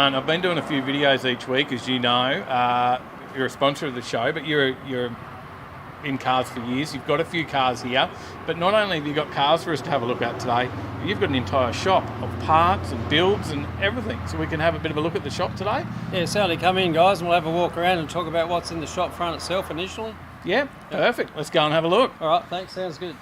front. I've been doing a few videos each week, as you know. You're a sponsor of the show, but you're in cars for years. You've got a few cars here, but not only have you got cars for us to have a look at today, you've got an entire shop of parts and builds and everything. So we can have a bit of a look at the shop today. Yeah, certainly come in, guys, and we'll have a walk around and talk about what's in the shop front itself initially. Yeah, perfect. Let's go and have a look. All right, thanks. Sounds good.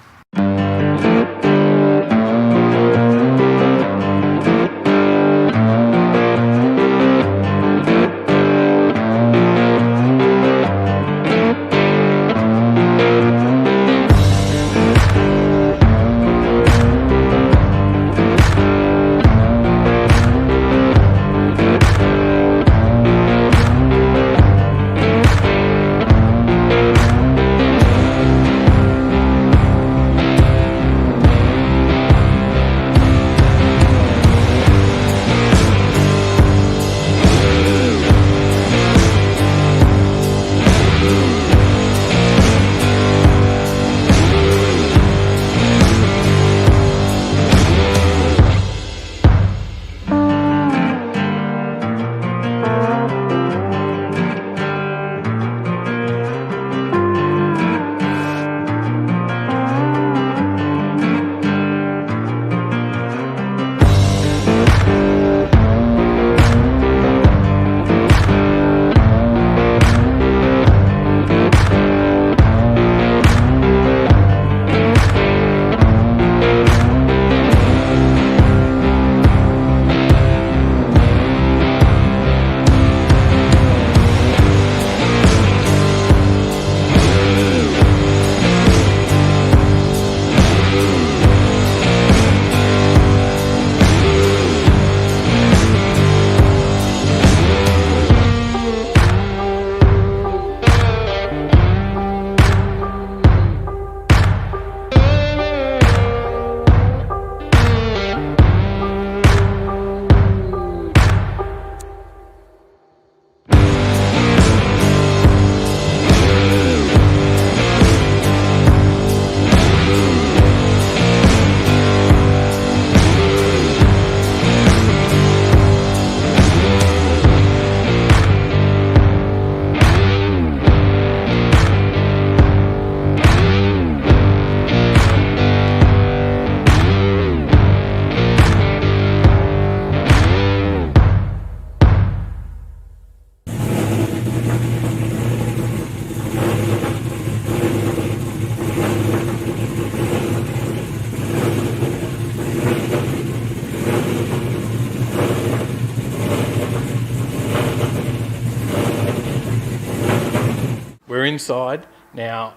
We're inside now.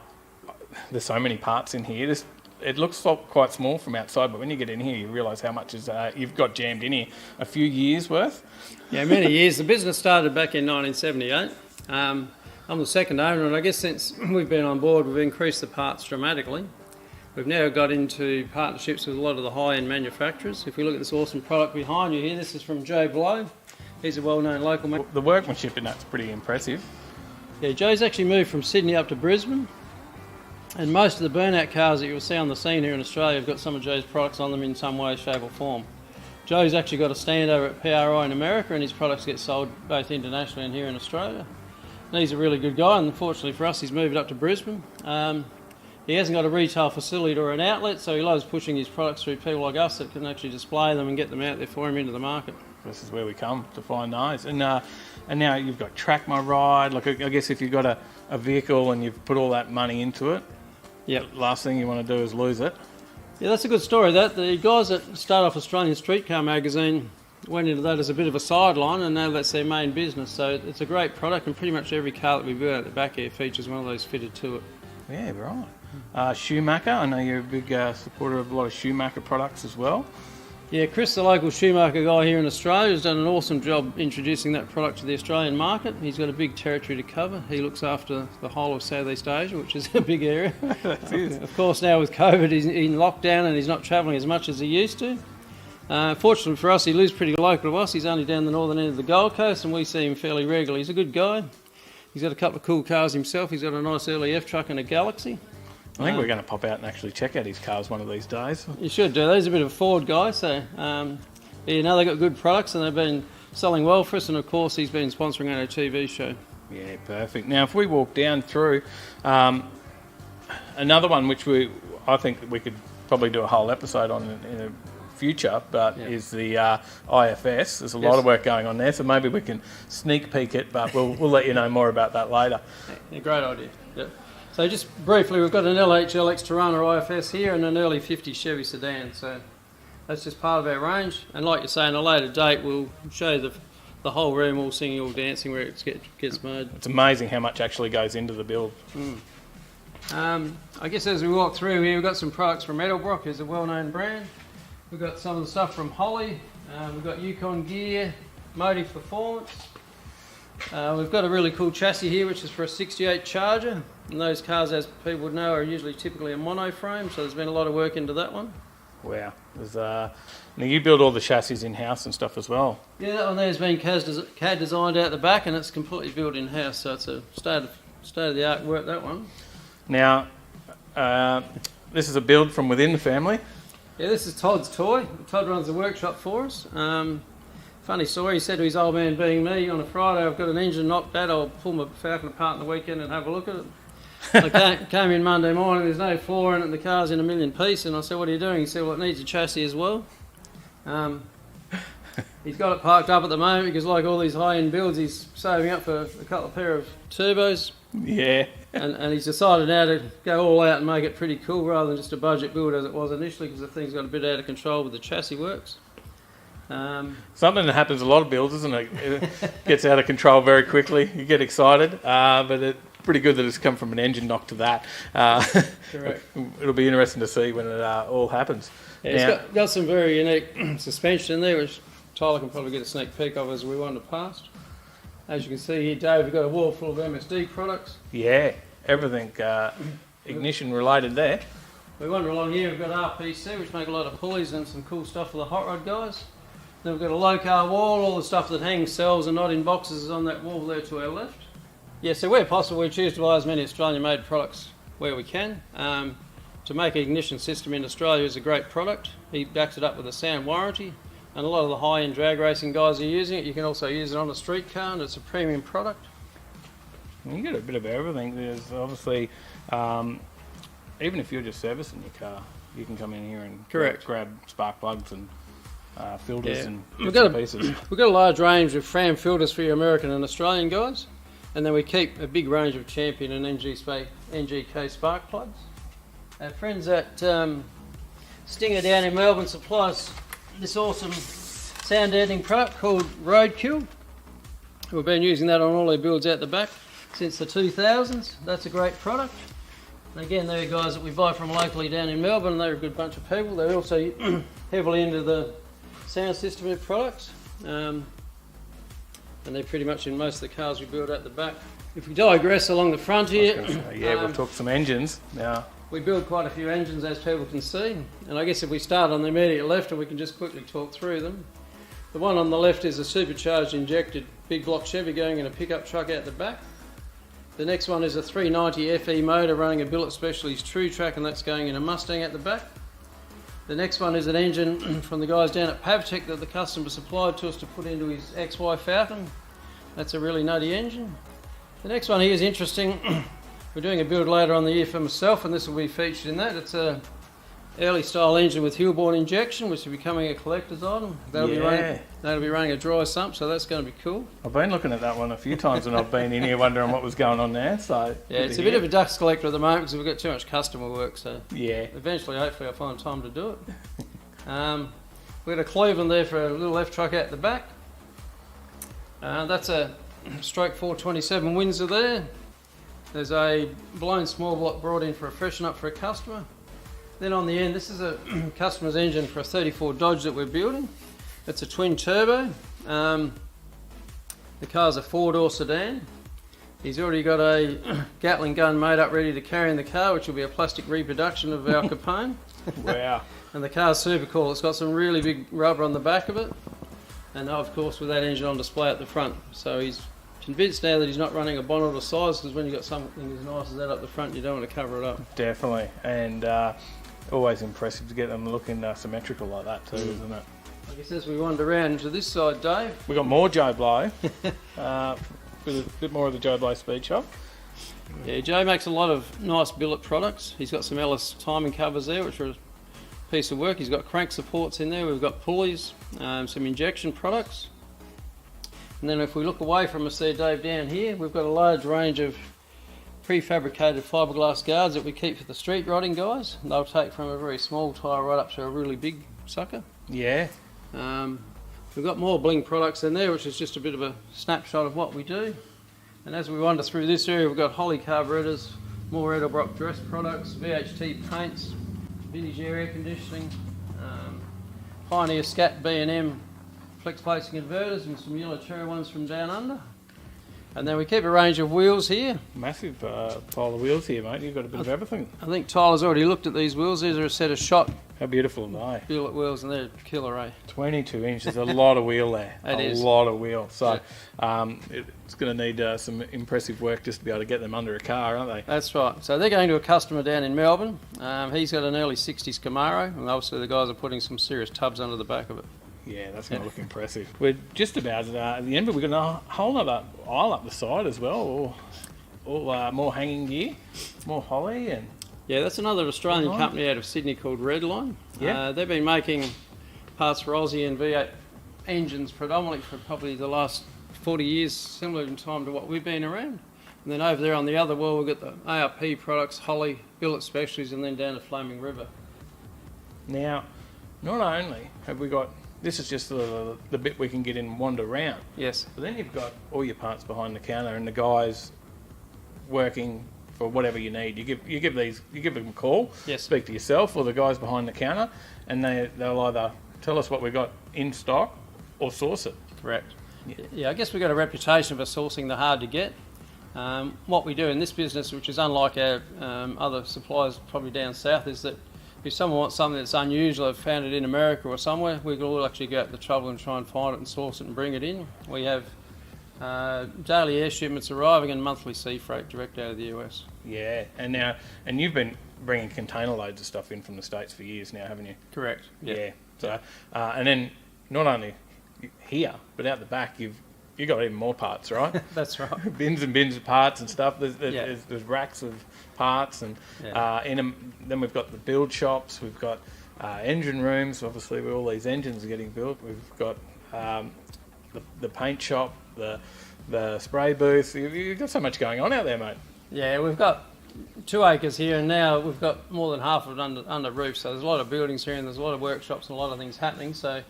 There's so many parts in here. It looks quite small from outside, but when you get in here, you realise how much you've got jammed in here. A few years worth. Yeah, many years. The business started back in 1978. I'm the second owner, and I guess since we've been on board, we've increased the parts dramatically. We've now got into partnerships with a lot of the high-end manufacturers. If we look at this awesome product behind you here, this is from Joe Blow. He's a well-known local man. The workmanship in that's pretty impressive. Yeah, Joe's actually moved from Sydney up to Brisbane, and most of the burnout cars that you'll see on the scene here in Australia have got some of Joe's products on them in some way, shape or form. Joe's actually got a stand over at PRI in America, and his products get sold both internationally and here in Australia. And he's a really good guy, and unfortunately for us, he's moved up to Brisbane. He hasn't got a retail facility or an outlet, so he loves pushing his products through people like us that can actually display them and get them out there for him into the market. This is where we come to find those. And now you've got Track My Ride. Like, I guess if you've got a vehicle and you've put all that money into it, yep, the last thing you want to do is lose it. Yeah, that's a good story. The guys that start off Australian Street Car magazine went into that as a bit of a sideline, and now that's their main business. So it's a great product, and pretty much every car that we build at the back here features one of those fitted to it. Yeah, right. Schumacher, I know you're a big supporter of a lot of Schumacher products as well. Yeah, Chris, the local Schumacher guy here in Australia, has done an awesome job introducing that product to the Australian market. He's got a big territory to cover. He looks after the whole of Southeast Asia, which is a big area. Of course, now with COVID, he's in lockdown and he's not travelling as much as he used to. Fortunately for us, he lives pretty local to us. He's only down the northern end of the Gold Coast, and we see him fairly regularly. He's a good guy. He's got a couple of cool cars himself. He's got a nice early F-Truck and a Galaxy. I think we're going to pop out and actually check out his cars one of these days. You should do. He's a bit of a Ford guy, so you know they've got good products and they've been selling well for us, and of course he's been sponsoring our TV show. Yeah, perfect. Now, if we walk down through another one, which I think we could probably do a whole episode on in a future, but is the IFS. There's a lot of work going on there, so maybe we can sneak peek it, but we'll let you know more about that later. Yeah, great idea. Yep. So just briefly, we've got an LHLX Tirana IFS here and an early 50 Chevy sedan. So that's just part of our range. And like you say, in a later date, we'll show you the whole room, all singing, all dancing, where it gets made. It's amazing how much actually goes into the build. I guess as we walk through here, we've got some products from Edelbrock, who's a well-known brand. We've got some of the stuff from Holly. We've got Yukon Gear, Motive Performance. We've got a really cool chassis here, which is for a 68 Charger. And those cars, as people would know, are usually typically a monoframe, so there's been a lot of work into that one. Wow. Now you build all the chassis in-house and stuff as well. Yeah, that one there's been CAD designed out the back, and it's completely built in-house, so it's a state-of-the-art work, that one. Now, this is a build from within the family. Yeah, this is Todd's toy. Todd runs the workshop for us. Funny story, he said to his old man, being me, on a Friday, I've got an engine knocked out, I'll pull my Falcon apart on the weekend and have a look at it. I came in Monday morning, there's no floor in it, and the car's in a million pieces, and I said, what are you doing? He said, well, it needs a chassis as well. He's got it parked up at the moment because, like all these high-end builds, he's saving up for a couple of pair of turbos. Yeah. And he's decided now to go all out and make it pretty cool rather than just a budget build as it was initially, because the thing's got a bit out of control with the chassis works. Something that happens a lot of builds, isn't it? It gets out of control very quickly. You get excited, but it's pretty good that it's come from an engine knock to that. Correct. It'll be interesting to see when it all happens. Yeah, it's got some very unique suspension in there, which Tyler can probably get a sneak peek of as we wander past. As you can see here, Dave, we've got a wall full of MSD products. Yeah, everything ignition related there. We wander along here, we've got RPC, which make a lot of pulleys and some cool stuff for the hot rod guys. Then we've got a low car wall, all the stuff that hangs cells and not in boxes is on that wall there to our left. Yeah, so where possible, we choose to buy as many Australian-made products where we can. To make an ignition system in Australia is a great product. He backs it up with a sound warranty, and a lot of the high-end drag racing guys are using it. You can also use it on a street car, and it's a premium product. You get a bit of everything. There's obviously, even if you're just servicing your car, you can come in here and grab spark plugs and filters and pieces. We've got a large range of Fram filters for your American and Australian guys, and then we keep a big range of Champion and NGK spark plugs. Our friends at Stinger down in Melbourne supplies this awesome sound deadening product called Roadkill. We've been using that on all our builds out the back since the 2000s. That's a great product. And again, they're guys that we buy from locally down in Melbourne, and they're a good bunch of people. They're also heavily into the sound system of products, and they're pretty much in most of the cars we build out the back. If we digress along the front here, we've talked some engines now. We build quite a few engines, as people can see, and I guess if we start on the immediate left, and we can just quickly talk through them. The one on the left is a supercharged injected big block Chevy going in a pickup truck out the back. The next one is a 390 FE motor running a Billet Specialties True Track, and that's going in a Mustang at the back. The next one is an engine from the guys down at Pavtech that the customer supplied to us to put into his XY Falcon. That's a really nutty engine. The next one here is interesting. We're doing a build later on the year for myself, and this will be featured in that. It's a early style engine with Hilborn injection, which is becoming a collector's item. That'll be running a dry sump, so that's going to be cool. I've been looking at that one a few times when I've been in here wondering what was going on there. So yeah, it's a bit of a dust collector at the moment because we've got too much customer work. So yeah, eventually, hopefully, I'll find time to do it. We've got a Cleveland there for a little F truck out the back. That's a stroke 427 Windsor there. There's a blown small block brought in for a freshen up for a customer. Then on the end, this is a customer's engine for a 34 Dodge that we're building. It's a twin turbo. The car's a 4-door sedan. He's already got a Gatling gun made up ready to carry in the car, which will be a plastic reproduction of Al Capone. Wow. And the car's super cool. It's got some really big rubber on the back of it. And of course with that engine on display at the front. So he's convinced now that he's not running a bonnet of size, because when you've got something as nice as that up the front, you don't want to cover it up. Definitely. And always impressive to get them looking symmetrical like that too, isn't it? I guess as we wander around to this side, Dave. We've got more Joe Blow, with a bit more of the Joe Blow speed shop. Yeah, Joe makes a lot of nice billet products. He's got some Ellis timing covers there, which are a piece of work. He's got crank supports in there. We've got pulleys, some injection products. And then if we look away from us there, Dave, down here, we've got a large range of prefabricated fiberglass guards that we keep for the street riding guys. They'll take from a very small tyre right up to a really big sucker. Yeah. We've got more bling products in there, which is just a bit of a snapshot of what we do. And as we wander through this area, we've got Holly carburetors, more Edelbrock dress products, VHT paints, vintage air conditioning, Pioneer Scat B&M flex placing inverters and some yellow cherry ones from down under. And then we keep a range of wheels here. Massive pile of wheels here, mate. You've got a bit of everything. I think Tyler's already looked at these wheels. These are a set of shot How beautiful are they? billet wheels, and they're killer, eh? 22 inches, a lot of wheel there. It is. A lot of wheel. So it's going to need some impressive work just to be able to get them under a car, aren't they? That's right. So they're going to a customer down in Melbourne. He's got an early 60s Camaro, and obviously the guys are putting some serious tubs under the back of it. Yeah, that's going to look impressive. We're just about at the end, but we've got a whole other aisle up the side as well. All more hanging gear, more Holly, and Yeah, that's another Australian company out of Sydney called Redline. Yeah. They've been making parts for Aussie and V8 engines predominantly for probably the last 40 years, similar in time to what we've been around. And then over there on the other wall, we've got the ARP products, Holly, Billet Specialties, and then down to Flaming River. now, not only have we got, this is just the bit we can get in and wander around, Yes. but then you've got all your parts behind the counter and the guys working for whatever you need. You give them a call, Yes. speak to yourself or the guys behind the counter, and they'll either tell us what we've got in stock or source it. Correct. Yeah, I guess we've got a reputation for sourcing the hard to get. What we do in this business, which is unlike our other suppliers probably down south, is that if someone wants something that's unusual, I've found it in America or somewhere, we can all actually go out to the trouble and try and find it and source it and bring it in. We have daily air shipments arriving and monthly sea freight direct out of the US. Yeah, and you've been bringing container loads of stuff in from the States for years now, haven't you? Correct. Yeah. So, and then not only here, but out the back, you've got even more parts, right? That's right. Bins and bins of parts and stuff. There's racks of parts, and in them. Then we've got the build shops. We've got engine rooms. Obviously, where all these engines are getting built. We've got the paint shop, the spray booth. You've got so much going on out there, mate. Yeah, we've got 2 acres here, and now we've got more than half of it under roof. So there's a lot of buildings here, and there's a lot of workshops and a lot of things happening. So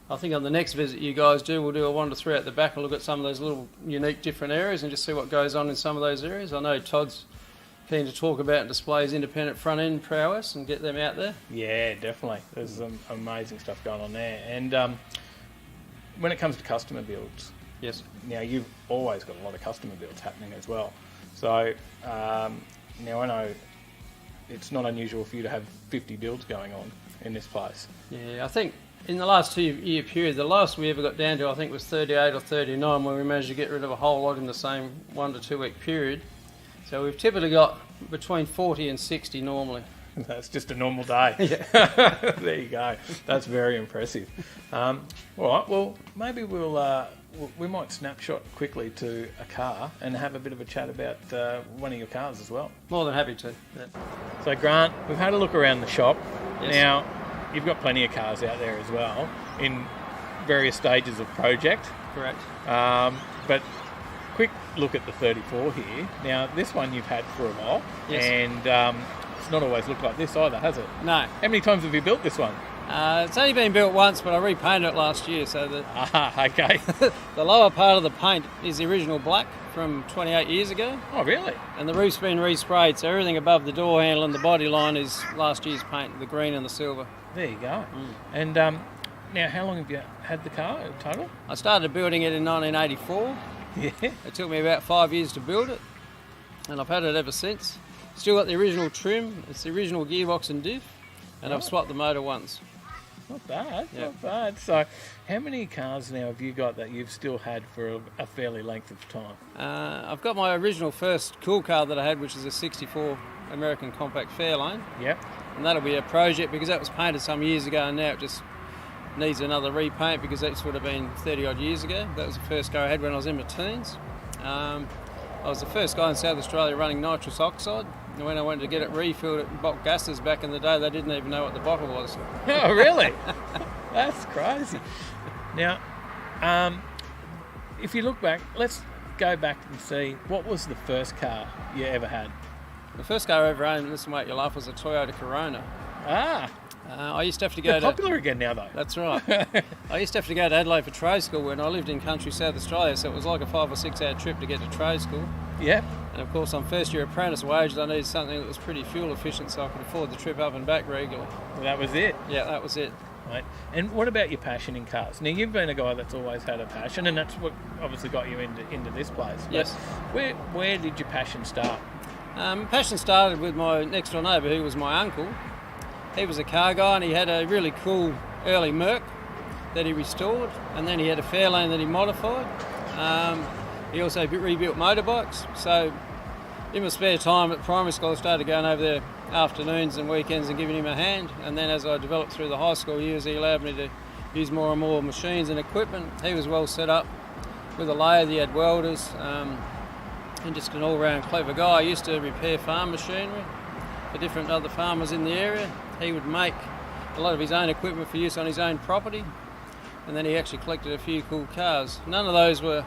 I think on the next visit you guys do, we'll do a wander through at the back and look at some of those little unique different areas and just see what goes on in some of those areas. I know Todd's keen to talk about and display his independent front end prowess and get them out there. Yeah, definitely. There's some amazing stuff going on there. And when it comes to customer builds, Yes. now you've always got a lot of customer builds happening as well. So now I know it's not unusual for you to have 50 builds going on in this place. Yeah, I think in the last 2 year period, the last we ever got down to I think was 38 or 39, when we managed to get rid of a whole lot in the same 1 to 2 week period. So we've typically got between 40 and 60 normally. That's just a normal day. Yeah. There you go. That's very impressive. All right, well, maybe we might snapshot quickly to a car and have a bit of a chat about one of your cars as well. More than happy to. Yeah. So, Grant, we've had a look around the shop. Yes. Now, you've got plenty of cars out there as well in various stages of project. Correct. But quick look at the 34 here. Now, this one you've had for a while. Yes. And it's not always looked like this either, has it? No. How many times have you built this one? It's only been built once, but I repainted it last year. So Okay. the lower part of the paint is the original black from 28 years ago. Oh, really? And the roof's been resprayed, so everything above the door handle and the body line is last year's paint, the green and the silver. There you go. And now, how long have you had the car total? I started building it in 1984. Yeah. It took me about 5 years to build it, and I've had it ever since. Still got the original trim, it's the original gearbox and diff, and I've swapped the motor once. Not bad, Yeah. not bad. So, how many cars now have you got that you've still had for a fairly length of time? I've got my original first cool car that I had, which is a 64 American Compact Fairlane, Yep. and that'll be a project because that was painted some years ago, and now it just needs another repaint because that would have been 30 odd years ago. That was the first car I had when I was in my teens. I was the first guy in South Australia running nitrous oxide, and when I wanted to get it refilled at bulk gases back in the day, they didn't even know what the bottle was. Oh, really? That's crazy. Now, if you look back, let's go back and see, what was the first car you ever had? The first car I ever owned, this will make you laugh, was a Toyota Corona. Ah. I used to have to go They're popular again now, though. That's right. I used to have to go to Adelaide for trade school when I lived in country South Australia, so it was like a 5 or 6 hour trip to get to trade school. Yeah. And of course, on first year apprentice wages, I needed something that was pretty fuel efficient so I could afford the trip up and back regularly. Well, that was it. Yeah, that was it. Right. And what about your passion in cars? Now, you've been a guy that's always had a passion, and that's what obviously got you into this place. But yes. Where did your passion start? Passion started with my next door neighbour, who was my uncle. He was a car guy, and he had a really cool early Merc that he restored, and then he had a Fairlane that he modified. He also rebuilt motorbikes. So in my spare time at primary school, I started going over there afternoons and weekends and giving him a hand. And then as I developed through the high school years, he allowed me to use more and more machines and equipment. He was well set up with a lathe, he had welders, and just an all-round clever guy. I used to repair farm machinery for different other farmers in the area. He would make a lot of his own equipment for use on his own property, and then he actually collected a few cool cars. None of those were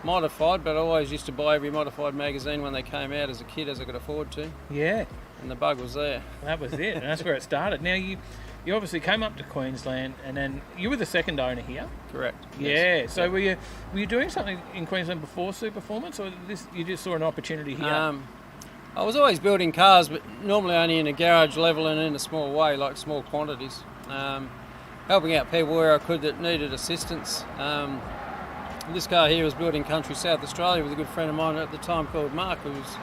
modified, but I always used to buy every modified magazine when they came out as a kid, as I could afford to. Yeah. And the bug was there. That was it, and that's where it started. Now, you obviously came up to Queensland, and then you were the second owner here. Correct. Yeah. Yes. So were you doing something in Queensland before Superformance, or you just saw an opportunity here? I was always building cars, but normally only in a garage level and in a small way, like small quantities. Helping out people where I could that needed assistance. This car here was built in country South Australia with a good friend of mine at the time called Mark, who was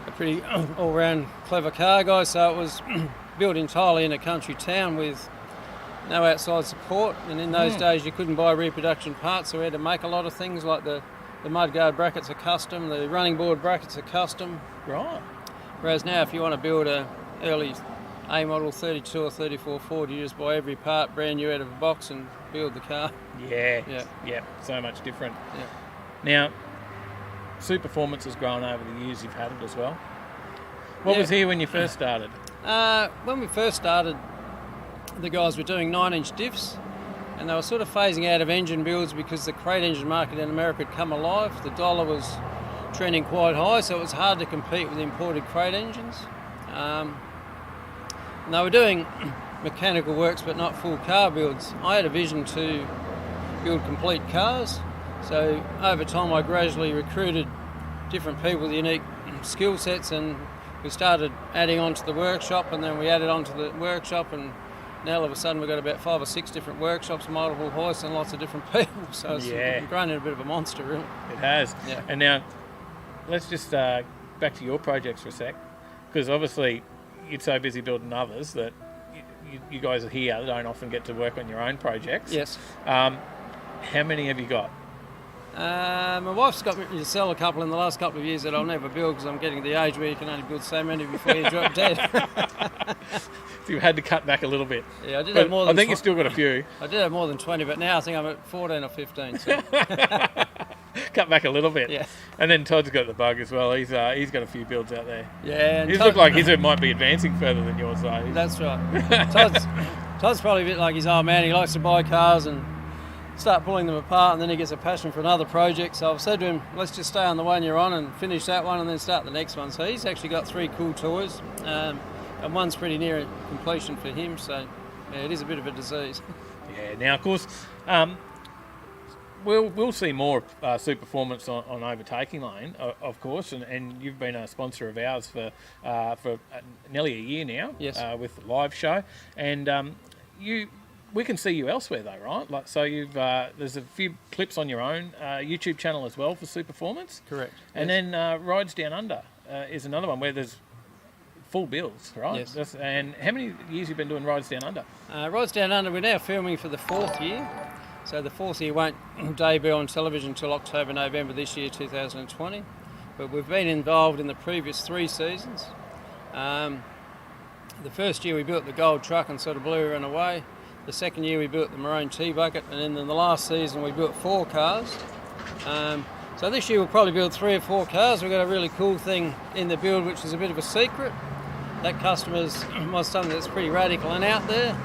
a pretty all-round clever car guy. So it was built entirely in a country town with no outside support, and in those days you couldn't buy reproduction parts, so we had to make a lot of things like the mudguard brackets are custom, the running board brackets are custom. Right. Whereas now if you want to build a early A model 32 or 34 Ford, you just buy every part brand new out of a box and build the car. Yeah. So much different. Yeah. Now, Superformance has grown over the years you've had it as well. What was here when you first started? When we first started, the guys were doing 9-inch diffs, and they were sort of phasing out of engine builds because the crate engine market in America had come alive. The dollar was trending quite high, so it was hard to compete with imported crate engines. And they were doing mechanical works but not full car builds. I had a vision to build complete cars, so over time I gradually recruited different people with unique skill sets, and we started adding on to the workshop, and then we added on to the workshop, and now all of a sudden we've got about 5 or 6 different workshops, multiple hoists and lots of different people, so it's grown into a bit of a monster really. It has. Yeah. And now let's just back to your projects for a sec, because obviously you're so busy building others that you guys here don't often get to work on your own projects. Yes. How many have you got? My wife's got me to sell a couple in the last couple of years that I'll never build because I'm getting to the age where you can only build so many before you drop dead. So you've had to cut back a little bit. Yeah, I did have more than I think you've still got a few. I did have more than 20, but now I think I'm at 14 or 15. So. Cut back a little bit. Yeah. And then Todd's got the bug as well. He's got a few builds out there. Yeah. His look like his might be advancing further than yours though. That's right. Todd's probably a bit like his old man. He likes to buy cars and start pulling them apart, and then he gets a passion for another project. So I've said to him, let's just stay on the one you're on and finish that one and then start the next one. So he's actually got 3 cool toys, and one's pretty near completion for him. So yeah, it is a bit of a disease. Yeah. Now, of course, we'll see more Superformance on Overtaking Lane, of course, and you've been a sponsor of ours for nearly a year now. Yes. With the live show, and we can see you elsewhere though, right? Like, so you've there's a few clips on your own YouTube channel as well for Superformance. Correct. And yes. then Rides Down Under is another one where there's full builds, right? Yes. And how many years you've been doing Rides Down Under? Rides Down Under, we're now filming for the 4th year. So the 4th year won't debut on television until October, November this year, 2020. But we've been involved in the previous 3 seasons. The first year we built the gold truck and sort of blew everyone away. The second year we built the maroon T-bucket, and then in the last season we built 4 cars. So this year we'll probably build 3 or 4 cars. We've got a really cool thing in the build which is a bit of a secret. That customers was something that's pretty radical and out there.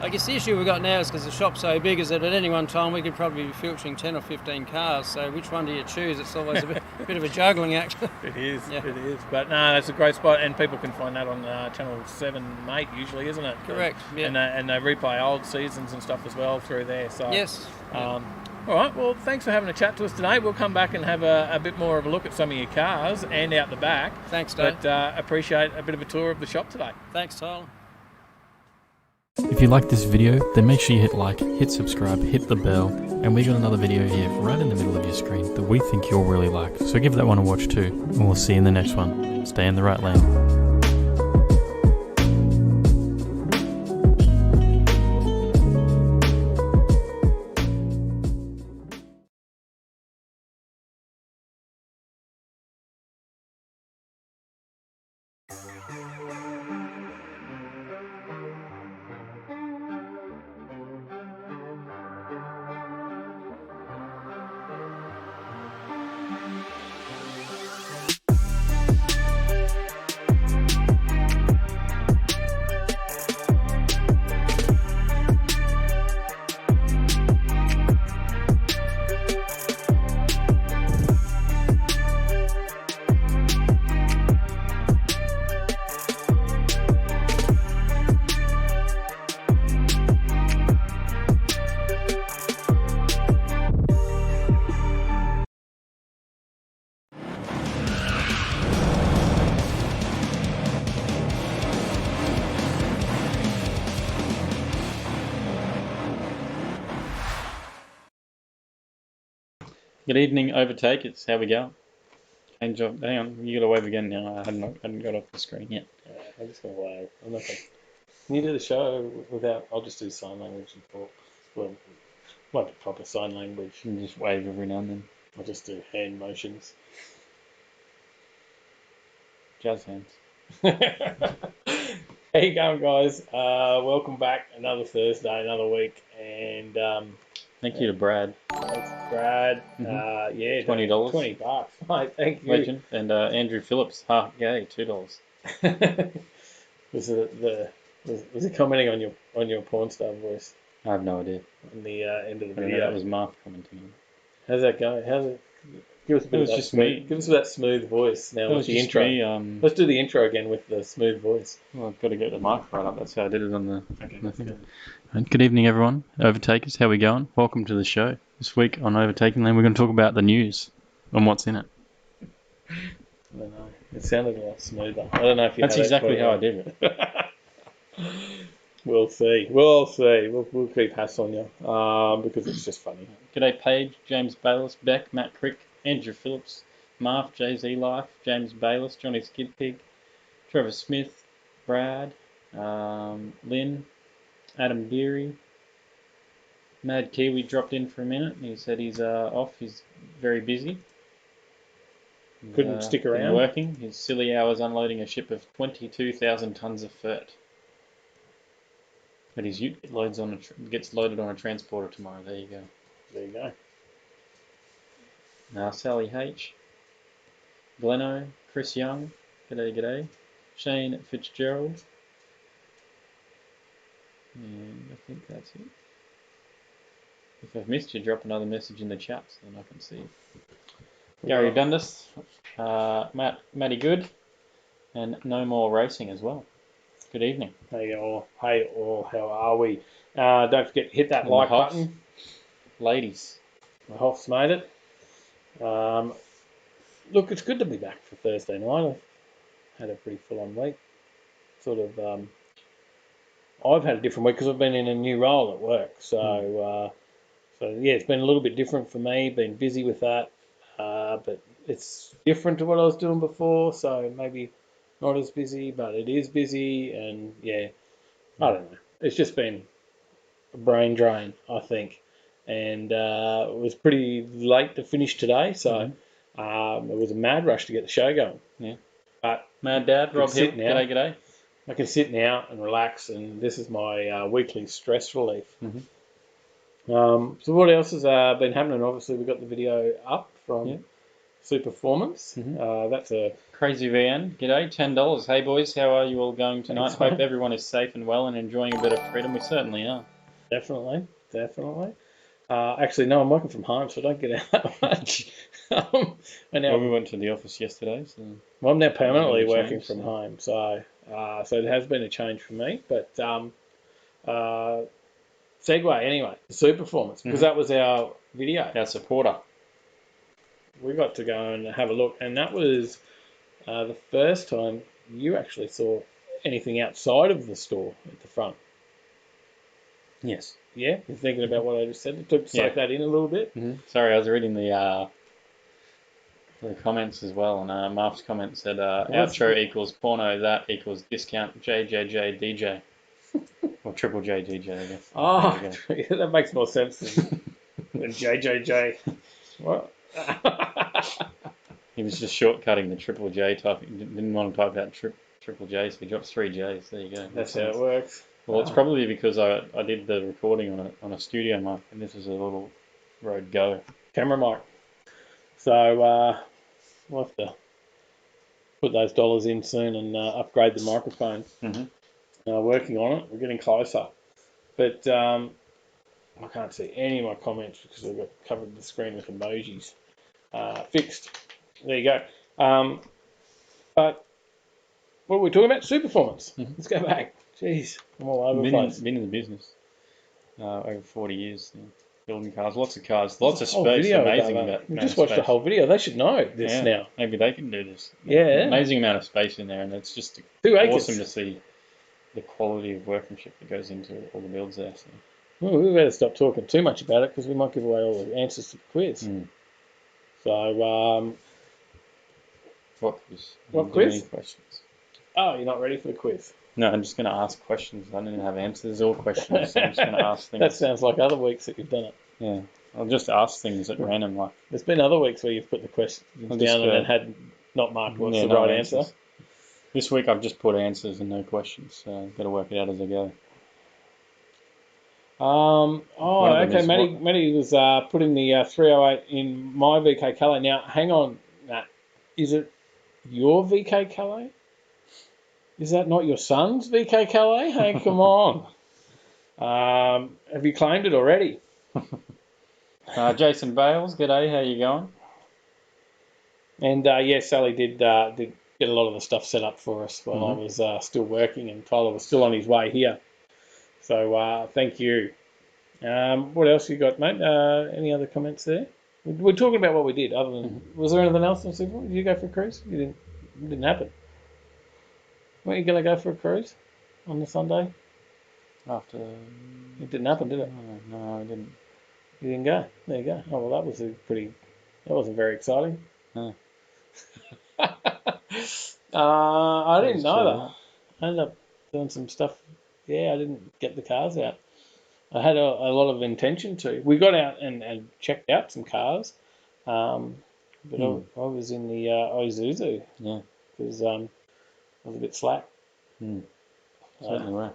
I guess the issue we've got now is because the shop's so big is that at any one time we could probably be filtering 10 or 15 cars. So which one do you choose? It's always a bit of a juggling act. It is, yeah. It is. But no, that's a great spot, and people can find that on Channel 7, 8 usually, isn't it? Correct, yeah. And they replay old seasons and stuff as well through there. So yes. All right, well, thanks for having a chat to us today. We'll come back and have a bit more of a look at some of your cars and out the back. Thanks, Dave. But appreciate a bit of a tour of the shop today. Thanks, Tyler. If you like this video, then make sure you hit like, hit subscribe, hit the bell, and we got another video here right in the middle of your screen that we think you'll really like. So give that one a watch too, and we'll see you in the next one. Stay in the right lane. Good evening, Overtakers. How we go? Hang on, you got to wave again now. I hadn't got off the screen yet. I'm just going to wave. I'm not going to... Can you do the show without... I'll just do sign language and talk. Well, won't be proper sign language. You can just wave every now and then. I'll just do hand motions. Jazz hands. How you going, guys? Welcome back. Another Thursday, another week. And... Thank you to Brad. Thanks, Brad. Mm-hmm. Yeah, $20. $20. Mate, thank you. Legend. And Andrew Phillips, half gay, $2. Was it commenting on your porn star voice? I have no idea. On the end of the I video. that was Mark commenting on it. How's that going? Give us a bit of that just smooth, me. Give us that smooth voice now with the intro. Me, Let's do the intro again with the smooth voice. Well, I've got to get the mic right up. That's how I did it on the thing. Good. Right, good evening, everyone. Overtakers, how we going? Welcome to the show. This week on Overtaking Lane, we're going to talk about the news and what's in it. I don't know. It sounded a lot smoother. I don't know if you. That's exactly how I did it. We'll see. We'll keep hassling you because it's just funny. G'day, Paige, James Bayless, Beck, Matt Crick, Andrew Phillips, Marv, Jay-Z Life, James Bayless, Johnny Skidpig, Trevor Smith, Brad, Lynn, Adam Geary, Mad Kiwi dropped in for a minute. He said he's off. He's very busy. Couldn't stick around. Working. His silly hours unloading a ship of 22,000 tons of fert. But his ute gets loaded on a transporter tomorrow. There you go. There you go. Sally H. Gleno, Chris Young. G'day. Shane Fitzgerald. And I think that's it. If I've missed you, drop another message in the chat so then I can see it. Gary Dundas, Matty Good, and No More Racing as well. Good evening. Hey all, how are we? Don't forget to hit that like button. Ladies. The Hoffs made it. Look, it's good to be back for Thursday night. I've had a pretty full-on week. I've had a different week because I've been in a new role at work. So yeah, it's been a little bit different for me. Been busy with that, but it's different to what I was doing before. So maybe not as busy, but it is busy. And yeah, I don't know. It's just been a brain drain, I think. And it was pretty late to finish today, so it was a mad rush to get the show going. Yeah. But Mad Dad, Rob Hill, g'day. I can sit now and relax, and this is my weekly stress relief. So what else has been happening? Obviously, we got the video up from Superformance. That's a Crazy VN. G'day, $10. Hey boys, how are you all going tonight? Thanks, mate. Hope everyone is safe and well and enjoying a bit of freedom. We certainly are. definitely. Actually, no, I'm working from home, so I don't get out that much. And now, Well, we went to the office yesterday, so I'm now permanently There's a working change, from so. home, so it has been a change for me. But segue anyway, Superformance, because that was our video. our supporter. We got to go and have a look, and that was the first time you actually saw anything outside of the store at the front. Yes. Yeah, you're thinking about what I just said. It took to soak that in a little bit. Sorry, I was reading the comments as well, and Mark's comment said outro equals porno, that equals discount JJJ DJ. Or triple J DJ, I guess. Oh, yeah, that makes more sense than JJJ. What? He was just shortcutting the triple J type. He didn't want to type out triple J, so he dropped 3 J's. There you go. That's how it works. Well, it's probably because I did the recording on a studio mic, and this is a little Rode Go camera mic. So we'll have to put those dollars in soon and upgrade the microphone. Working on it. We're getting closer. But I can't see any of my comments because I've got covered the screen with emojis. Fixed. There you go. But what were we talking about? Superformance. Let's go back. Jeez, I'm all over the place. Been in the business over 40 years. Building cars, lots of cars, lots of space. Video amazing about. We just watched the whole video. They should know this now. Maybe they can do this. Yeah. Amazing amount of space in there, and it's just 2 acres. awesome to see the quality of workmanship that goes into all the builds there. So. Well, we better stop talking too much about it because we might give away all the answers to the quiz. So, what quiz? What quiz? Any questions? Oh, you're not ready for the quiz? No, I'm just going to ask questions. I don't have answers or questions, so I'm just going to ask things. That sounds like other weeks that you've done it. Yeah, I'll just ask things at random. Like there's been other weeks where you've put the questions down and then had not marked what's the right answer. This week I've just put answers and no questions, so I've got to work it out as I go. Okay. Matty was putting the 308 in my VK Calais. Now, hang on, Matt. Is it your VK Calais? Is that not your son's VK Calais? Hey, come on. Have you claimed it already? Jason Bales, g'day. How you going? And yes, Sally did get a lot of the stuff set up for us while I was still working, and Tyler was still on his way here. So thank you. What else you got, mate? Any other comments there? We're talking about what we did. Other than was there anything else in Superformance? Did you go for a cruise? It didn't happen. Weren't you going to go for a cruise on the Sunday? After it didn't happen, did it? No, I didn't. You didn't go. There you go. Oh well, that wasn't very exciting. No. I didn't know that. I ended up doing some stuff. Yeah, I didn't get the cars out. I had a lot of intention to. We got out and checked out some cars, but I was in the Isuzu. Yeah. Because I was a bit slack. Certainly were.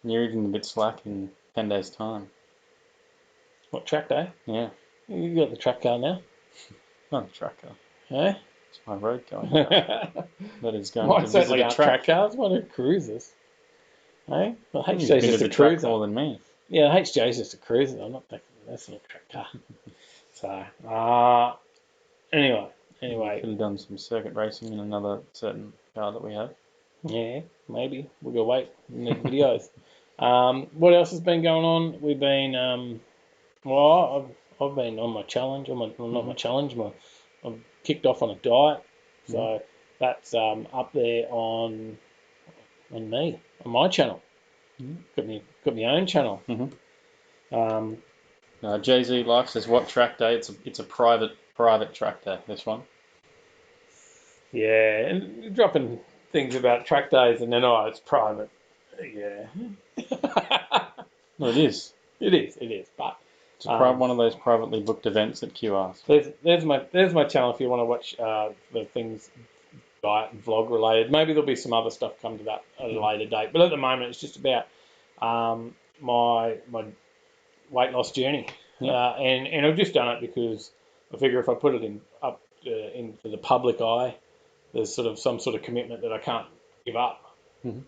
And you're even a bit slack in 10 days' time. What, track day? Yeah. You got the track car now? Not a track car. Yeah? It's my road going. That is going Mine to certainly visit a aren't track. track cars. Mine are cruisers. Hey? Well, HJ's You've been just to a the track cruiser. more than me. Yeah, HJ's just a cruiser. I'm not thinking that's not a track car. So, anyway. Could have done some circuit racing in another certain car that we have. Yeah, maybe. We'll go wait and make videos. What else has been going on? We've been, I've been on my challenge. Not my challenge. I've kicked off on a diet. So that's up there on me, on my channel. Got my own channel. Jay-Z Life says, what track day? It's a private track day, this one. Yeah, and dropping things about track days and then, it's private. Yeah. Well, it is. It is, but it's one of those privately booked events at QRs. There's my channel if you want to watch the things diet and vlog related. Maybe there'll be some other stuff come to that at a later date. But at the moment, it's just about my weight loss journey. Yep. And I've just done it because I figure if I put it into the public eye, there's some sort of commitment that I can't give up. Mm-hmm.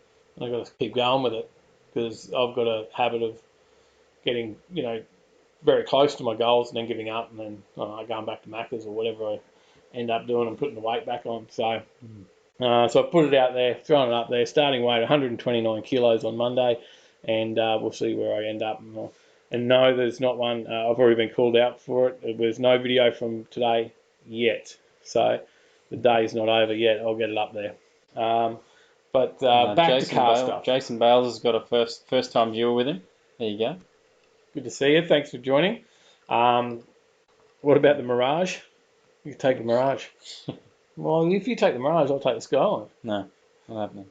I've got to keep going with it because I've got a habit of getting, very close to my goals and then giving up and then going back to Macca's or whatever I end up doing and putting the weight back on. So, so I put it out there, throwing it up there, starting weight 129 kilos on Monday, and we'll see where I end up. And no, there's not one. I've already been called out for it. There's no video from today yet. So the day's not over yet. I'll get it up there. But back to car stuff. Jason Bales has got a first time viewer with him. There you go. Good to see you. Thanks for joining. What about the Mirage? You take the Mirage. Well, if you take the Mirage, I'll take the Skyline. No, not happening.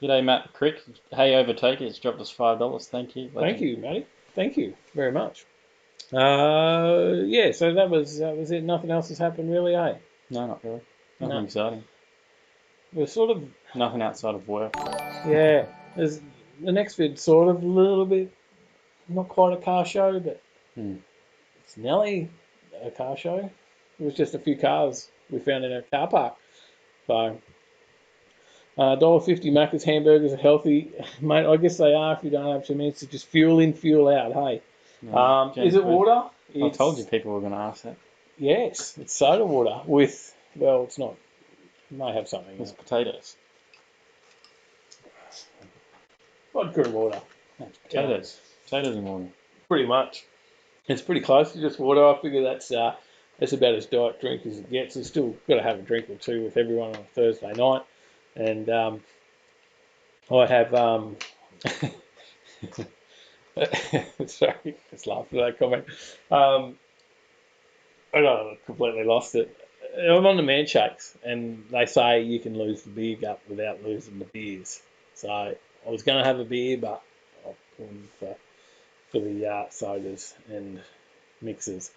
G'day, Matt Crick. Hey, Overtaker. It's dropped us $5. Thank you. Thank you, Matty. Thank you very much. Yeah, so that was it. Nothing else has happened really, eh? No, not really. Nothing exciting. We're sort of... Nothing outside of work. Yeah. There's the next vid's sort of a little bit, not quite a car show, but it's nearly a car show. It was just a few cars we found in a car park. So, $1.50 Macca's hamburgers are healthy. Mate, I guess they are if you don't have 2 minutes to just fuel in, fuel out, hey. Is it water? I told you people were going to ask that. Yes, it's soda water with, well, it's not, it may have something. It's potatoes. Vodka and water. No, it's potatoes. Yeah. Potatoes and water. Pretty much. It's pretty close to just water. I figure that's about as diet drink as it gets. You've still got to have a drink or two with everyone on a Thursday night. And I have... sorry, just laughing at that comment. I completely lost it. I'm on the man shakes, and they say you can lose the beer gut without losing the beers. So I was going to have a beer, but I've gone for the sodas and mixers.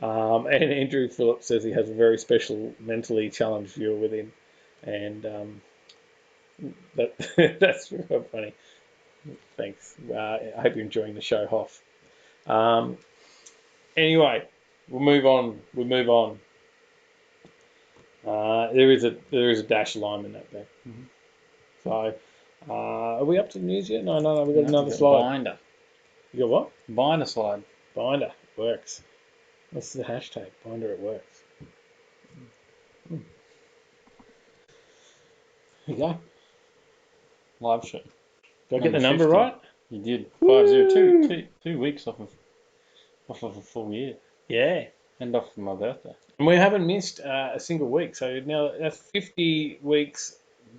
And Andrew Phillips says he has a very special mentally challenged viewer with him, and that's real funny. Thanks. I hope you're enjoying the show, Hoff. Anyway, we'll move on. There is a dash alignment up there. Mm-hmm. So, are we up to the news yet? No, we've got another slide. Binder. You got what? Binder slide. Binder. Works. What's the hashtag? Binder, it works. There you go. Live show. Did I get the number 50. Right? You did. 502. 2 weeks off of a full year. Yeah. And off of my birthday. And we haven't missed a single week. So now that's 50 weeks.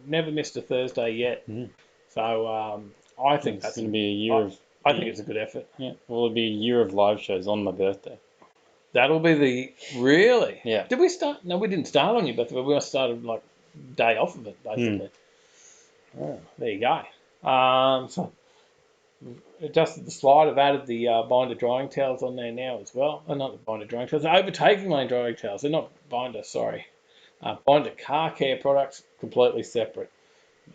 Never missed a Thursday yet. Mm. So I think that's going to be a year of... I think it's a good effort. Yeah. Well, it'll be a year of live shows on my birthday. That'll be the... Really? Yeah. Did we start? No, we didn't start on your birthday, but we started like day off of it, basically. Oh, there you go. So adjusted the slide. I've added the binder drying towels on there now as well. Not the binder drying towels. The Overtaking Lane drying towels. They're not binder, sorry. Binder car care products, completely separate.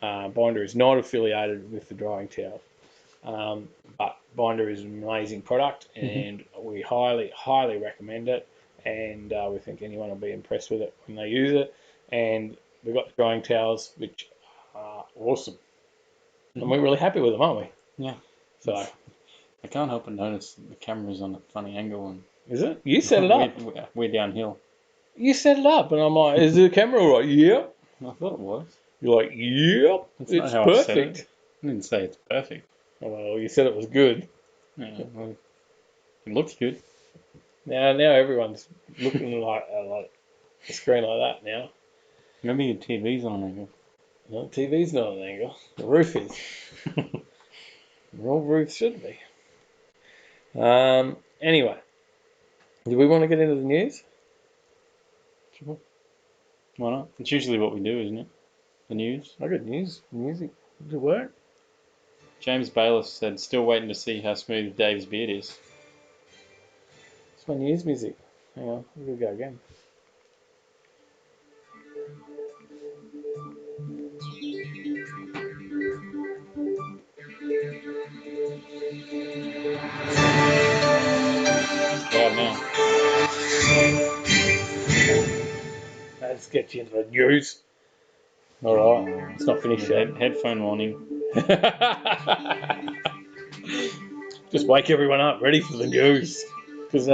Binder is not affiliated with the drying towels. But Binder is an amazing product, and we highly, highly recommend it. And we think anyone will be impressed with it when they use it. And we've got the drying towels, which are awesome. And we're really happy with them, aren't we? Yeah. So I can't help but notice the camera's on a funny angle. And is it? You set it up. We're downhill. You set it up, and I'm like, is the camera all right? Yep. I thought it was. You're like, yep, it's perfect. I didn't say it's perfect. Oh, well, you said it was good. Yeah, well, it looks good. Now everyone's looking like a screen like that now. Maybe your TV's on an angle. No, the TV's not on an angle. The roof is. All roofs should be. Anyway, do we want to get into the news? Sure. Why not? It's usually what we do, isn't it? The news. I got news. Music. Does it work? James Bayless said, still waiting to see how smooth Dave's beard is. It's my news music. Hang on, we'll go again. Right now. Let's get you into the news. All right, it's not finished yet. Headphone warning. Just wake everyone up, ready for the news. Because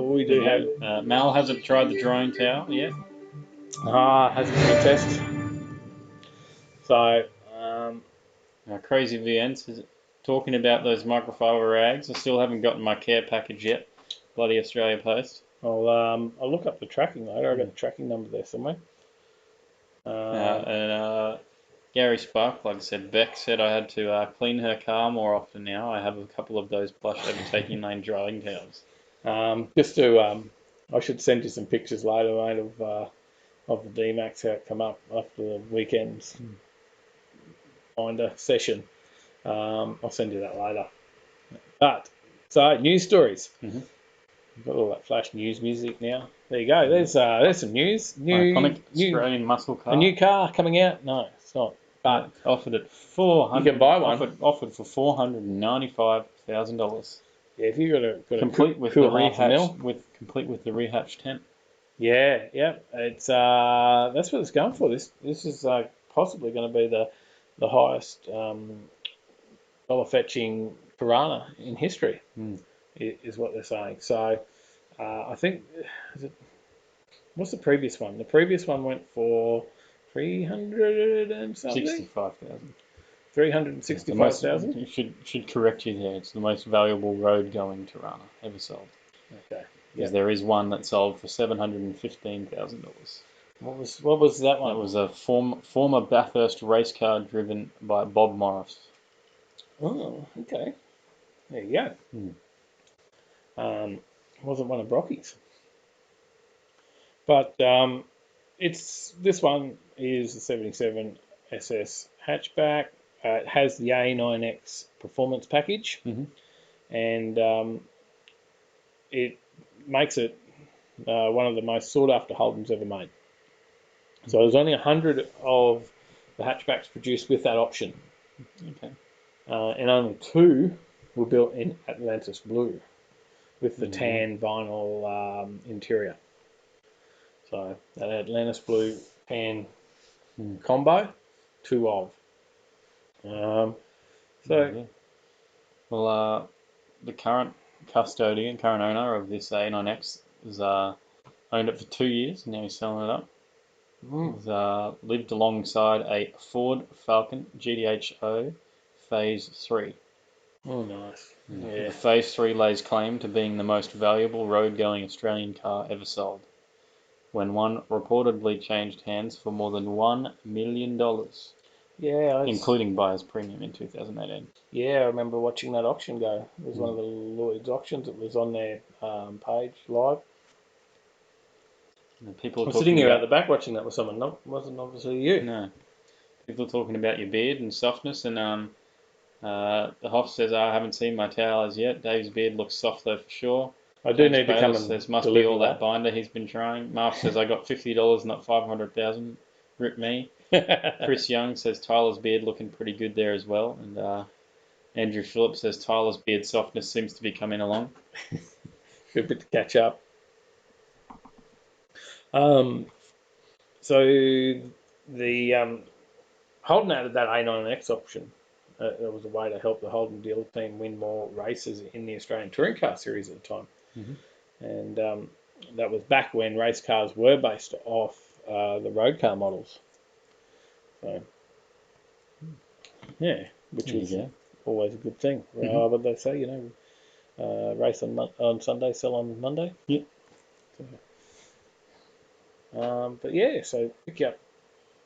we do have... Mal hasn't tried the drone tower yet. hasn't been a test. So, Crazy VNs is talking about those microfiber rags. I still haven't gotten my care package yet. Bloody Australia Post. I'll look up the tracking later. I've got the tracking number there somewhere. Gary Spark, like I said, Beck said I had to clean her car more often now. I have a couple of those plush Overtaking Lane drying towels. Just to, I should send you some pictures later, mate, of the D-Max, how it come up after the weekend's finder session. I'll send you that later. But, so, news stories. Mm-hmm. We've got all that flash news music now. There you go. There's some news. Iconic Australian muscle car. A new car coming out? No, it's not. But offered at $400. You can buy one. Offered for $495,000. Yeah, if you got a complete with the rehatch complete with the rehatched tent. Yeah. It's that's what it's going for. This is possibly going to be the highest dollar fetching Piranha in history. Is what they're saying. So I think what's the previous one? The previous one went for 300 and something. 65,000. 365,000. Should correct you there. It's the most valuable road going Tirana ever sold. Okay. Because there is one that sold for $715,000. What was that one? That was a former Bathurst race car driven by Bob Morris. Oh, okay. There you go. Wasn't one of Brocky's. But this one is the 77 SS hatchback. It has the A9X performance package, and it makes it one of the most sought after Holdens ever made. So there's only 100 of the hatchbacks produced with that option. Okay. And only 2 were built in Atlantis Blue with the tan vinyl interior. So that Atlantis Blue tan combo, 2 of. The current current owner of this A9X has owned it for 2 years, and now he's selling it up. He's lived alongside a Ford Falcon GTHO Phase 3. Oh, nice. Yeah. The Phase 3 lays claim to being the most valuable road-going Australian car ever sold, when one reportedly changed hands for more than $1 million. Yeah, including buyer's premium in 2018. Yeah, I remember watching that auction go. It was one of the Lloyd's auctions. It was on their page live. People I'm sitting here at the back watching that with someone. No, wasn't obviously you. No. People talking about your beard and softness, and the Hoff says, I haven't seen my towel as yet. Dave's beard looks soft though for sure. I do need to come and says, must be all that binder he's been trying. Mark says, I got $50, not $500,000. Rip me. Chris Young says Tyler's beard looking pretty good there as well. And Andrew Phillips says Tyler's beard softness seems to be coming along. Good bit to catch up. So the Holden added that A9X option. There was a way to help the Holden dealer team win more races in the Australian Touring Car Series at the time. And that was back when race cars were based off the road car models. So, yeah, which was always a good thing. But they say, race on Sunday, sell on Monday. Yeah. But yeah, so pick you up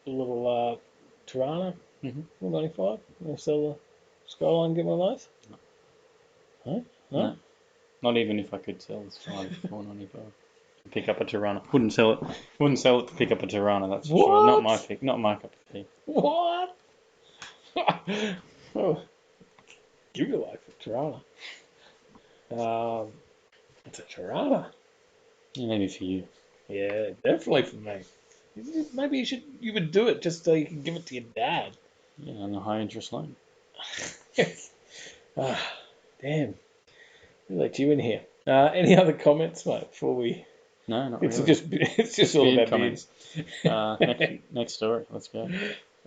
a little Tirana, 495. You want to sell the Skyline and get one of those? No? Not even if I could sell the Skyline for $495. Pick up a Tirana. Wouldn't sell it to pick up a Tirana, that's for sure. Not my pick, not my cup of tea. What? Give your life a Tirana. It's a Tirana. Yeah, maybe for you. Yeah, definitely for me. Maybe you would do it just so you can give it to your dad. Yeah, on a high interest loan. Ah, damn. We let you in here. Any other comments, mate? Before we, No, not it's really. just all beard about comments. beards. Next story. Let's go.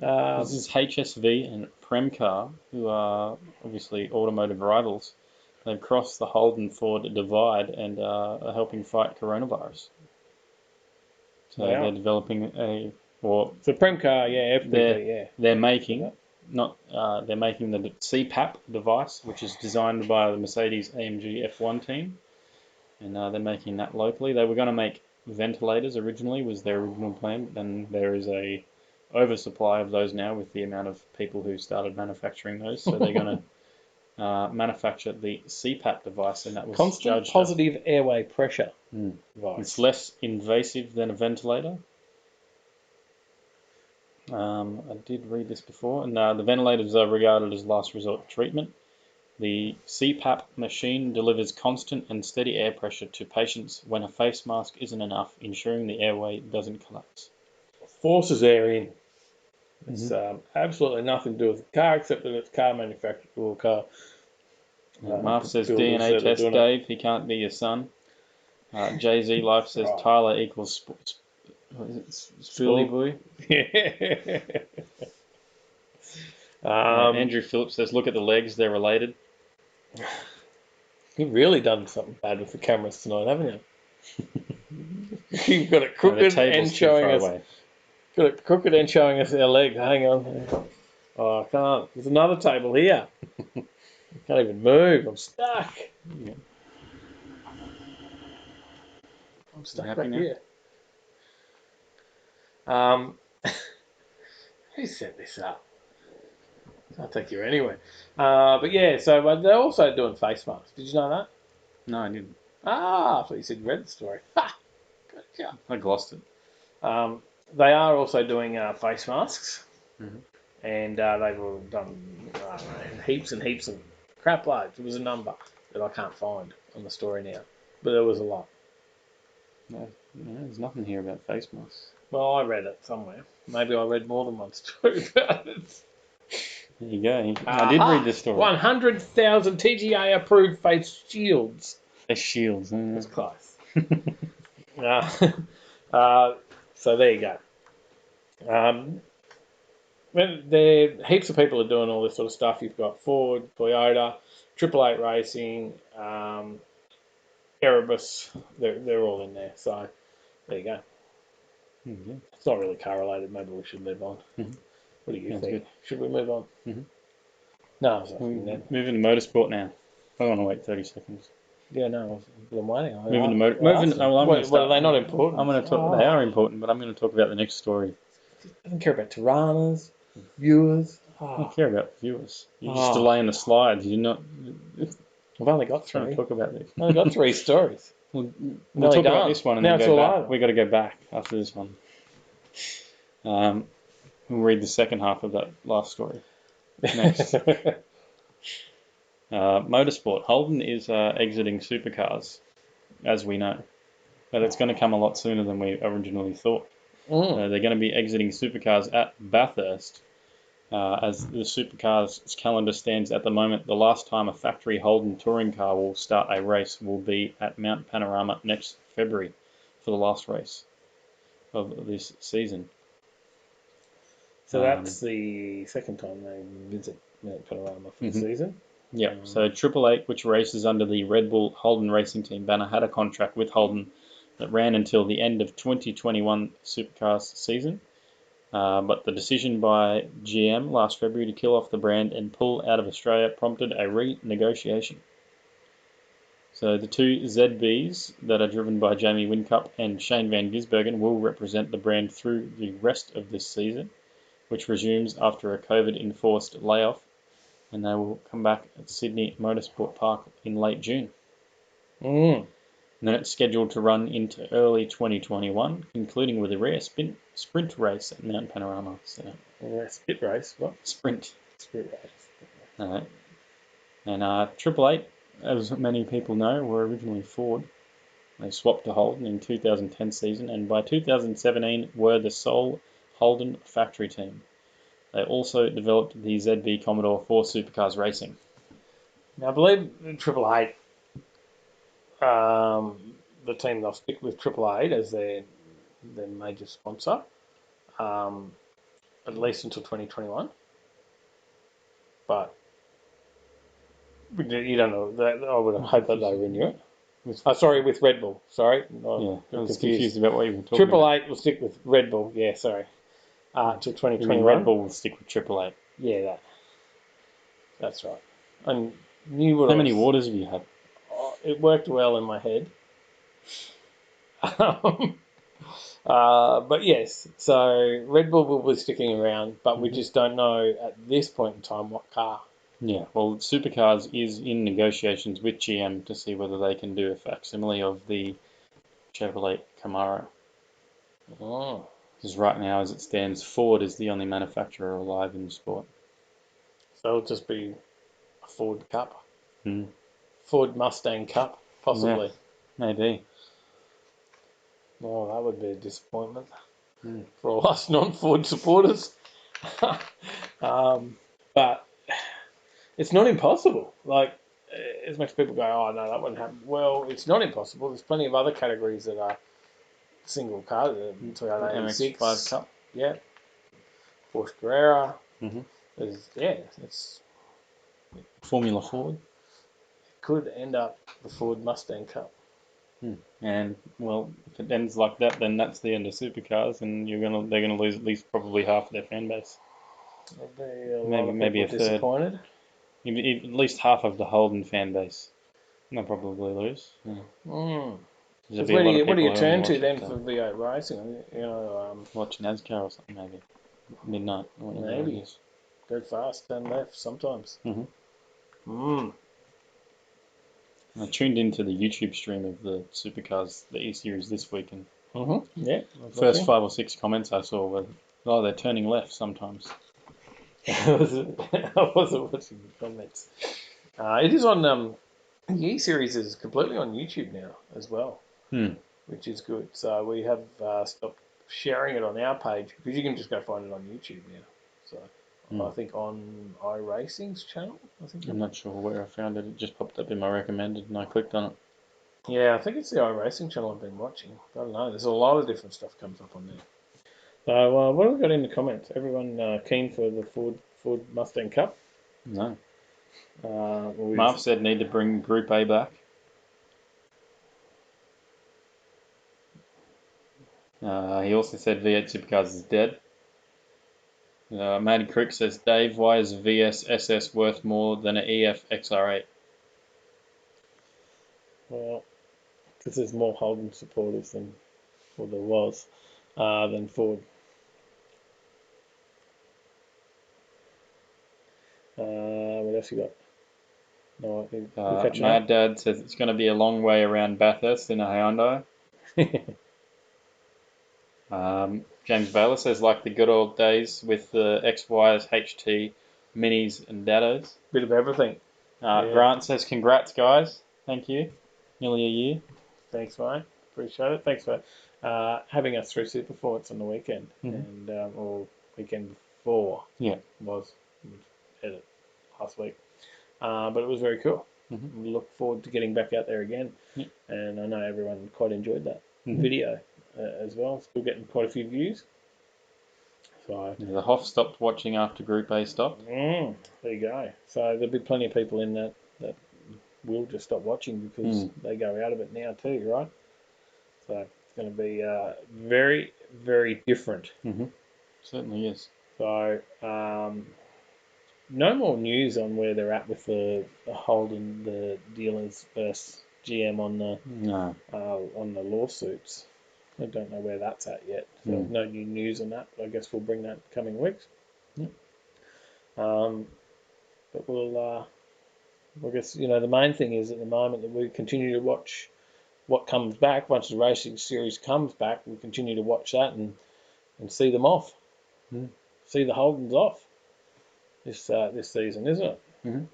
Um, This is HSV and Premcar, who are obviously automotive rivals. They've crossed the Holden-Ford divide and are helping fight coronavirus. So They are. they're developing so Premcar, yeah, FPV, yeah. they're making they're making the CPAP device, which is designed by the Mercedes AMG F1 team, and they're making that locally. They were going to make ventilators originally, was their original plan, but then there is a oversupply of those now with the amount of people who started manufacturing those. So they're going to manufacture the CPAP device, and that was Constant judged positive airway pressure. Device. It's less invasive than a ventilator. I did read this before, and the ventilators are regarded as last resort treatment. The CPAP machine delivers constant and steady air pressure to patients when a face mask isn't enough, ensuring the airway doesn't collapse. Forces air in. It's absolutely nothing to do with the car, except that it's car manufactured or car. Marv says builders DNA that are test, doing Dave. He can't be your son. Jay-Z Life says Tyler equals Spoolie Boy. Andrew Phillips says, look at the legs, they're related. You've really done something bad with the cameras tonight, haven't you? You've got it crooked and showing us. Got it crooked and showing us our leg. Hang on. Oh, I can't. There's another table here. I can't even move. I'm stuck. Yeah. I'm stuck back here. Who set this up? I'll take you anyway. But yeah, so they're also doing face masks. Did you know that? No, I didn't. I thought you said you read the story. Ha! Gotcha. I glossed it. They are also doing face masks. Mm-hmm. And they've all done heaps and heaps of crap loads. There was a number that I can't find on the story now. But there was a lot. No, there's nothing here about face masks. Well, I read it somewhere. Maybe I read more than one story about it. There you go. I did read this story. 100,000 TGA approved face shields. Face shields. That's close. So there you go. There heaps of people are doing all this sort of stuff. You've got Ford, Toyota, 888 Racing, Erebus. They're all in there. So there you go. Mm-hmm. It's not really car related. Maybe we should move on. Mm-hmm. What do you Sounds think? good. Should we move on? Mm-hmm. No, moving to motorsport now. I want to wait 30 seconds. Yeah, no, I'm waiting. Moving to are they not important? I'm going to talk. They are important, but I'm going to talk about the next story. I don't care about Tiranas, viewers. I don't care about viewers. You're just delaying the slides. You're not. I've only got trying to talk about this. I've only got 3 stories. We'll talk about this one and now then go back. We've got to go back after this one. We'll read the second half of that last story next. Motorsport. Holden is exiting supercars, as we know. But it's going to come a lot sooner than we originally thought. They're going to be exiting supercars at Bathurst. As the supercars calendar stands at the moment, the last time a factory Holden touring car will start a race will be at Mount Panorama next February for the last race of this season. So that's the second time they visit Mount Panorama for the season? Yeah, so 888, which races under the Red Bull Holden Racing Team banner, had a contract with Holden that ran until the end of 2021 supercars season. But the decision by GM last February to kill off the brand and pull out of Australia prompted a renegotiation. So the 2 ZBs that are driven by Jamie Whincup and Shane Van Gisbergen will represent the brand through the rest of this season, which resumes after a COVID-enforced layoff, and they will come back at Sydney Motorsport Park in late June. And then it's scheduled to run into early 2021, concluding with a rare sprint race at Mount Panorama. So, spit race? What? Sprint race. All right. And 888, as many people know, were originally Ford. They swapped to Holden in 2010 season, and by 2017 were the sole Holden factory team. They also developed the ZB Commodore for supercars racing. Now, I believe Triple Eight, the team, they'll stick with Triple Eight as their major sponsor, at least until 2021. But you don't know. I would hope that they renew it. With Red Bull. Sorry. I was confused about what you were talking Triple about. Eight will stick with Red Bull. Yeah, sorry. Till 2021. Red Bull will stick with Triple Eight. Yeah, that's right. And knew what How many waters have you had? It worked well in my head. But yes, so Red Bull will be sticking around, but we just don't know at this point in time what car. Yeah, well, Supercars is in negotiations with GM to see whether they can do a facsimile of the Chevrolet Camaro. Oh. Because right now, as it stands, Ford is the only manufacturer alive in the sport. So it'll just be a Ford Cup. Mm. Ford Mustang Cup, possibly. Yeah, maybe. Well, that would be a disappointment for all us non-Ford supporters. But it's not impossible. Like, as much people go, oh, no, that wouldn't happen. Well, it's not impossible. There's plenty of other categories that are single cars. Toyota MX-5 86. Cup. Yeah. Porsche Carrera. Mm-hmm. It's Formula Ford. could end up the Ford Mustang Cup. And well, if it ends like that, then that's the end of supercars, and they're gonna lose at least probably half of their fan base. Maybe a third. Disappointed. At least half of the Holden fan base. They'll probably lose. Yeah. Where do you turn to then for V8 racing? Watch NASCAR or something, maybe midnight. Maybe go fast, turn left sometimes. I tuned into the YouTube stream of the supercars, the E-Series this weekend. Yeah. First 5 or 6 comments I saw were, oh, they're turning left sometimes. I wasn't watching the comments. It is on the E-Series is completely on YouTube now as well, which is good. So we have stopped sharing it on our page because you can just go find it on YouTube now. So I think on iRacing's channel. I'm not sure where I found it. It just popped up in my recommended and I clicked on it. Yeah, I think it's the iRacing channel I've been watching. I don't know. There's a lot of different stuff comes up on there. So what have we got in the comments? Everyone keen for the Ford Mustang Cup? No. Marv said need to bring Group A back. He also said V8 Supercars is dead. Matty Crook says, Dave, why is VS SS worth more than an EF XR8? Well, because there's more Holden supporters than Ford. What else you got? No, Mad Dad says it's going to be a long way around Bathurst in a Hyundai. James Baylor says, like the good old days with the XYs, HT, Minis, and Dados. Bit of everything. Grant says, congrats, guys. Thank you. Nearly a year. Thanks, mate. Appreciate it. Thanks for having us through Superformance on the weekend or weekend before. Yeah, was edit last week, but it was very cool. We look forward to getting back out there again, and I know everyone quite enjoyed that video as well. Still getting quite a few views. So the Hoff stopped watching after Group A stopped. There you go. So there'll be plenty of people in that will just stop watching because they go out of it now too, right? So it's going to be very, very different. Certainly is. So no more news on where they're at with the Holden, the dealers versus GM on the lawsuits. I don't know where that's at yet. So no new news on that. But I guess we'll bring that in the coming weeks. But we'll. I guess the main thing is at the moment that we continue to watch what comes back. Once the racing series comes back, we continue to watch that and see them off. See the Holdens off this season, isn't it?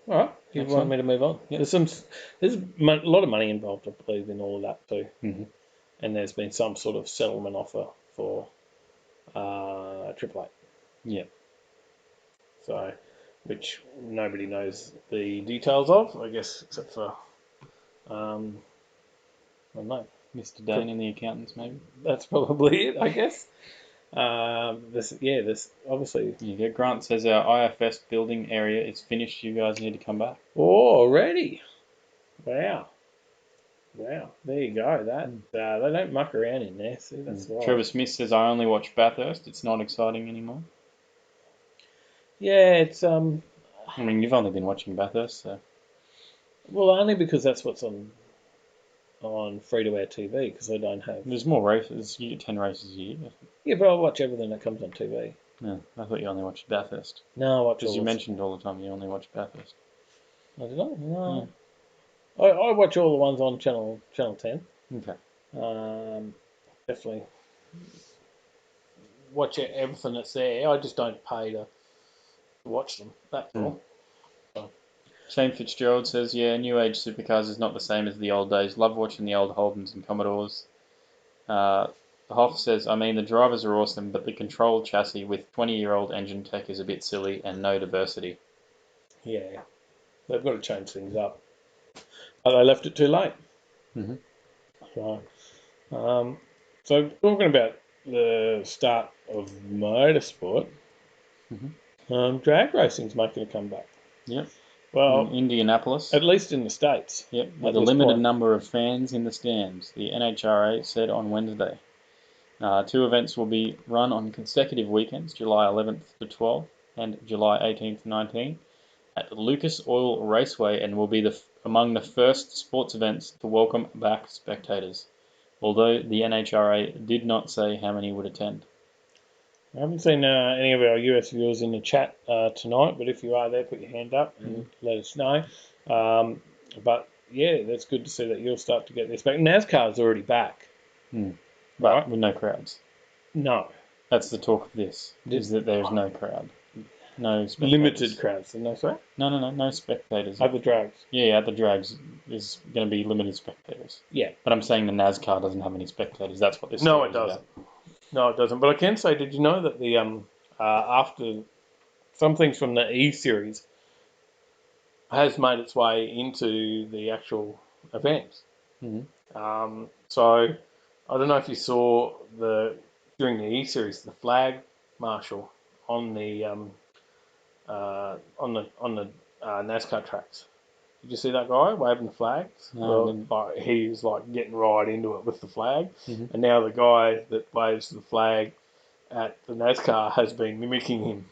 All right, you Next want one. me to move on? Yep. There's a lot of money involved, I believe, in all of that too. Mhm. And there's been some sort of settlement offer for Triple Eight. Yeah. So, which nobody knows the details of, I guess, except for I don't know. Mr. Dane and the accountants, maybe. That's probably it, I guess. This obviously. Yeah, Grant says our IFS building area is finished. You guys need to come back. Oh, already! Wow. There you go. That they don't muck around in there. See, that's right. Trevor Smith says I only watch Bathurst. It's not exciting anymore. Yeah, it's I mean, you've only been watching Bathurst, so. well, only because that's what's on free to air TV because I don't have. There's more races. You get 10 races a year. Yeah, but I watch everything that comes on TV. No, I thought you only watched Bathurst. No, I watch Because all you the- mentioned all the time you only watch Bathurst. I did not. No. I watch all the ones on channel 10. Okay. Definitely watch everything that's there. I just don't pay to watch them. That's all. Shane Fitzgerald says, yeah, new age supercars is not the same as the old days. Love watching the old Holdens and Commodores. Hoff says, I mean, the drivers are awesome, but the control chassis with 20-year-old engine tech is a bit silly and no diversity. Yeah, they've got to change things up. But they left it too late. Mhm. So talking about the start of motorsport, drag racing's making a comeback. Yep. Well, In Indianapolis. at least in the States. Yep, with a limited number of fans in the stands, the NHRA said on Wednesday. 2 events will be run on consecutive weekends, July 11th to 12th and July 18th to 19th, at Lucas Oil Raceway and will be among the first sports events to welcome back spectators, although the NHRA did not say how many would attend. I haven't seen any of our US viewers in the chat tonight, but if you are there, put your hand up and let us know. But yeah, that's good to see that you'll start to get this back. NASCAR's already back. But Right. with no crowds. No. That's the talk of this, is that there's no crowd. No spectators. Limited crowds, isn't that right? No spectators. At the drags. Yeah, at the drags is going to be limited spectators. Yeah. But I'm saying the NASCAR doesn't have any spectators. That's what this No, story it is doesn't. about. No, it doesn't. But I can say, did you know that the after some things from the E series has made its way into the actual events? So I don't know if you saw during the E series the flag marshal on the NASCAR tracks. Did you see that guy waving the flags? No, he's like getting right into it with the flag, and now the guy that waves the flag at the NASCAR has been mimicking him.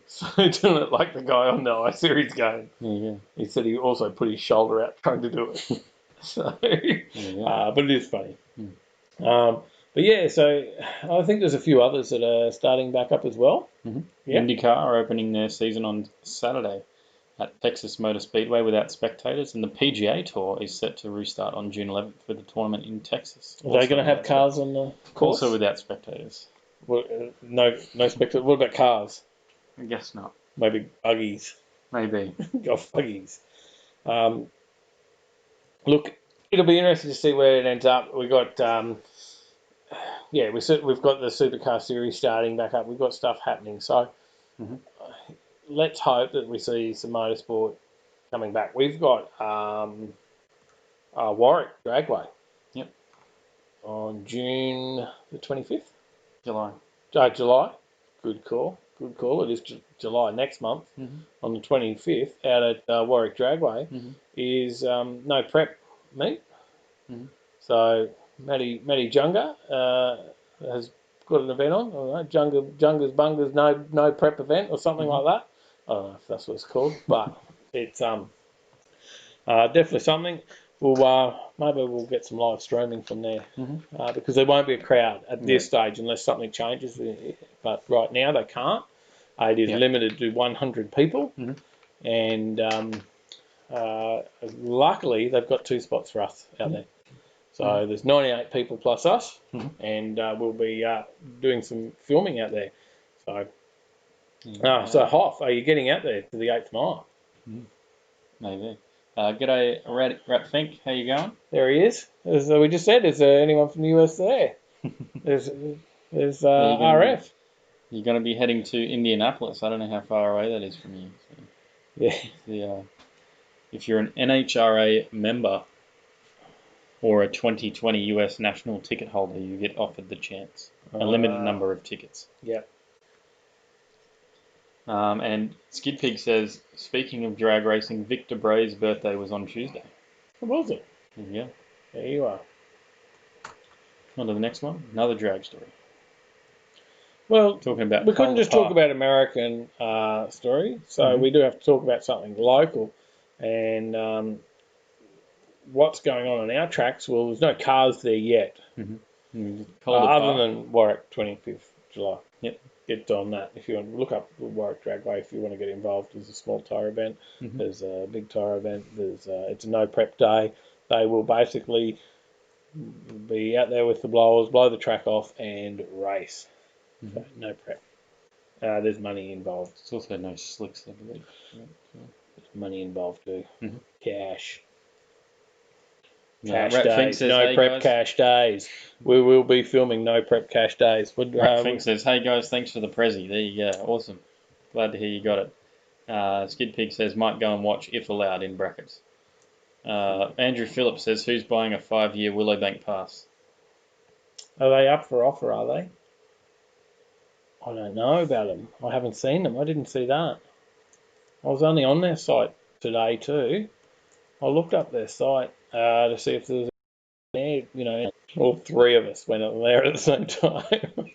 So doing it like the guy on the I Series game. Yeah. He said he also put his shoulder out trying to do it. So, but it is funny. But yeah, so I think there's a few others that are starting back up as well. Yeah. IndyCar are opening their season on Saturday at Texas Motor Speedway without spectators, and the PGA Tour is set to restart on June 11th with a tournament in Texas. Are they going to have cars on the course? Also without spectators. Well, no spectators. What about cars? I guess not. Maybe buggies. Maybe. Golf buggies. Look, it'll be interesting to see where it ends up. We've got, we've got the Supercar Series starting back up. We've got stuff happening. So let's hope that we see some motorsport coming back. We've got Warwick Dragway. Yep. On June the 25th? July. July. Good call. It is July next month. On the 25th, out at Warwick Dragway, is no prep meet. So Matty Junga has got an event on. I don't know, Junga's Bunga's no prep event or something like that. I don't know if that's what it's called, but it's definitely something. Maybe we'll get some live streaming from there because there won't be a crowd at this stage unless something changes. But right now they can't. It is limited to 100 people, and luckily they've got 2 spots for us out there. So there's 98 people plus us, and we'll be doing some filming out there. So, so Hoff, are you getting out there to the 8th mile? Maybe. G'day, Rat Fink. How you going? There he is. As we just said, is there anyone from the US there? There's RF. You're going to be heading to Indianapolis. I don't know how far away that is from you. So Yeah. if you're an NHRA member or a 2020 US national ticket holder, you get offered the chance. A limited number of tickets. Yep. And Skid Pig says, speaking of drag racing, Victor Bray's birthday was on Tuesday. What was it? Yeah. There you are. On to the next one. Another drag story. Well, Talking about we couldn't just Calder talk Park. about American story, so we do have to talk about something local. And what's going on our tracks? Well, there's no cars there yet, Calder other Park. than Warwick, 25th July. Yep. Get on that. If you want to look up the Warwick Dragway, if you want to get involved, there's a small tyre event. There's a big tyre event. It's a no prep day. They will basically be out there with the blowers, blow the track off, and race. So no prep. There's money involved. There's also no slicks, I believe. There's money involved too. Cash. Rat Cash Fink days. says, No hey prep guys. cash days. We will be filming no prep cash days. Rat Fink says, hey guys, thanks for the Prezi. There you go. Awesome. Glad to hear you got it. Skid Pig says, might go and watch if allowed in brackets. Andrew Phillips says, who's buying a 5-year Willowbank pass? Are they up for offer, are they? I don't know about them. I haven't seen them. I didn't see that. I was only on their site today too. I looked up their site to see if there was there, all three of us went on there at the same time.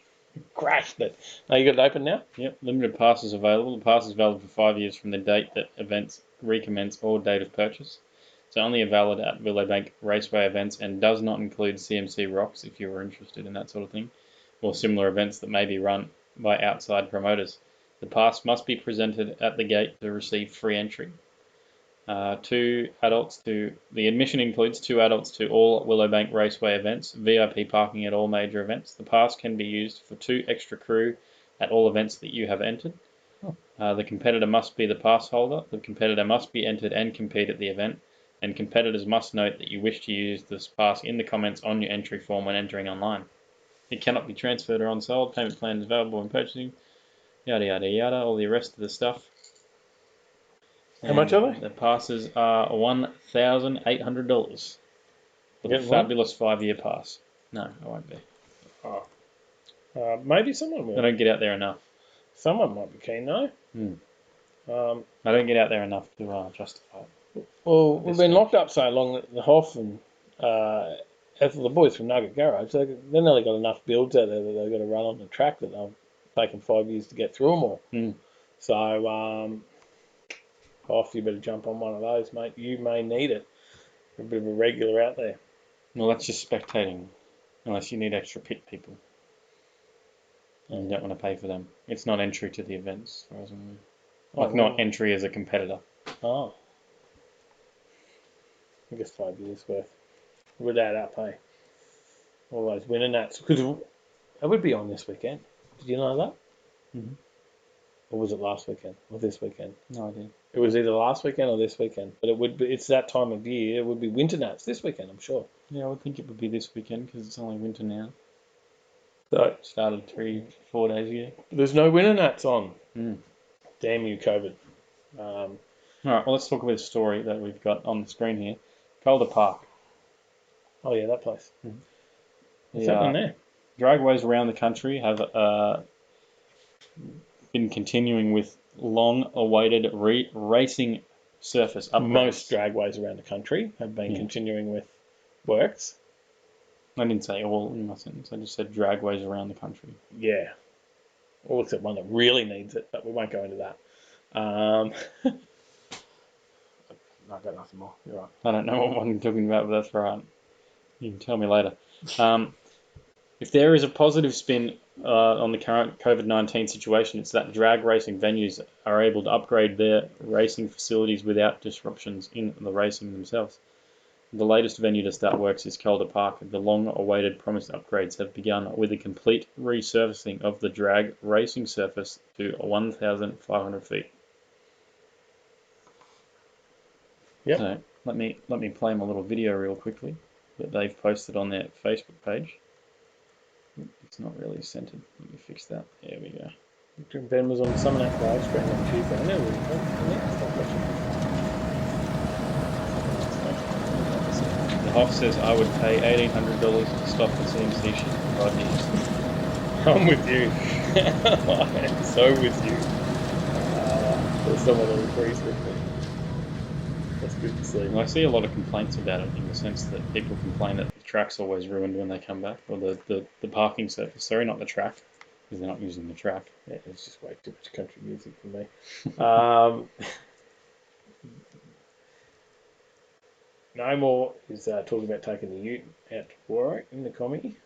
Crashed it. Now you got it open now? Yep, limited passes available. The pass is valid for 5 years from the date that events recommence or date of purchase. It's only valid at Willowbank Raceway events and does not include CMC Rocks if you are interested in that sort of thing, or similar events that may be run by outside promoters. The pass must be presented at the gate to receive free entry. The admission includes 2 adults to all Willowbank Raceway events, VIP parking at all major events. The pass can be used for 2 extra crew at all events that you have entered. The competitor must be the pass holder. The competitor must be entered and compete at the event. And competitors must note that you wish to use this pass in the comments on your entry form when entering online. It cannot be transferred or unsold. Payment plan is available when purchasing. Yada yada yada. All the rest of the stuff. How much are they? The passes are $1,800 for the fabulous 5-year pass. No, I won't be. Maybe someone will. I don't get out there enough. Someone might be keen though. I don't get out there enough to justify it. Well, we've been locked up so long that the Hoff and the boys from Nugget Garage, they've nearly got enough builds out there that they've got to run on the track that they'll take them 5 years to get through them all. So, Hoff, you better jump on one of those, mate. You may need it. You're a bit of a regular out there. Well, that's just spectating, unless you need extra pit people. And you don't want to pay for them. It's not entry to the events, as far as I'm aware. Not entry as a competitor. Oh. I guess 5 years worth. Would add up, hey? All those winner nats. Because it would be on this weekend. Did you know that? Or was it last weekend? Or this weekend? No idea. It was either last weekend or this weekend. But it's that time of year. It would be winter nats this weekend, I'm sure. Yeah, I would think it would be this weekend because it's only winter now. So it started 3-4 days ago. There's no winter nats on. Damn you, COVID. All right, well, let's talk about a story that we've got on the screen here. Calder Park. Oh, yeah, that place. What's happening there? Dragways around the country have been continuing with long-awaited racing surface upgrades. Most dragways around the country have been continuing with works. I didn't say all in my sentence. I just said dragways around the country. Yeah. Or except one that really needs it, but we won't go into that. I've got nothing more. You're right. I don't know what one I'm talking about, but that's right. You can tell me later. If there is a positive spin on the current COVID-19 situation, it's that drag racing venues are able to upgrade their racing facilities without disruptions in the racing themselves. The latest venue to start works is Calder Park. The long-awaited promised upgrades have begun with a complete resurfacing of the drag racing surface to 1,500 feet. Yep. So let me play them a little video real quickly that they've posted on their Facebook page. It's not really centered. Let me fix that. There we go. Ben was on some of that live stream on Tuesday. I never stopped watching. The Hoff says I would pay $1,800 to stop the CMC shit for 5 years. I'm with you. I am so with you. There's someone that agrees with me. That's good to see. And I see a lot of complaints about it in the sense that people complain that the track's always ruined when they come back, or the parking surface. Sorry, not the track, because they're not using the track. Yeah, it's just way too much country music for me. No More is talking about taking the ute out to Warwick in the commie.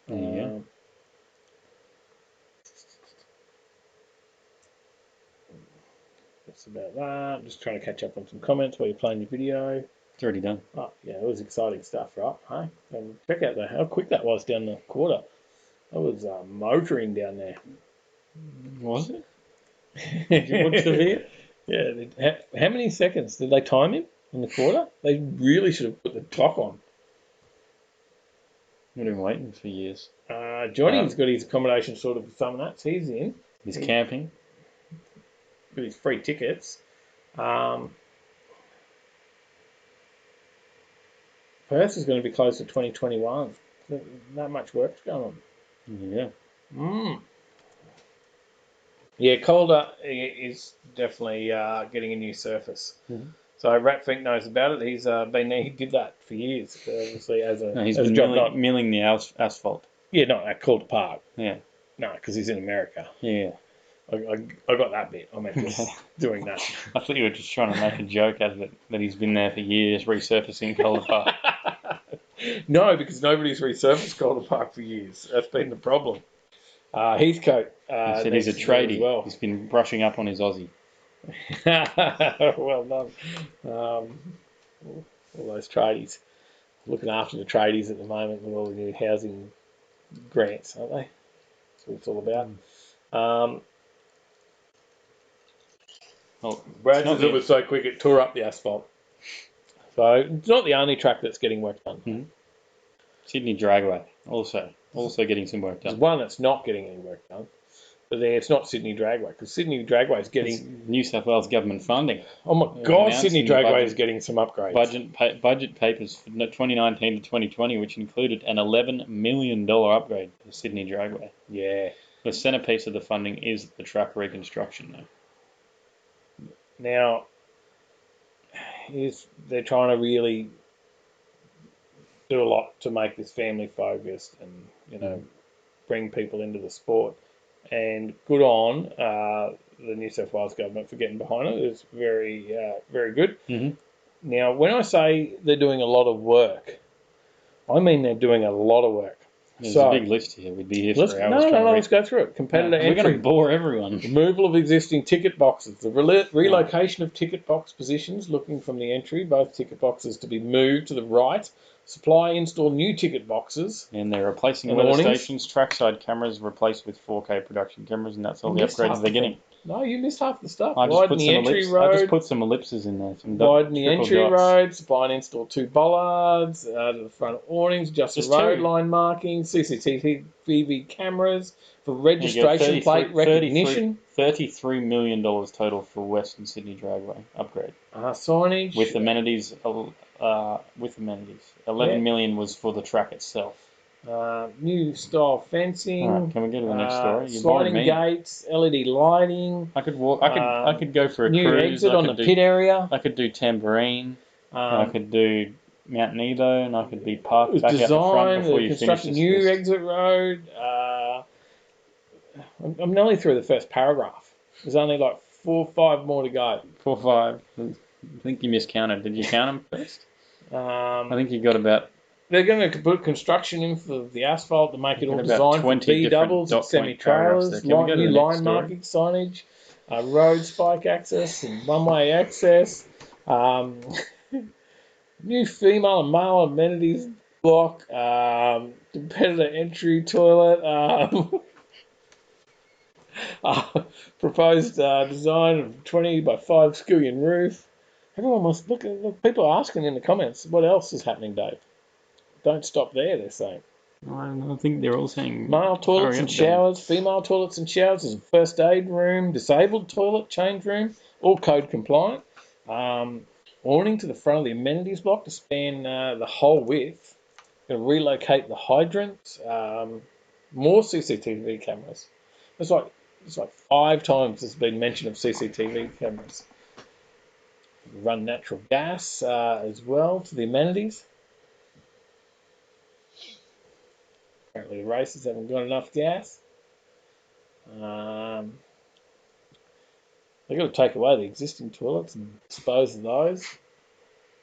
Yeah. That's about that. I'm just trying to catch up on some comments while you're playing your video. It's already done. Oh, yeah, it was exciting stuff, right? Hey? And check out how quick that was down the quarter. That was motoring down there. Was it? Did you watch the video? Yeah. How many seconds did they time him in the quarter? They really should have put the clock on. I've been waiting for years. Johnny's got his accommodation sorted for some nuts. He's in. He's camping. With his free tickets. Perth is going to be close to 2021. Not much work's going on. Yeah. Yeah, Calder is definitely getting a new surface. Mm-hmm. So Ratfink knows about it. He's been there. He did that for years, obviously, He's as a been job. milling the asphalt. Yeah, not at Calder Park. Yeah. No, because he's in America. Yeah. I got that bit. I meant just doing that. I thought you were just trying to make a joke out of it, that he's been there for years resurfacing Calder Park. No, because nobody's resurfaced Calder Park for years. That's been the problem. Heathcote. He said he's a tradie. Well. He's been brushing up on his Aussie. Well done. All those tradies. Looking after the tradies at the moment with all the new housing grants, aren't they? That's what it's all about. Brad says it was so quick it tore up the asphalt. So it's not the only track that's getting work done. Mm-hmm. Sydney Dragway also getting some work There's done. one that's not getting any work done, but then it's not Sydney Dragway because Sydney Dragway is getting It's New South Wales government funding. Oh my God! Sydney Dragway is getting some upgrades. Budget papers for 2019 to 2020, which included an $11 million upgrade for Sydney Dragway. Yeah. The centrepiece of the funding is the track reconstruction, though. Now, they're trying to really do a lot to make this family focused and bring people into the sport. And good on the New South Wales government for getting behind it. It's very, very good. Mm-hmm. Now, when I say they're doing a lot of work, I mean they're doing a lot of work. There's a big list here. We'd be here for hours. No, let's go through it. Competitor entry. We're going to bore everyone. Removal of existing ticket boxes. The relocation of ticket box positions looking from the entry. Both ticket boxes to be moved to the right. Supply, install new ticket boxes. And they're replacing And weather awnings. stations, trackside cameras replaced with 4K production cameras, and that's all the upgrades they're getting. No, you missed half the stuff. I just put some ellipses in there. Widen the entry road. Supply and install 2 bollards. To the front awnings. Adjust the road line markings. CCTV cameras for registration plate recognition. $33 million total for Western Sydney Dragway upgrade. Signage. With amenities. $11 million was for the track itself. New style fencing. Right, can we go to the next story? Sliding gates, LED lighting. I could walk. I could go for a new cruise. exit on the pit area. I could do Tambourine. I could do Mount Nebo, and I could be parked back out the front before you finish this new list. exit road. I'm nearly through the first paragraph. There's only like 4 or 5 more to go. 4 or 5. I think you miscounted. Did you count them first? I think you got about. They're going to put construction in for the asphalt to make it all designed for B-doubles and semi-trailers, new line marking signage, road spike access and one-way access, new female and male amenities block, competitor entry toilet, proposed design of 20 by 5 skillion roof, Everyone must look. People are asking in the comments, what else is happening, Dave? Don't stop there. They're saying I think they're all saying male toilets hurry and up, showers, female toilets and showers. There's a first aid room, disabled toilet, change room, all code compliant. Awning to the front of the amenities block to span the whole width. Going to relocate the hydrants. More CCTV cameras. It's like 5 times there's been mention of CCTV cameras. Run natural gas as well to the amenities. Apparently the races haven't got enough gas. They've got to take away the existing toilets and dispose of those.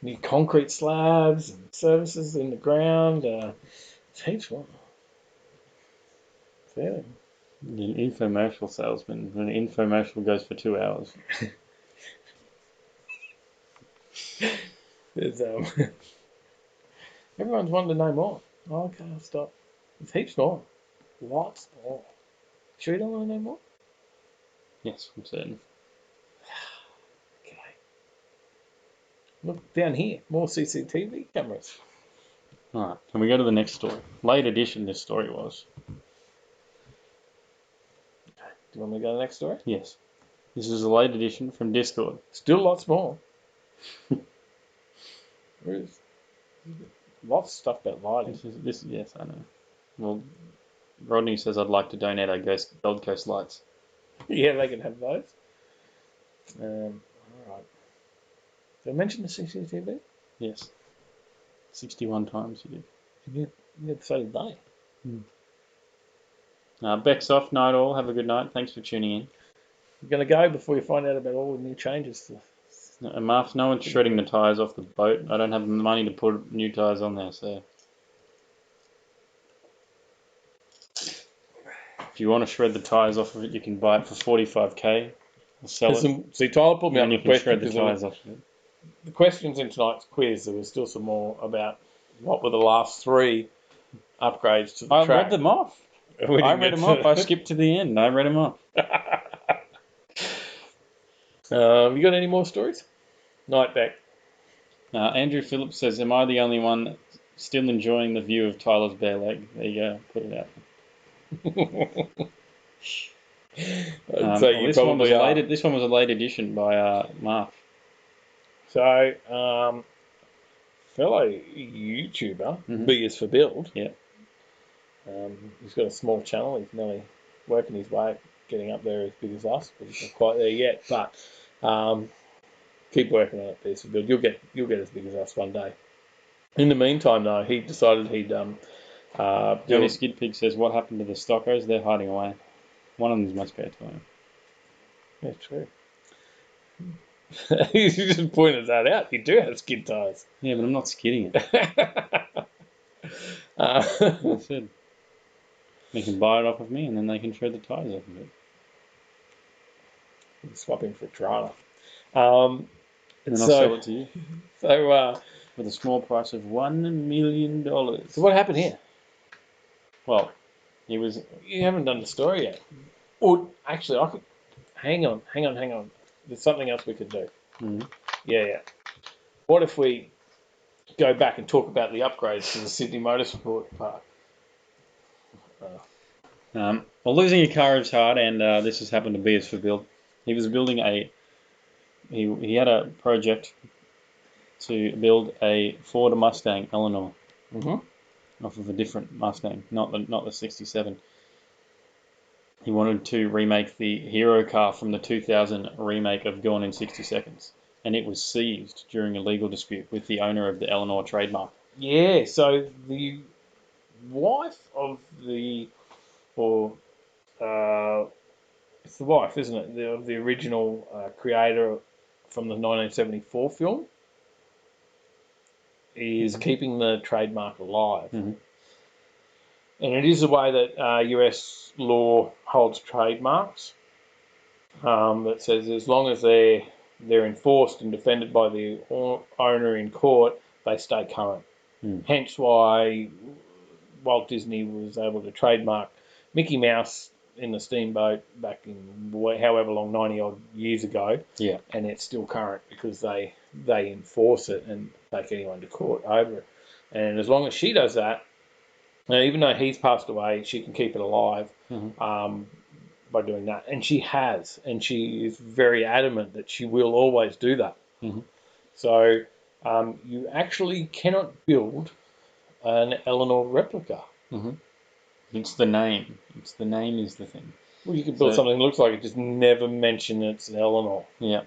New concrete slabs and services in the ground. It's heaps more. Fair. The infomercial salesman. When an infomercial goes for 2 hours. There's everyone's wanting to know more. Oh, okay, I'll stop. There's heaps more. Lots more. Sure you don't want to know more? Yes, I'm certain. Okay. Look down here. More CCTV cameras. Alright, can we go to the next story? Late edition this story was. Do you want me to go to the next story? Yes. This is a late edition from Discord. Still lots more. There's lots of stuff about lighting. Yes, I know. Well, Rodney says I'd like to donate our Gold Coast lights. Yeah, they can have those. All right. Did I mention the CCTV? Yes. 61 times you did. Yeah, so did they. Beck's off. Night all. Have a good night. Thanks for tuning in. You're going to go before you find out about all the new changes. And Marth, no one's shredding the tyres off the boat. I don't have the money to put new tyres on there, so... If you want to shred the tyres off of it, you can buy it for 45k. I'll sell it. See, Tyler pulled me and up you the can question shred the because tyres off of it. the questions in tonight's quiz, there was still some more about what were the last 3 upgrades to the I track. read them off. I read them off. I skipped to the end. I read them off. You got any more stories? Night back. Andrew Phillips says, am I the only one still enjoying the view of Tyler's bare leg? There you go. Put it out. So you this one probably are. This one was a late edition by Mark. So, fellow YouTuber, B is for Build. Yeah. He's got a small channel. He's nearly working his way, getting up there as big as us, but he's not quite there yet. But keep working on it, B is for Build. You'll get as big as us one day. In the meantime, though, he decided he'd Johnny Skid Pig says, what happened to the stockos? They're hiding away. One of them's must go to him. Yeah, true. You just pointed that out. You do have skid tyres. Yeah, but I'm not skidding it. I said, they can buy it off of me and then they can shred the tyres off of it. Swap him for a trailer. And then I'll sell it to you. So, with a small price of $1 million. So what happened here? Well, You haven't done the story yet. Or actually, I could. Hang on. There's something else we could do. Mm-hmm. Yeah. What if we go back and talk about the upgrades to the Sydney Motorsport Park? Well, losing a car is hard, and this has happened to be as for Bill. He was building he had a project to build a Ford Mustang Eleanor off of a different Mustang, not the 67. He wanted to remake the hero car from the 2000 remake of Gone in 60 Seconds, and it was seized during a legal dispute with the owner of the Eleanor trademark. Yeah, so the wife of it's the wife, isn't it, of the original creator from the 1974 film, is keeping the trademark alive. Mm-hmm. And it is the way that US law holds trademarks. That says as long as they're enforced and defended by the owner in court, they stay current. Hence why Walt Disney was able to trademark Mickey Mouse in the Steamboat back in however long, 90 odd years ago. Yeah. And it's still current because they they enforce it and take anyone to court over it. And as long as she does that, even though he's passed away, she can keep it alive by doing that. And she has, and she is very adamant that she will always do that. So you actually cannot build an Eleanor replica. It's the name. It's the name is the thing. Well, you can build something that looks like it, just never mention it's Eleanor. Yeah,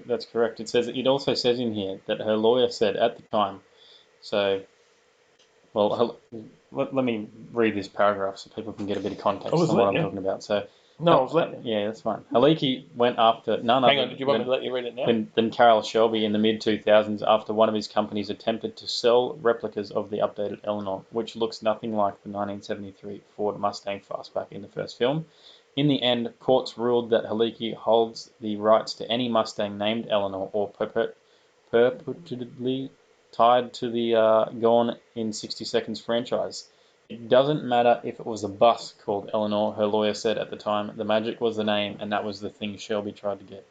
that's correct. It also says in here that her lawyer said at the time. So, well, let me read this paragraph so people can get a bit of context on what I'm talking about. So, No, I was letting you. Yeah, that's fine. Haliki went after none other. Hang on, did you want me to let you read it now? Than Carroll Shelby in the mid-2000s after one of his companies attempted to sell replicas of the updated Eleanor, which looks nothing like the 1973 Ford Mustang Fastback in the first film. In the end, courts ruled that Haliki holds the rights to any Mustang named Eleanor or perpetually tied to the Gone in 60 Seconds franchise. It doesn't matter if it was a bus called Eleanor, her lawyer said at the time. The magic was the name, and that was the thing Shelby tried to get.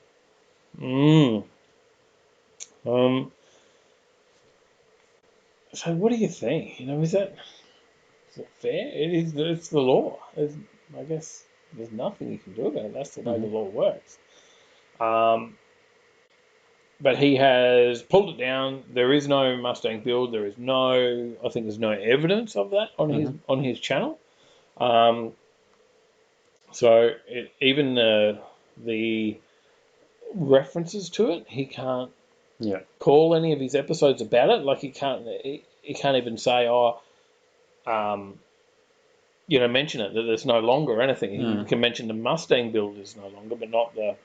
So what do you think? Is it fair? It's the law. I guess there's nothing you can do about it. That's the way the law works. But he has pulled it down. There is no Mustang build. I think there's no evidence of that on his channel. So even the references to it, he can't call any of his episodes about it. Like he can't even say, mention it, that it's no longer anything. He can mention the Mustang build is no longer, but not the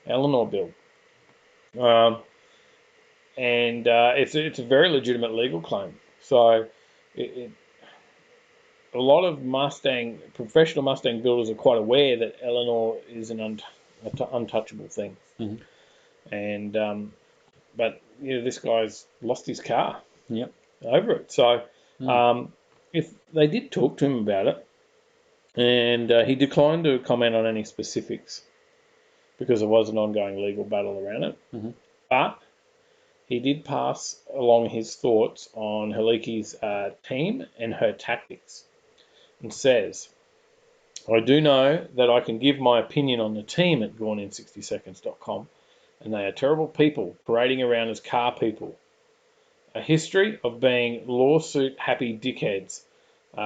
Eleanor build. And it's a very legitimate legal claim. So a lot of professional Mustang builders are quite aware that Eleanor is an untouchable thing. And but this guy's lost his car over it. So if they did talk to him about it, and he declined to comment on any specifics because there was an ongoing legal battle around it. But he did pass along his thoughts on Haliki's team and her tactics, and says, I do know that I can give my opinion on the team at GoneIn60seconds.com, and they are terrible people parading around as car people. A history of being lawsuit-happy dickheads.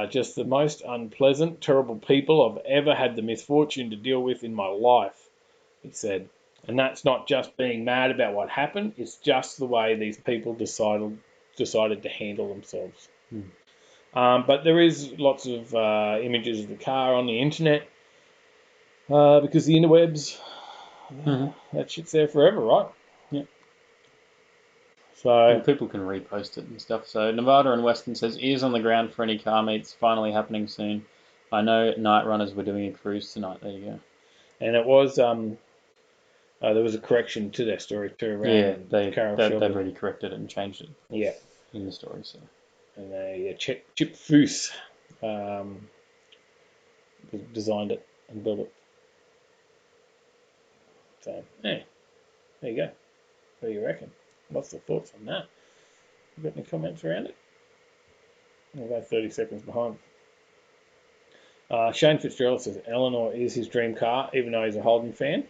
Just the most unpleasant, terrible people I've ever had the misfortune to deal with in my life, he said. And that's not just being mad about what happened, it's just the way these people decided to handle themselves. But there is lots of images of the car on the internet because the interwebs, that shit's there forever, right? Yeah. So people can repost it and stuff. So Nevada and Weston says, ears on the ground for any car meets, finally happening soon. I know Night Runners were doing a cruise tonight. There you go. And it was there was a correction to their story too. Around they've already corrected it and changed it. Yeah, in the story. So, and Chip Foose designed it and built it. So yeah, there you go. What do you reckon? What's the thoughts on that? You got any comments around it? I'll go 30 seconds behind. Shane Fitzgerald says Eleanor is his dream car, even though he's a Holden fan.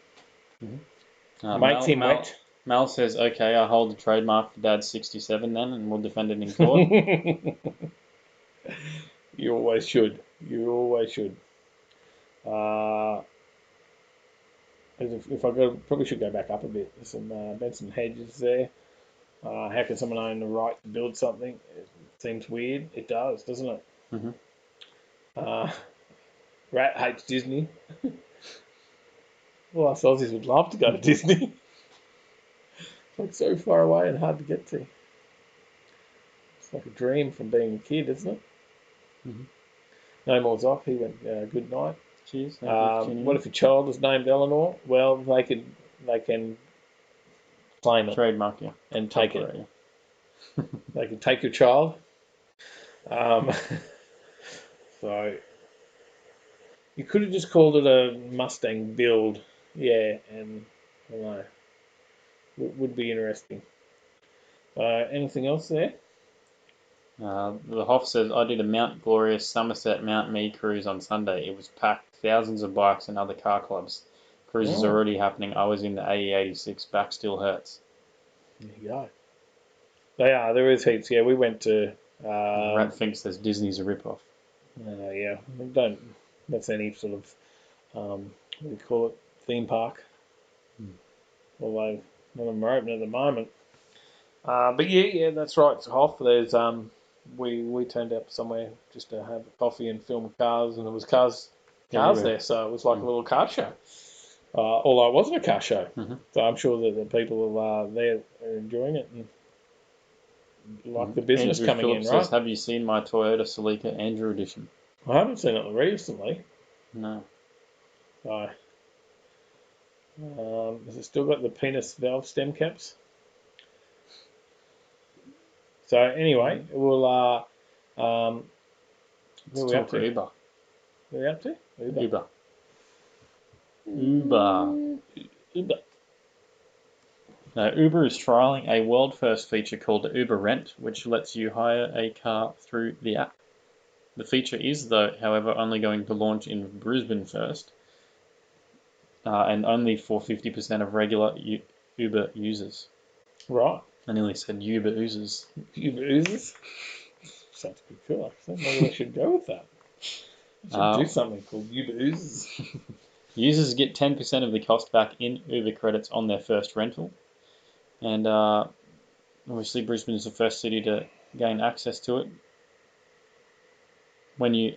Makes him wet. Mel says, okay, I hold the trademark for Dad's 67 then, and we'll defend it in court. You always should. You always should. If I probably should go back up a bit. There's some Benson Hedges there. How can someone own the right to build something? It seems weird. It does, doesn't it? Rat hates Disney. Well, us Aussies would love to go to Disney. It's like so far away and hard to get to. It's like a dream from being a kid, isn't it? No more Zoc. He went good night. Cheers. What if your child is named Eleanor? Well, they can claim it, trademark, and take it. They can take your child. So you could have just called it a Mustang build, and I don't know, would be interesting. Anything else there? The Hoff says, I did a Mount Glorious Somerset Mount Me cruise on Sunday. It was packed, thousands of bikes and other car clubs. Cruise is already happening. I was in the AE86. Back still hurts. There you go. They are. There is heaps. Yeah, we went to. Rat thinks says Disney's a rip-off. Yeah, don't. That's any sort of. What do you call it? Theme park. Although none of them are open at the moment. But yeah, that's right. It's Hoff. There's we turned up somewhere just to have a coffee and film cars, and there was cars there, so it was like a little car show. Although it wasn't a car show, so I'm sure that the people there are enjoying it and like the business Andrew coming Phillips in, right? says, have you seen my Toyota Celica Andrew edition? I haven't seen it recently. No. Has it still got the penis valve stem caps? So anyway, we'll Let's talk to Uber. What are we up to? Uber. Uber is trialling a world-first feature called Uber Rent, which lets you hire a car through the app. The feature is, though, however, only going to launch in Brisbane first, and only for 50% of regular Uber users. Right. I nearly said Uber users. Uber oozes? Sounds pretty cool, actually. Maybe we should go with that. We should do something called Uber oozes. Users get 10% of the cost back in Uber credits on their first rental. And obviously Brisbane is the first city to gain access to it.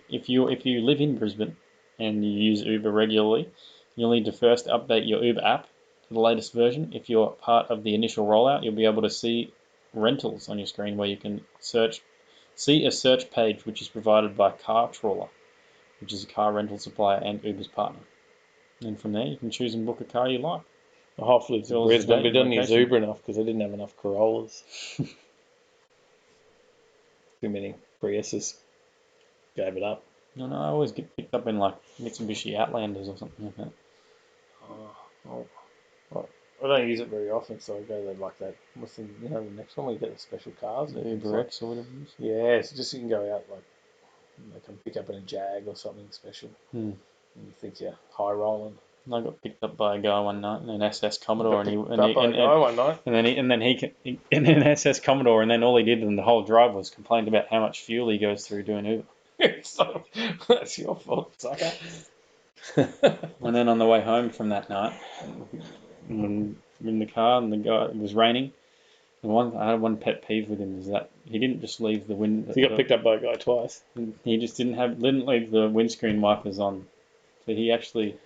If you live in Brisbane and you use Uber regularly, you'll need to first update your Uber app to the latest version. If you're part of the initial rollout, you'll be able to see rentals on your screen where you can see a search page which is provided by Car Trawler, which is a car rental supplier and Uber's partner. And from there, you can choose and book a car you like. Hopefully it's Brisbane, but it doesn't use Uber enough because they didn't have enough Corollas. Too many Priuses. Gave it up. No, I always get picked up in like Mitsubishi Outlanders or something like that. I don't use it very often, so I go there like that. What's the next one? We get the special cars. The Uber X or whatever it is. Yeah, so just you can go out like they can pick up in a Jag or something special. And you think you're high rolling. I got picked up by a guy one night in an SS Commodore, and then an SS Commodore, and then all he did in the whole drive was complain about how much fuel he goes through doing Uber. So, that's your fault, sucker. And then on the way home from that night, in the car, and it was raining. I had one pet peeve with him is that he didn't just leave the wind. He got picked up by a guy twice. He just didn't leave the windscreen wipers on, so he actually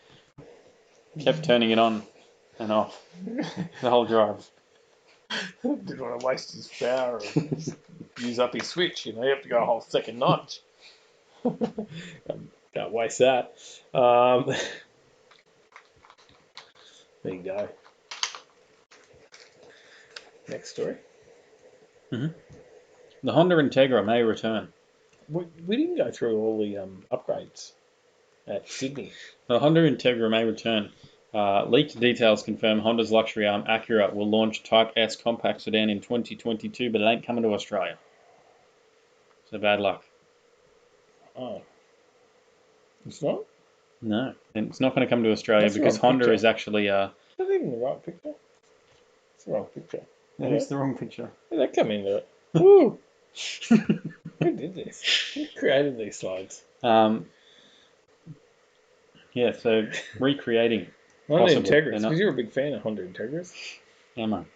kept turning it on and off the whole drive. Didn't want to waste his power and use up his switch. You have to go a whole second notch. Can't waste that. There you go. Next story. The Honda Integra may return. We didn't go through all the upgrades at Sydney. The Honda Integra may return. Leaked details confirm Honda's luxury arm Acura will launch Type S compact sedan in 2022, but it ain't coming to Australia. So bad luck. Oh. It's not? No, and it's not going to come to Australia because Honda is actually... Is that even the right picture? It's the wrong picture. That is the wrong picture. How did that come into it? Woo! Who did this? Who created these slides? Yeah, so recreating. Honda Integras, because you're a big fan of Honda Integras. Yeah, man.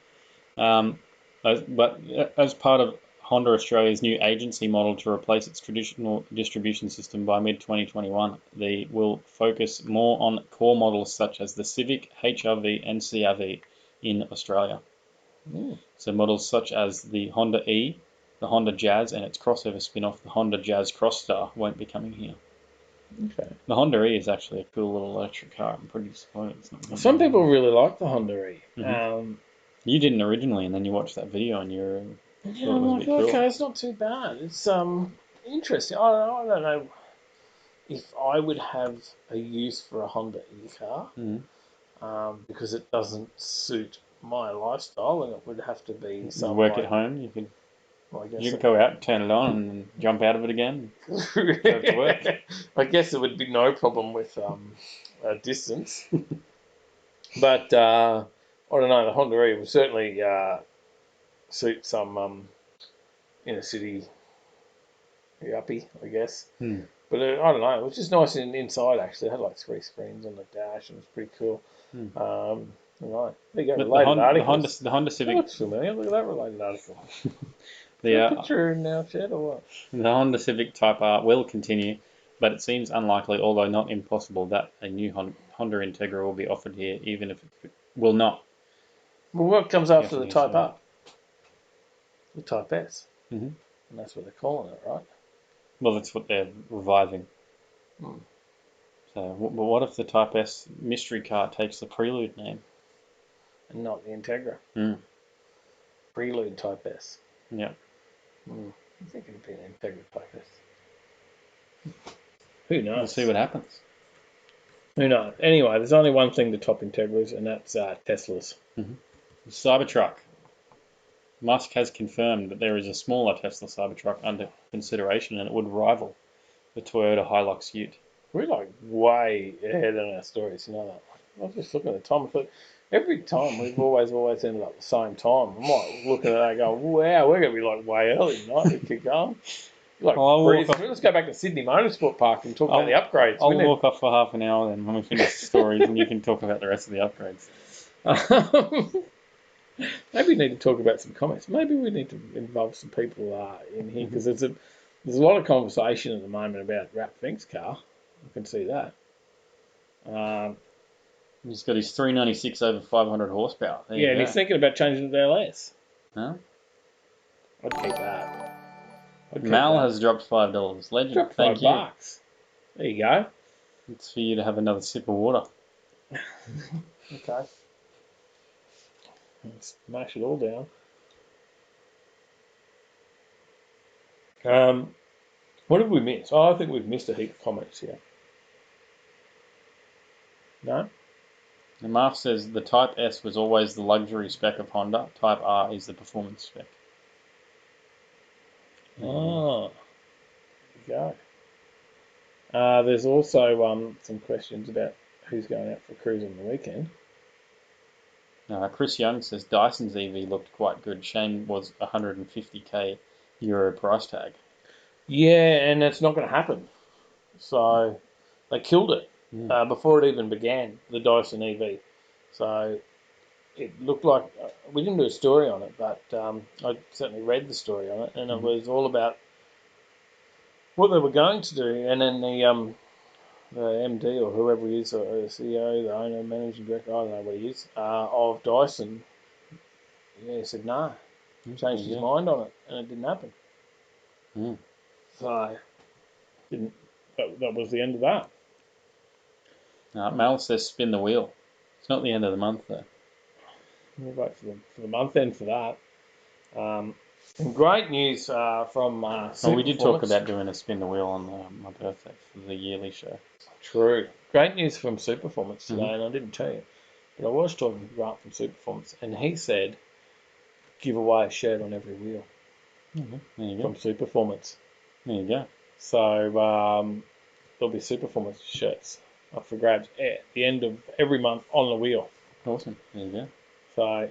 But as part of Honda Australia's new agency model to replace its traditional distribution system by mid-2021, they will focus more on core models such as the Civic, HR-V and CR-V in Australia. So models such as the Honda E, the Honda Jazz and its crossover spin-off, the Honda Jazz Crossstar, won't be coming here. Okay. The Honda E is actually a cool little electric car. I'm pretty disappointed it's not. Some people really like the Honda E. You didn't originally, and then you watched that video and you're. Yeah, I'm like, okay, it's not too bad. It's interesting. I don't know if I would have a use for a Honda E car because it doesn't suit my lifestyle, then it would have to be You some work like, at home. You could well, I guess you could go out, turn it on, and then jump out of it again. Go to work. I guess it would be no problem with distance, but I don't know. The Honda E would certainly suit some inner city yuppie, I guess. But I don't know. It was just nice inside. Actually, it had like 3 screens on the dash, and it was pretty cool. Right. There you go. Related articles. The Honda That Civic. looks familiar. Look at that related article. The picture now, Chad, or what? The Honda Civic Type R will continue, but it seems unlikely, although not impossible, that a new Honda Integra will be offered here, even if it will not. Well, what comes after the Definitely Type so. R? The Type S. Mm-hmm. And that's what they're calling it, right? Well, that's what they're reviving. Hmm. So, but what if the Type S mystery car takes the Prelude name? And not the Integra. Mm. Prelude Type S. Yeah. I think it'd be an Integra Type S. Who knows? We'll see what happens. Who knows? Anyway, there's only one thing to top Integras, and that's Teslas. The Cybertruck. Musk has confirmed that there is a smaller Tesla Cybertruck under consideration, and it would rival the Toyota Hilux Ute. We're like way ahead on our stories, you know that. I was just looking at the time. I thought every time we've always ended up at the same time. I'm like looking at that, going, "Wow, we're gonna be like way early tonight." We keep going. Like, let's go back to Sydney Motorsport Park and talk about the upgrades. I'll walk off for half an hour then when we finish the stories, and you can talk about the rest of the upgrades. Maybe we need to talk about some comments. Maybe we need to involve some people in here because there's a lot of conversation at the moment about Rap Fink's car. I can see that. He's got his 396 over 500 horsepower. There And he's thinking about changing it to LS. Huh? I'd keep that. Mal has dropped $5. Legend. Dropped Thank you. $5. There you go. It's for you to have another sip of water. Okay. Let's mash it all down. What have we missed? Oh, I think we've missed a heap of comments here. No? And Mark says the Type S was always the luxury spec of Honda. Type R is the performance spec. Oh. There you go. There's also some questions about who's going out for a cruise on the weekend. Chris Young says Dyson's EV looked quite good. Shame was 150k euro price tag. Yeah, and it's not going to happen. So they killed it before it even began, the Dyson EV. So it looked like, we didn't do a story on it, but I certainly read the story on it, and it was all about what they were going to do. And then the MD or whoever he is, or the CEO, the owner, managing director, I don't know what he is, of Dyson, he said no. Changed his mind on it, and it didn't happen. So that was the end of that. Mal says spin the wheel. It's not the end of the month though. We'll wait for the month end for that. And great news from we did talk about doing a spin the wheel on my birthday for the yearly show. True. Great news from Superformance today, and I didn't tell you, but I was talking to Grant from Superformance, and he said, give away a shirt on every wheel. There you go. From Superformance. There you go. So there'll be Superformance shirts up for grabs at the end of every month on the wheel. Awesome. There you go. So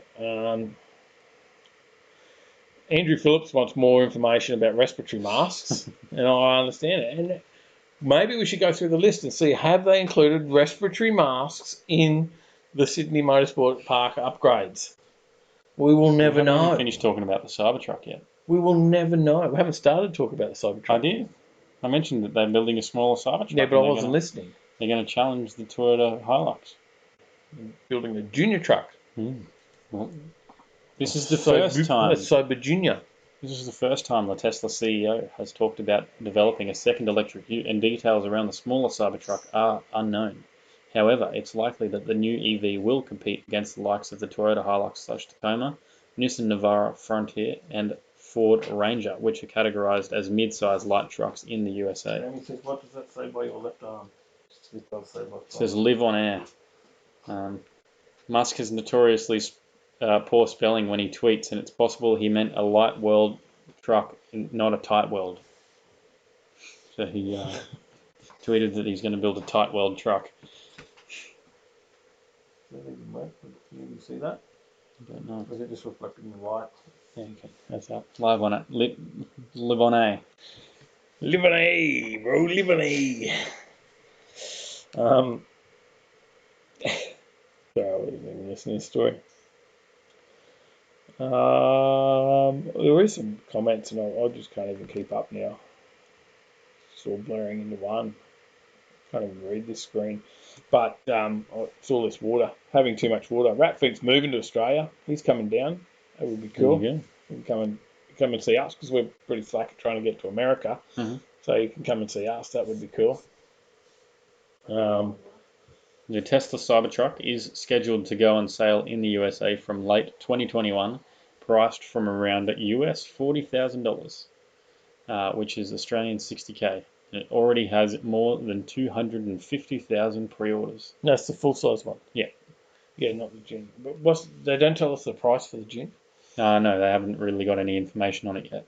Andrew Phillips wants more information about respiratory masks, and I understand it. And maybe we should go through the list and see, have they included respiratory masks in the Sydney Motorsport Park upgrades? We will never know. We haven't finished talking about the Cybertruck yet. We will never know. We haven't started talking about the Cybertruck. I did. I mentioned that they're building a smaller Cybertruck. Yeah, but I wasn't listening. They're going to challenge the Toyota Hilux. Building a junior truck. Well, this is the first time. That's Cyber Junior. This is the first time the Tesla CEO has talked about developing a second electric ute, and details around the smaller Cybertruck are unknown. However, it's likely that the new EV will compete against the likes of the Toyota Hilux/Tacoma, Nissan Navara Frontier, and Ford Ranger, which are categorized as mid-sized light trucks in the USA. And he says, what does that say by your left arm? It says live on air. Musk has notoriously poor spelling when he tweets, and it's possible he meant a light world truck, not a tight world. So he tweeted that he's going to build a tight world truck. That didn't work. Can you see that? I don't know. Was it just reflecting the light? Yeah, okay. That's up. Live on it. Live on A. Live on A, bro. Live on A. Sorry, I wasn't even listening to the story. There is some comments, and I just can't even keep up now. It's all blurring into one. Can't even read this screen. But it's all this water. Having too much water. Ratfink's moving to Australia. He's coming down. That would be cool. There you He can come and see us because we're pretty slack at trying to get to America. Mm-hmm. So you can come and see us. That would be cool. The Tesla Cybertruck is scheduled to go on sale in the USA from late 2021, priced from around US $40,000, which is Australian 60k. It already has more than 250,000 pre-orders. That's the full-size one. Yeah. Yeah, not the gin. But they don't tell us the price for the gin? No, they haven't really got any information on it yet.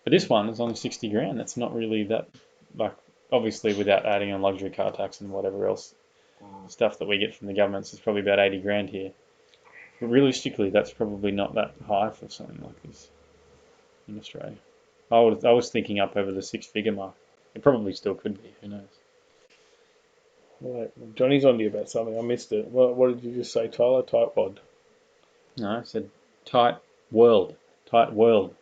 But this one is only 60 grand. That's not really that, like, obviously without adding on luxury car tax and whatever else stuff that we get from the governments, it's probably about 80 grand here. But realistically, that's probably not that high for something like this in Australia. I was thinking up over the six-figure mark. It probably still could be. Who knows? Right. Johnny's on to you about something. I missed it. What did you just say, Tyler? Tightwad. No, I said tight world. Tight world.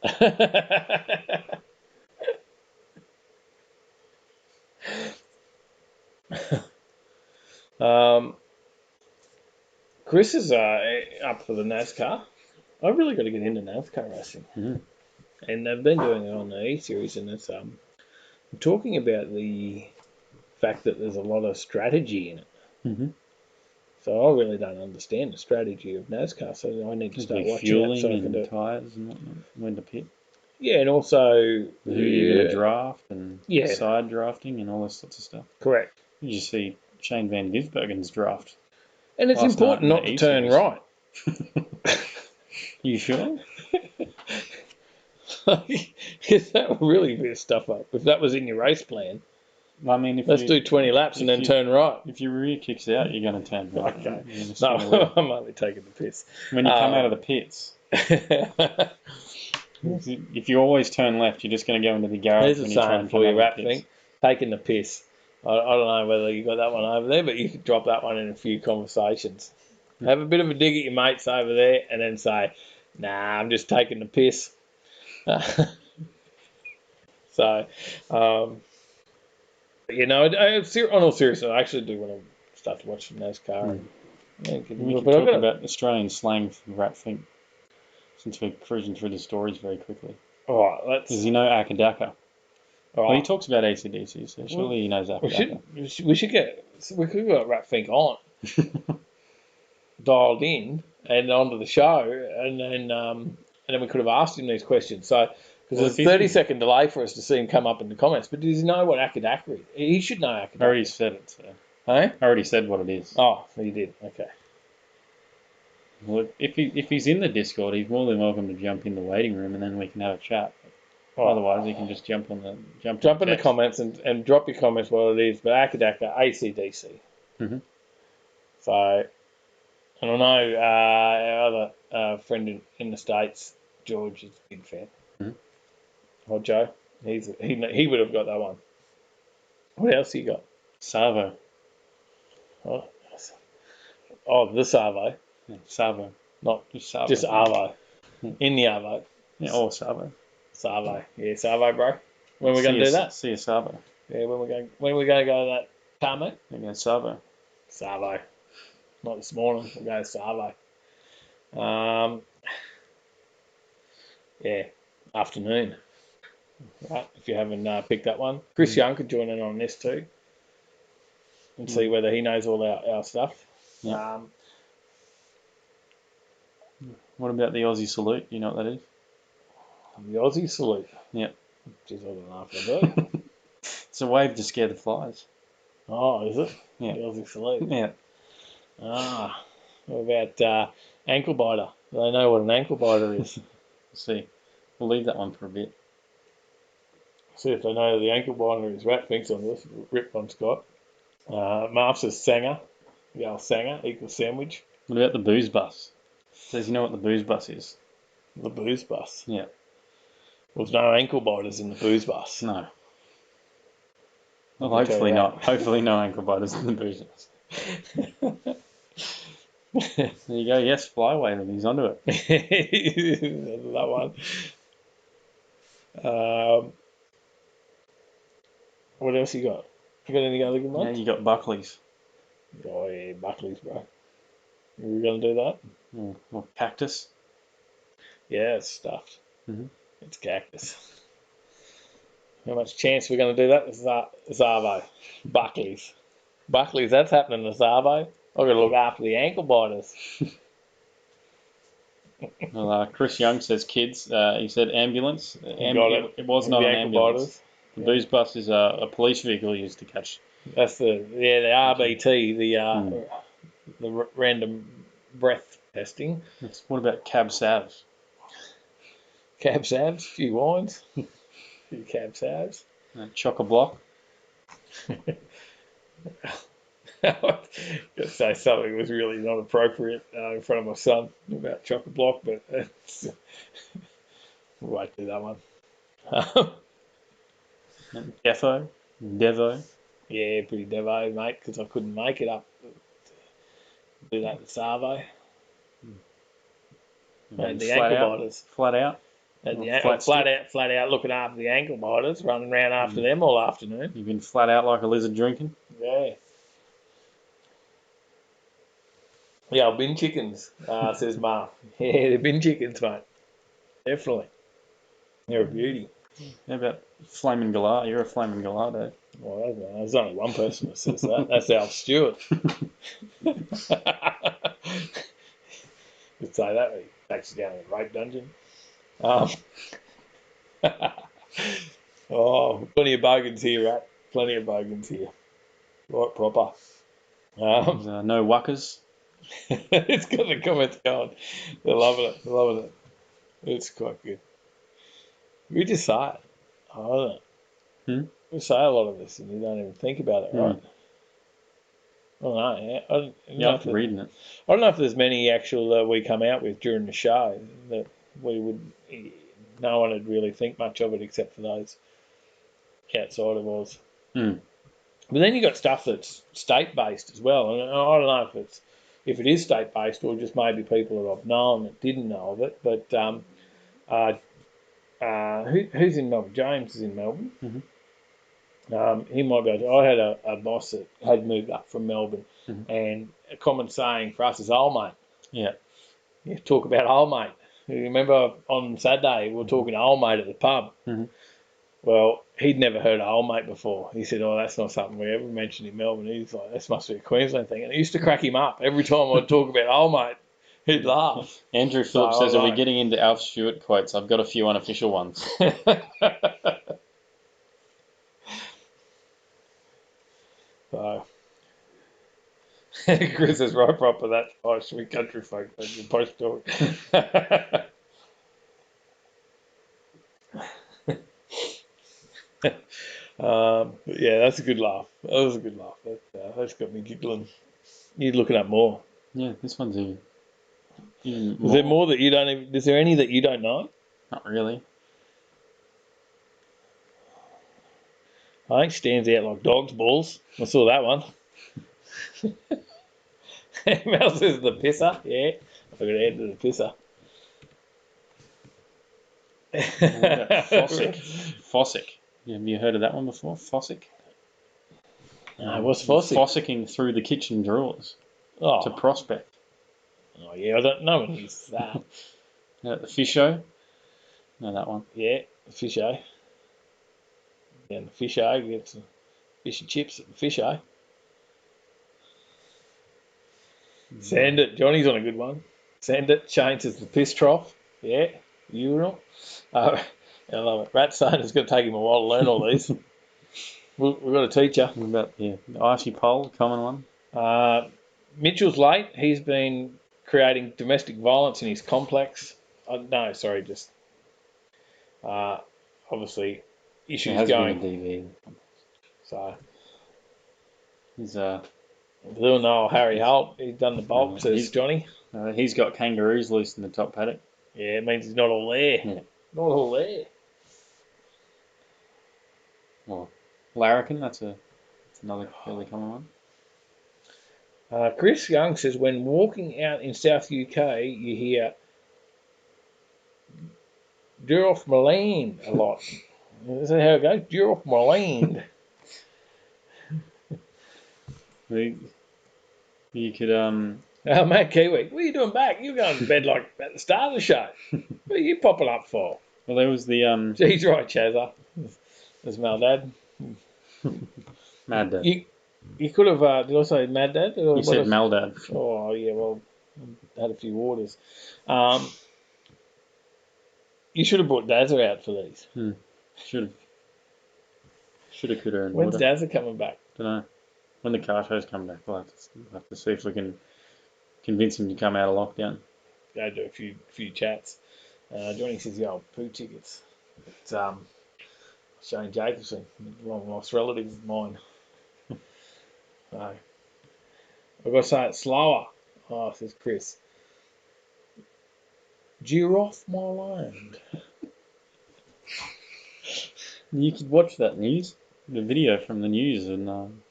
Chris is up for the NASCAR. I've really got to get into NASCAR racing. Mm-hmm. And they've been doing it on the E-Series, and it's talking about the fact that there's a lot of strategy in it. Mm-hmm. So I really don't understand the strategy of NASCAR, so I need to start watching fueling it so I can do and it. tyres and whatnot, when to pit. Yeah, and also Who you're going to draft and side drafting and all this sorts of stuff. Correct. You just see Shane Van Gisbergen's draft. And it's important not to turn right. You sure? Because that would really mess stuff up. If that was in your race plan, I mean, let's do 20 laps and then turn right. If your rear kicks out, you're going to turn right. Okay. No, I'm only taking the piss. When you come out of the pits. If you always turn left, you're just going to go into the garage. There's a sign for you, Ratfink. Taking the piss. I don't know whether you got that one over there, but you could drop that one in a few conversations. Have a bit of a dig at your mates over there and then say, nah, I'm just taking the piss. So, you know, on all seriousness, I actually do want to start to watch NASCAR. We can talk about Australian slang for Ratfink, since we're cruising through the stories very quickly. All right, let's... Does he know Akadaka? All right. Well, he talks about ACDC, so surely he knows Akadaka. We could get Ratfink on, dialed in, and onto the show, and then we could have asked him these questions. So, because there's a 30-second delay for us to see him come up in the comments. But does he know what Akadaka is? He should know Akadaka. I already said it. So. Hey? I already said what it is. Oh, he did. Okay. Well, if he's in the Discord, he's more than welcome to jump in the waiting room, and then we can have a chat. Otherwise, he can just jump in the comments and drop your comments what it is. But Akadaka, ACDC. Mm-hmm. So, and I know our other friend in the States, George, is a big fan. Mm-hmm. Oh, Joe, he would have got that one. What else you got? Savo. Oh, the Savo. Yeah, Savo. Not just Savo. Just Arvo. In the Arvo. Yeah, or Savo. Savo. Yeah, Savo, bro. When are we going to do that? See a Savo. Yeah, when are we going to go to that car, mate? We're going to Savo. Savo. Not this morning. We'll go to Savo. Yeah, afternoon. Right, if you haven't picked that one. Chris Young could join in on this too and see whether he knows all our stuff. Yeah. What about the Aussie salute? You know what that is? The Aussie salute? Yeah. Jeez, I don't know if I do. It's a wave to scare the flies. Oh, is it? Yeah. The Aussie salute? Yeah. What about ankle biter? They know what an ankle biter is. Let's see. We'll leave that one for a bit. See if they know the ankle biter is. Rat thinks on this. Rip on Scott. Marv says Sanger. The old Sanger equals sandwich. What about the booze bus? Does he know what the booze bus is? The booze bus. Yeah. Well, there's no ankle biters in the booze bus. No. Well, I can tell hopefully you not. that. Hopefully no ankle biters in the booze bus. There you go. Yes, flyway them. He's onto it. That one. What else you got? You got any other good Yeah, ones? you got Buckley's. Oh yeah, Buckley's, bro. Are we gonna do that? Or Cactus. Yeah, it's stuffed. Mhm. It's cactus. How much chance we're going to do that? Zavo. Buckley's. Buckley's, that's happening to Zavo. I've got to look after the ankle biters. Well, Chris Young says kids. He said ambulance. Got it. It was The not an ankle ambulance. biters. The booze bus is a police vehicle used to catch. That's the RBT, the random breath testing. What about cab savs? Cab savs, a few wines, a few cab savs. Chock-a-block. Got to say something was really not appropriate in front of my son about chock-a-block, but we won't do that one. Devo. Yeah, pretty devo, mate, because I couldn't make it up. Do that with Savo. And the ankle biters. Flat out. And flat out looking after the ankle biters, running around after them all afternoon. You've been flat out like a lizard drinking. Yeah. Yeah, bin chickens, says Mark. Yeah, they're bin chickens, mate. Definitely. They're a beauty. How about Flaming Galah? You're a Flaming Galah, Dave. Well, there's only one person that says that. That's Alf Stewart. You'd say that when he takes you down to the rape dungeon. Plenty of bogans here, Rat. Plenty of bogans here. Right, proper. No wuckers. It's got the comments going. They're loving it. They're loving it. It's quite good. We just say it. I don't know. We say a lot of this and you don't even think about it, right? I don't know. Yeah. After reading it. I don't know if there's many actual we come out with during the show that we would. No one would really think much of it except for those outside of Oz. But then you got stuff that's state based as well, and I don't know if it is state based or just maybe people that I've known that didn't know of it. But who's in Melbourne? James is in Melbourne. He might be. I had a boss that had moved up from Melbourne, and a common saying for us is "old mate." Yeah. You talk about old mate. You remember on Saturday we were talking to old mate at the pub. Well, he'd never heard of old mate before. He said, "Oh, that's not something we ever mentioned in Melbourne." He's like, "This must be a Queensland thing," and it used to crack him up every time I'd talk about old mate. He'd laugh. Andrew Phillips says, "Are we getting into Alf Stewart quotes? I've got a few unofficial ones." So, Chris is right proper. That's nice. We country folk. Post talk. Yeah, that's a good laugh. That was a good laugh. That's got me giggling. You're looking up more. Yeah, this one's even Is there more that you don't even, is there any that you don't know? Not really. I think stands out like dog's balls. I saw that one. Mel says the pisser. Yeah, I got to add to the pisser. Fossick. Have you heard of that one before? Fossick? No, what's Fossick? Fossicking through the kitchen drawers to prospect. Oh, yeah, I don't know. No one uses that. The Fisho? No, that one. Yeah, the Fisho. And the Fisho gets some fish and chips at the Fisho. Sand it. Johnny's on a good one. Sand it. Changes the piss trough. Yeah, urinal. I love it. Rat saying it's going to take him a while to learn all these. We've got a teacher. What about the icy pole, common one? Mitchell's late. He's been creating domestic violence in his complex. No, sorry, just obviously issues There has going. been a DV. So He's little Noel Harry Holt, he's done the bulk, says Johnny. he's got kangaroos loose in the top paddock. Yeah, it means he's not all there. Yeah. Not all there. Well, larrikin, that's another fairly common one. Chris Young says when walking out in South UK, you hear Duroff Malane a lot. Is that how it goes? Duroff Malane. You could Matt Kiwi, what are you doing back? You were going to bed like at the start of the show. What are you popping up for? well, there was the He's right, Chazza. There's Mal Dad. Mad Dad. You could have, did I say Mad Dad? You said Mal Dad. Oh, yeah, well, had a few orders. You should have brought Dazza out for these. Should have, could have, and When's would have. Dazza coming back? Don't know. When the car shows come back, we'll have to see if we can convince him to come out of lockdown. Go do a few chats. Johnny says the old poo tickets. It's Shane Jacobson, a long lost relative of mine. So I've got to say it slower. Oh, says Chris. Jeer off my land. You could watch that the video from the news, and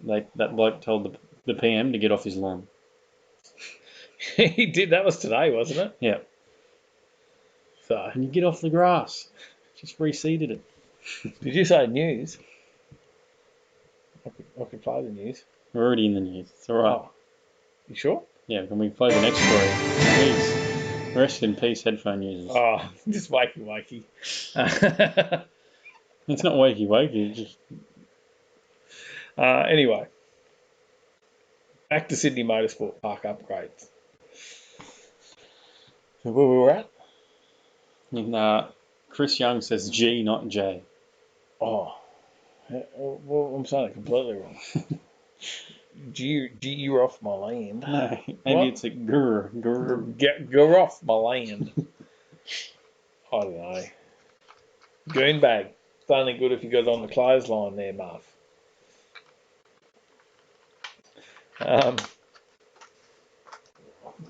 that bloke told the PM to get off his lawn. He did. That was today, wasn't it? Yeah. So And you get off the grass. Just reseeded it. did you say news? I could play the news. We're already in the news. It's all right. Oh, you sure? Yeah, when we play the next story. Please. Rest in peace, headphone users. Oh, just wakey. It's not wakey. It's just Anyway, back to Sydney Motorsport Park upgrades. So where we were at? and, Chris Young says G, not J. Oh, well, I'm saying it completely wrong. You're off my land. No, maybe What? it's a grr. Get off my land. I don't know. Goonbag. It's only good if you got it on the clothesline there, Marv.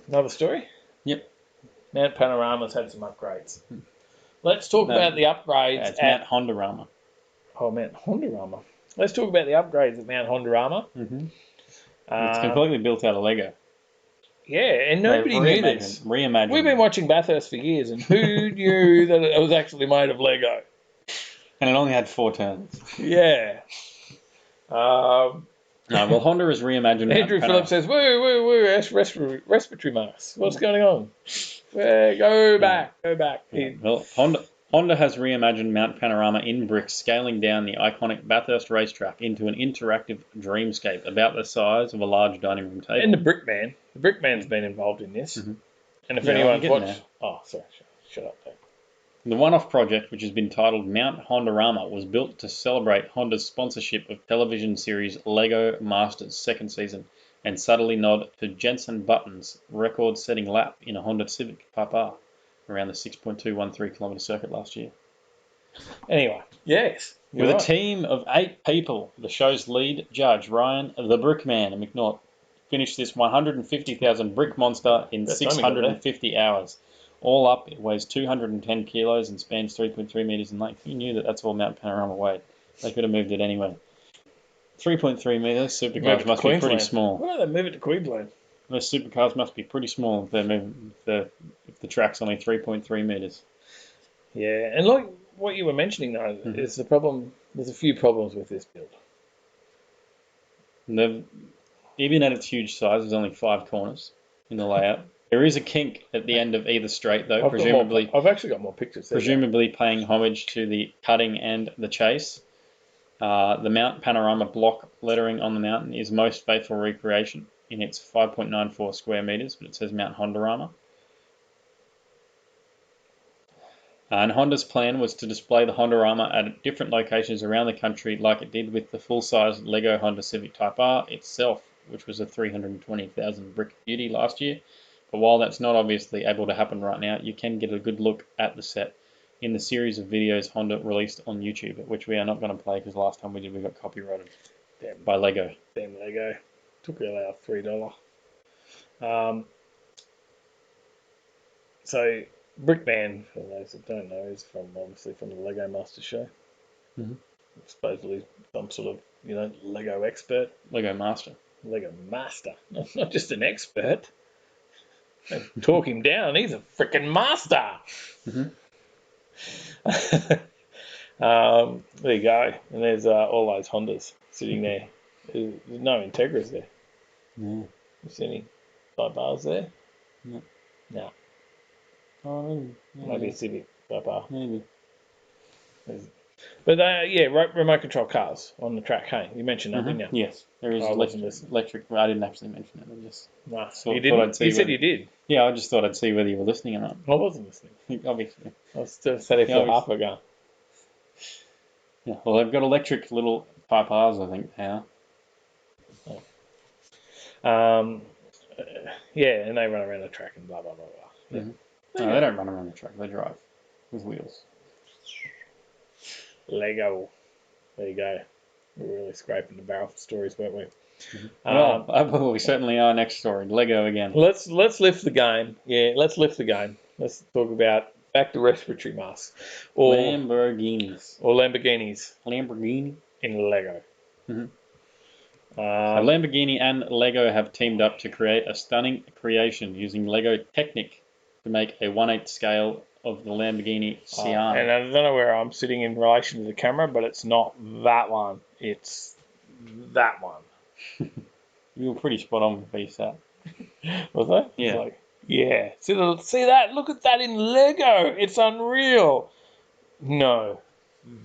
Another story? Yep. Mount Panorama's had some upgrades. Let's talk No. about the upgrades Yeah, it's at Mount Hondarama. Mount Hondarama. Let's talk about the upgrades at Mount Hondarama. Mm-hmm. It's completely built out of Lego. Yeah, and nobody knew this. Reimagined. We've been watching Bathurst for years, and who knew that it was actually made of Lego? And it only had 4 turns. Yeah. No, well, Honda has reimagined Andrew Mount Phillips says, woo, respiratory masks. What's going on? Go back. Yeah, well, Honda has reimagined Mount Panorama in bricks, scaling down the iconic Bathurst racetrack into an interactive dreamscape about the size of a large dining room table. And the Brickman's been involved in this. Mm-hmm. And if Yeah, anyone's I'm watched... getting Oh, sorry, shut up there. The one-off project, which has been titled Mount Hondarama, was built to celebrate Honda's sponsorship of television series Lego Masters' second season and subtly nod to Jenson Button's record-setting lap in a Honda Civic Type R around the 6.213 kilometre circuit last year. Anyway, yes. With a team of 8 people, the show's lead judge, Ryan the Brickman McNaught, finished this 150,000 brick monster in That's 650 hours. All up, it weighs 210 kilos and spans 3.3 metres in length. Who knew that that's all Mount Panorama weighed? They could have moved it anyway. 3.3 metres, supercars must be pretty small. Why don't they move it to Queensland? Those supercars must be pretty small if they're moving, if the track's only 3.3 metres. Yeah, and like what you were mentioning though, is the problem. There's a few problems with this build. Even at its huge size, there's only 5 corners in the layout. There is a kink at the end of either straight, though, I've actually got more pictures. Presumably paying homage to the cutting and the chase. The Mount Panorama block lettering on the mountain is most faithful recreation in its 5.94 square metres, but it says Mount Hondarama. And Honda's plan was to display the Hondarama at different locations around the country like it did with the full-size Lego Honda Civic Type R itself, which was a 320,000 brick beauty last year, But while that's not obviously able to happen right now, you can get a good look at the set in the series of videos Honda released on YouTube, which we are not going to play because last time we did, we got copyrighted by Lego. Damn Lego. Took really our $3. So Brickman, for those that don't know, is obviously from the Lego Master Show. Mhm. Supposedly some sort of Lego expert. Lego Master. Lego Master, not just an expert. Talk him down. He's a freaking master. Mhm. There you go. And there's all those Hondas sitting there. There's no Integras there. No. You see any bars there? No. No. Oh, Maybe a Civic bar. Maybe. But remote control cars on the track. Hey, you mentioned that, didn't you? Yes, there is I wasn't listening. electric. I didn't actually mention it. I just No, thought you didn't. I'd see You said whether- you did. Yeah, I just thought I'd see whether you were listening or not. I wasn't listening. Obviously. I was still steady for half a go. Yeah. Well, they've got electric little Pipars, I think, now. Yeah, and they run around the track and blah blah blah blah. Yeah. Mhm. No, they don't run around the track. They drive with wheels. Lego. There you go. We're really scraping the barrel for stories, weren't we? Well, we certainly are. Next story, Lego again. Let's lift the game. Yeah, let's lift the game. Let's talk about back to respiratory masks or Lamborghinis. Lamborghinis in Lego. Mhm. So Lamborghini and Lego have teamed up to create a stunning creation using Lego Technic to make a 1/8 scale of the Lamborghini Sian. And I don't know where I'm sitting in relation to the camera, but it's not that one. It's that one. You were pretty spot on with VSAT. Was I? Yeah. It's like, yeah. See that? Look at that in Lego. It's unreal. No,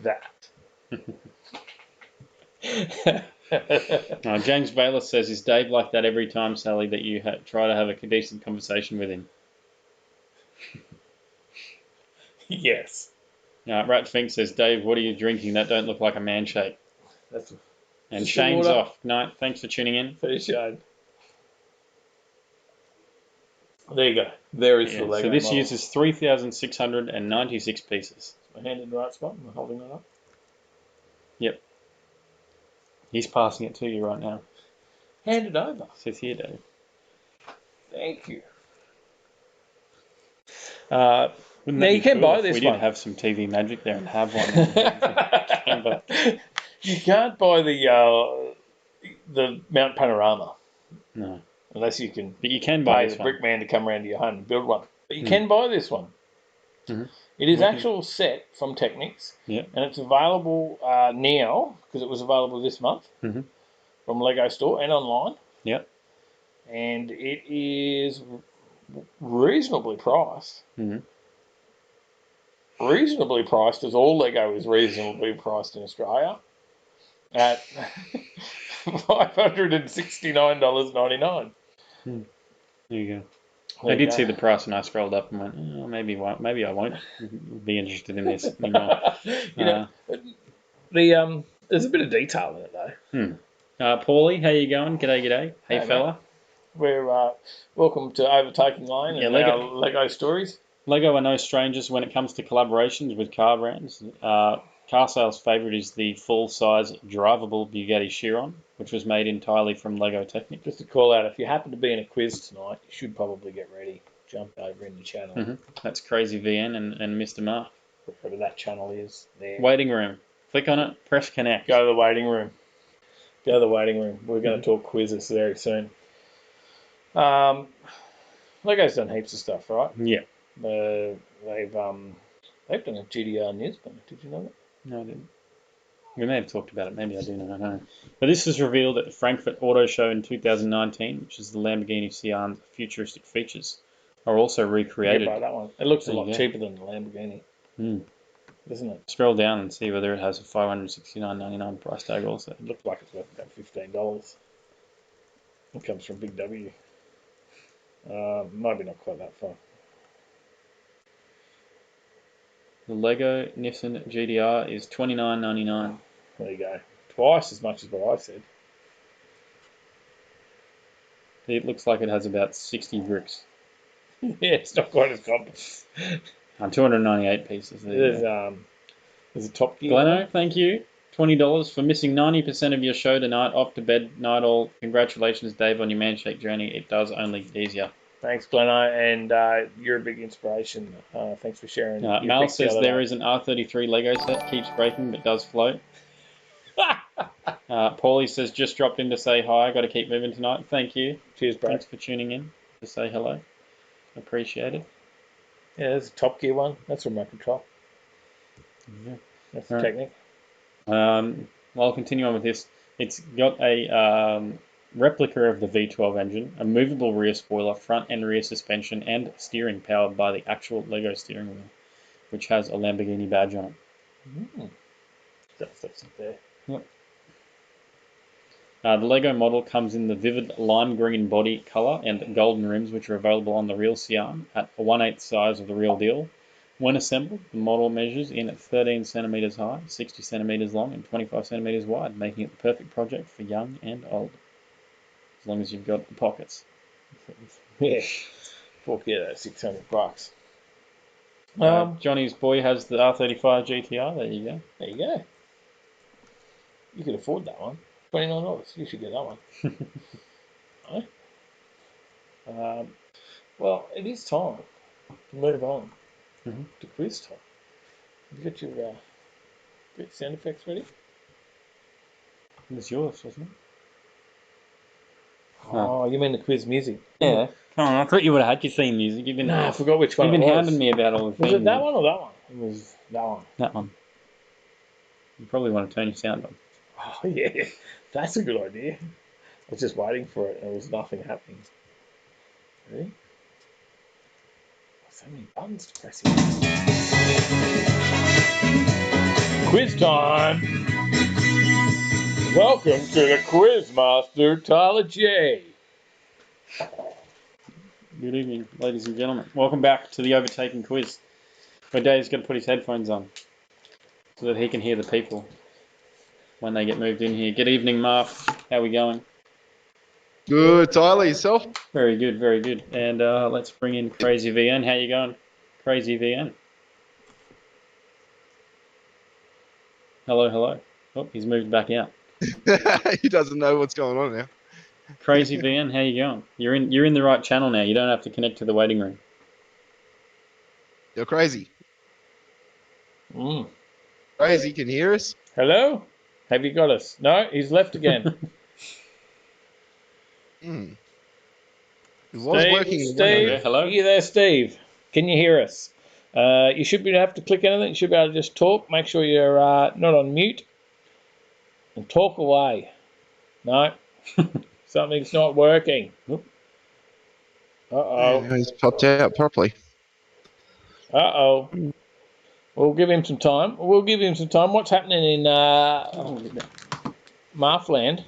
that. James Bayless says, "Is Dave like that every time, Sally, that you try to have a decent conversation with him?" Yes. Rat Fink says, "Dave, what are you drinking? That don't look like a man shake." That's And just Shane's water. off. No, thanks for tuning in. Pretty Shane. There you go. There is the Lego. So this model. uses 3,696 pieces. My hand in the right spot. I'm holding that up. Yep. He's passing it to you right now. Hand it over. Says here, Dave. Thank you. Wouldn't Now that you be can cool buy if this we one. did have some TV magic there and have one. But You can't buy the Mount Panorama no. unless you can But you can buy pay this the one. brick man to come around to your home and build one. But you can buy this one. Mhm. It is actual set from Technics, Yeah. and it's available now because it was available this month Mhm. from Lego Store and online. Yep. And it is reasonably priced. Mhm. Reasonably priced, as all Lego is reasonably priced in Australia, at $569.99. There you go. There I you did go. see the price and I scrolled up and went, oh, maybe I won't be interested in this anymore. There's a bit of detail in it though. Paulie, how you going? G'day. Hey, Hey, fella. We're welcome to Overtaking Lane and Lego. our Lego stories. Lego are no strangers when it comes to collaborations with car brands. Car sales favourite is the full-size drivable Bugatti Chiron, which was made entirely from Lego Technic. Just to call out, if you happen to be in a quiz tonight, you should probably get ready. Jump over in the channel. Mm-hmm. That's Crazy VN and Mr. Mark. Whatever that channel is there. Waiting room. Click on it, press connect. Go to the waiting room. We're going to talk quizzes very soon. Lego's done heaps of stuff, right? Yeah. They've done a GDR Nismo. Did you know that? No, I didn't. We may have talked about it. Maybe I do know. I don't know. But this was revealed at the Frankfurt Auto Show in 2019, which is the Lamborghini Sian's futuristic features are also recreated. Buy that one. It looks a There you lot go. cheaper than the Lamborghini, doesn't it? Scroll down and see whether it has a $569.99 price tag also. It looks like it's worth about $15. It comes from Big W. Maybe not quite that far. The Lego Nissan GDR is $29.99. There you go. Twice as much as what I said. It looks like it has about 60 bricks. Yeah, it's not quite as complex. 298 pieces. There you go. There's a Top Gear. Gleno, thank you. $20 for missing 90% of your show tonight. Off to bed, night all. Congratulations, Dave, on your Manshake journey. It does only get easier. Thanks, Gleno, and you're a big inspiration. Thanks for sharing. Mel says there is an R33 Lego set, keeps breaking but does float. Paulie says just dropped in to say hi. Got to keep moving tonight. Thank you. Cheers, bro. Thanks for tuning in to say hello. Appreciate it. Yeah, there's a Top Gear one. That's remote control. Yeah. That's the Technic. I'll continue on with this. It's got a replica of the V12 engine, a movable rear spoiler, front and rear suspension, and steering powered by the actual Lego steering wheel, which has a Lamborghini badge on it. That's there. Yep. The Lego model comes in the vivid lime green body colour and golden rims, which are available on the real Siam at a 1/8 size of the real deal. When assembled, the model measures in at 13 centimetres high, 60 centimetres long, and 25 centimetres wide, making it the perfect project for young and old, as long as you've got the pockets. Yeah, fuck yeah, that's $600. Johnny's boy has the R35 GTR. There you go. There you go. You could afford that one. $29. You should get that one. Right? Well, it is time to move on to quiz time. Have you got your sound effects ready? It was yours, wasn't it? Oh, you mean the quiz music? Yeah. Come on, I thought you would have had your theme music. I forgot which one You've been it was. hounding me about all the Was theme it that music. one or that one? It was that one. That one. You probably want to turn your sound on. Oh, yeah. That's a good idea. I was just waiting for it and there was nothing happening. Ready? So many buttons to press here. Quiz time! Welcome to the Quiz Master, Tyler J. Good evening, ladies and gentlemen. Welcome back to the Overtaking Quiz, where Dave's going to put his headphones on so that he can hear the people when they get moved in here. Good evening, Marv. How we going? Good, Tyler, yourself? Very good, very good. And let's bring in Crazy VN. How you going, Crazy VN? Hello, hello. Oh, he's moved back out. He doesn't know what's going on now. Crazy VN, how you going? You're in the right channel now. You don't have to connect to the waiting room. You're crazy. Mm. Crazy, can you hear us? Hello? Have you got us? No, he's left again. It was working. Steve, hello? Are you there, Steve? Can you hear us? You should be able to have to click anything. You should be able to just talk. Make sure you're not on mute. And talk away. No. Something's not working. Uh-oh. He's popped out properly. Uh-oh. We'll give him some time. What's happening in Marfland?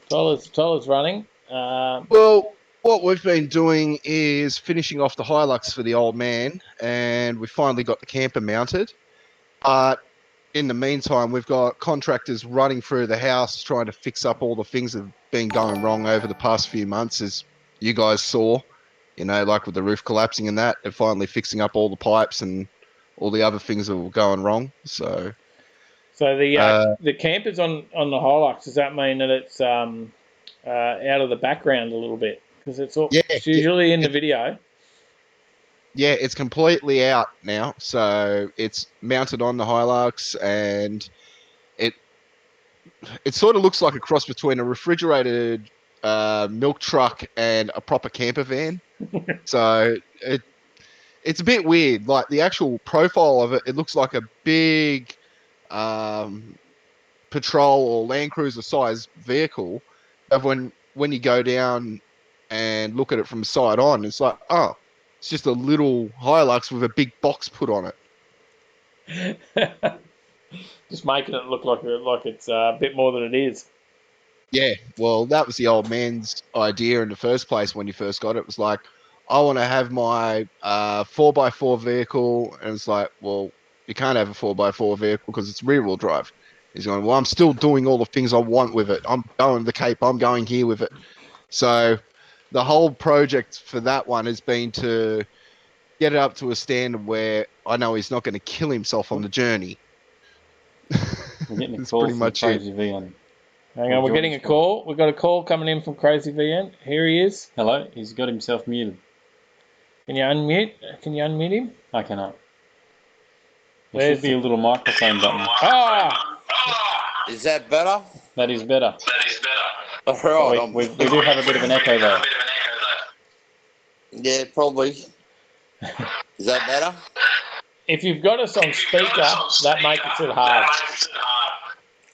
Tyler's running. Well, what we've been doing is finishing off the Hilux for the old man, and we finally got the camper mounted. But in the meantime, we've got contractors running through the house trying to fix up all the things that have been going wrong over the past few months, as you guys saw, like with the roof collapsing and that, and finally fixing up all the pipes and all the other things that were going wrong. So the camper's on the Hilux. Does that mean that it's out of the background a little bit? Because it's usually in the video. Yeah, it's completely out now. So it's mounted on the Hilux, and it sort of looks like a cross between a refrigerated milk truck and a proper camper van. So it's a bit weird. Like the actual profile of it, it looks like a big patrol or Land Cruiser size vehicle. But when you go down and look at it from side on, it's like, oh, it's just a little Hilux with a big box put on it. Just making it look like it's a bit more than it is. Yeah, well, that was the old man's idea in the first place when you first got it. It was like, I want to have my 4x4 vehicle. And it's like, well, you can't have a 4x4 vehicle because it's rear-wheel drive. He's going, well, I'm still doing all the things I want with it. I'm going to the Cape. I'm going here with it. So the whole project for that one has been to get it up to a standard where I know he's not going to kill himself on the journey. We're getting a That's call pretty from much Crazy VN. Hang on, we're getting a call. We've got a call coming in from Crazy VN. Here he is. Hello, he's got himself muted. Can you unmute? Can you unmute him? I cannot. There Where's should be a little microphone button. Ah! Is that better? That is better. All right. Oh, we do have a bit of an echo though. Yeah, probably. Is that better? If you've got us on speaker, that makes it hard.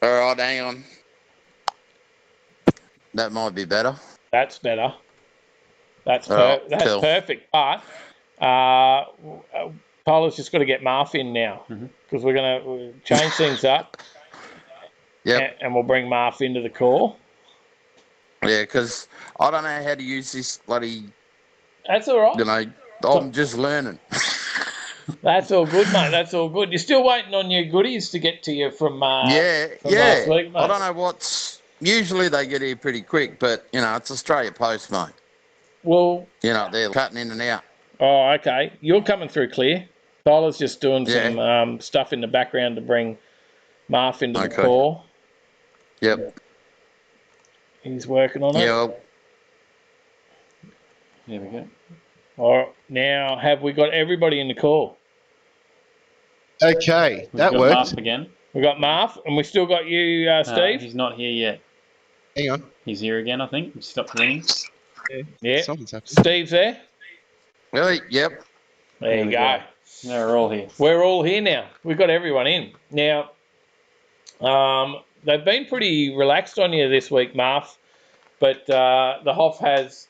All right, hang on. That might be better. That's better. That's Oh, that's cool. perfect. But Tyler's just got to get Marf in now because we're going to change things up. Yep. And we'll bring Marf into the call. Yeah, because I don't know how to use this bloody, That's all right. you know, I'm just learning. That's all good, mate. That's all good. You're still waiting on your goodies to get to you from Yeah. last week, mate. I don't know what's... Usually they get here pretty quick, but, you know, it's Australia Post, mate. Well, You know, they're cutting in and out. oh, okay. You're coming through clear. Tyler's just doing Yeah. some stuff in the background to bring Marf into the Okay. call. Yep. He's working on it. Yeah, well, There we go. All right, now, have we got everybody in the call? Okay, We've that got worked. Mark again. We got Marf, and we still got you, Steve. He's not here yet. Hang on. He's here again, I think. He stopped ringing. Yeah, Something's happened. Steve's there. really? Yep. There you we go. No, we're all here. We're all here now. We've got everyone in. Now, they've been pretty relaxed on you this week, Marf, but the Hoff has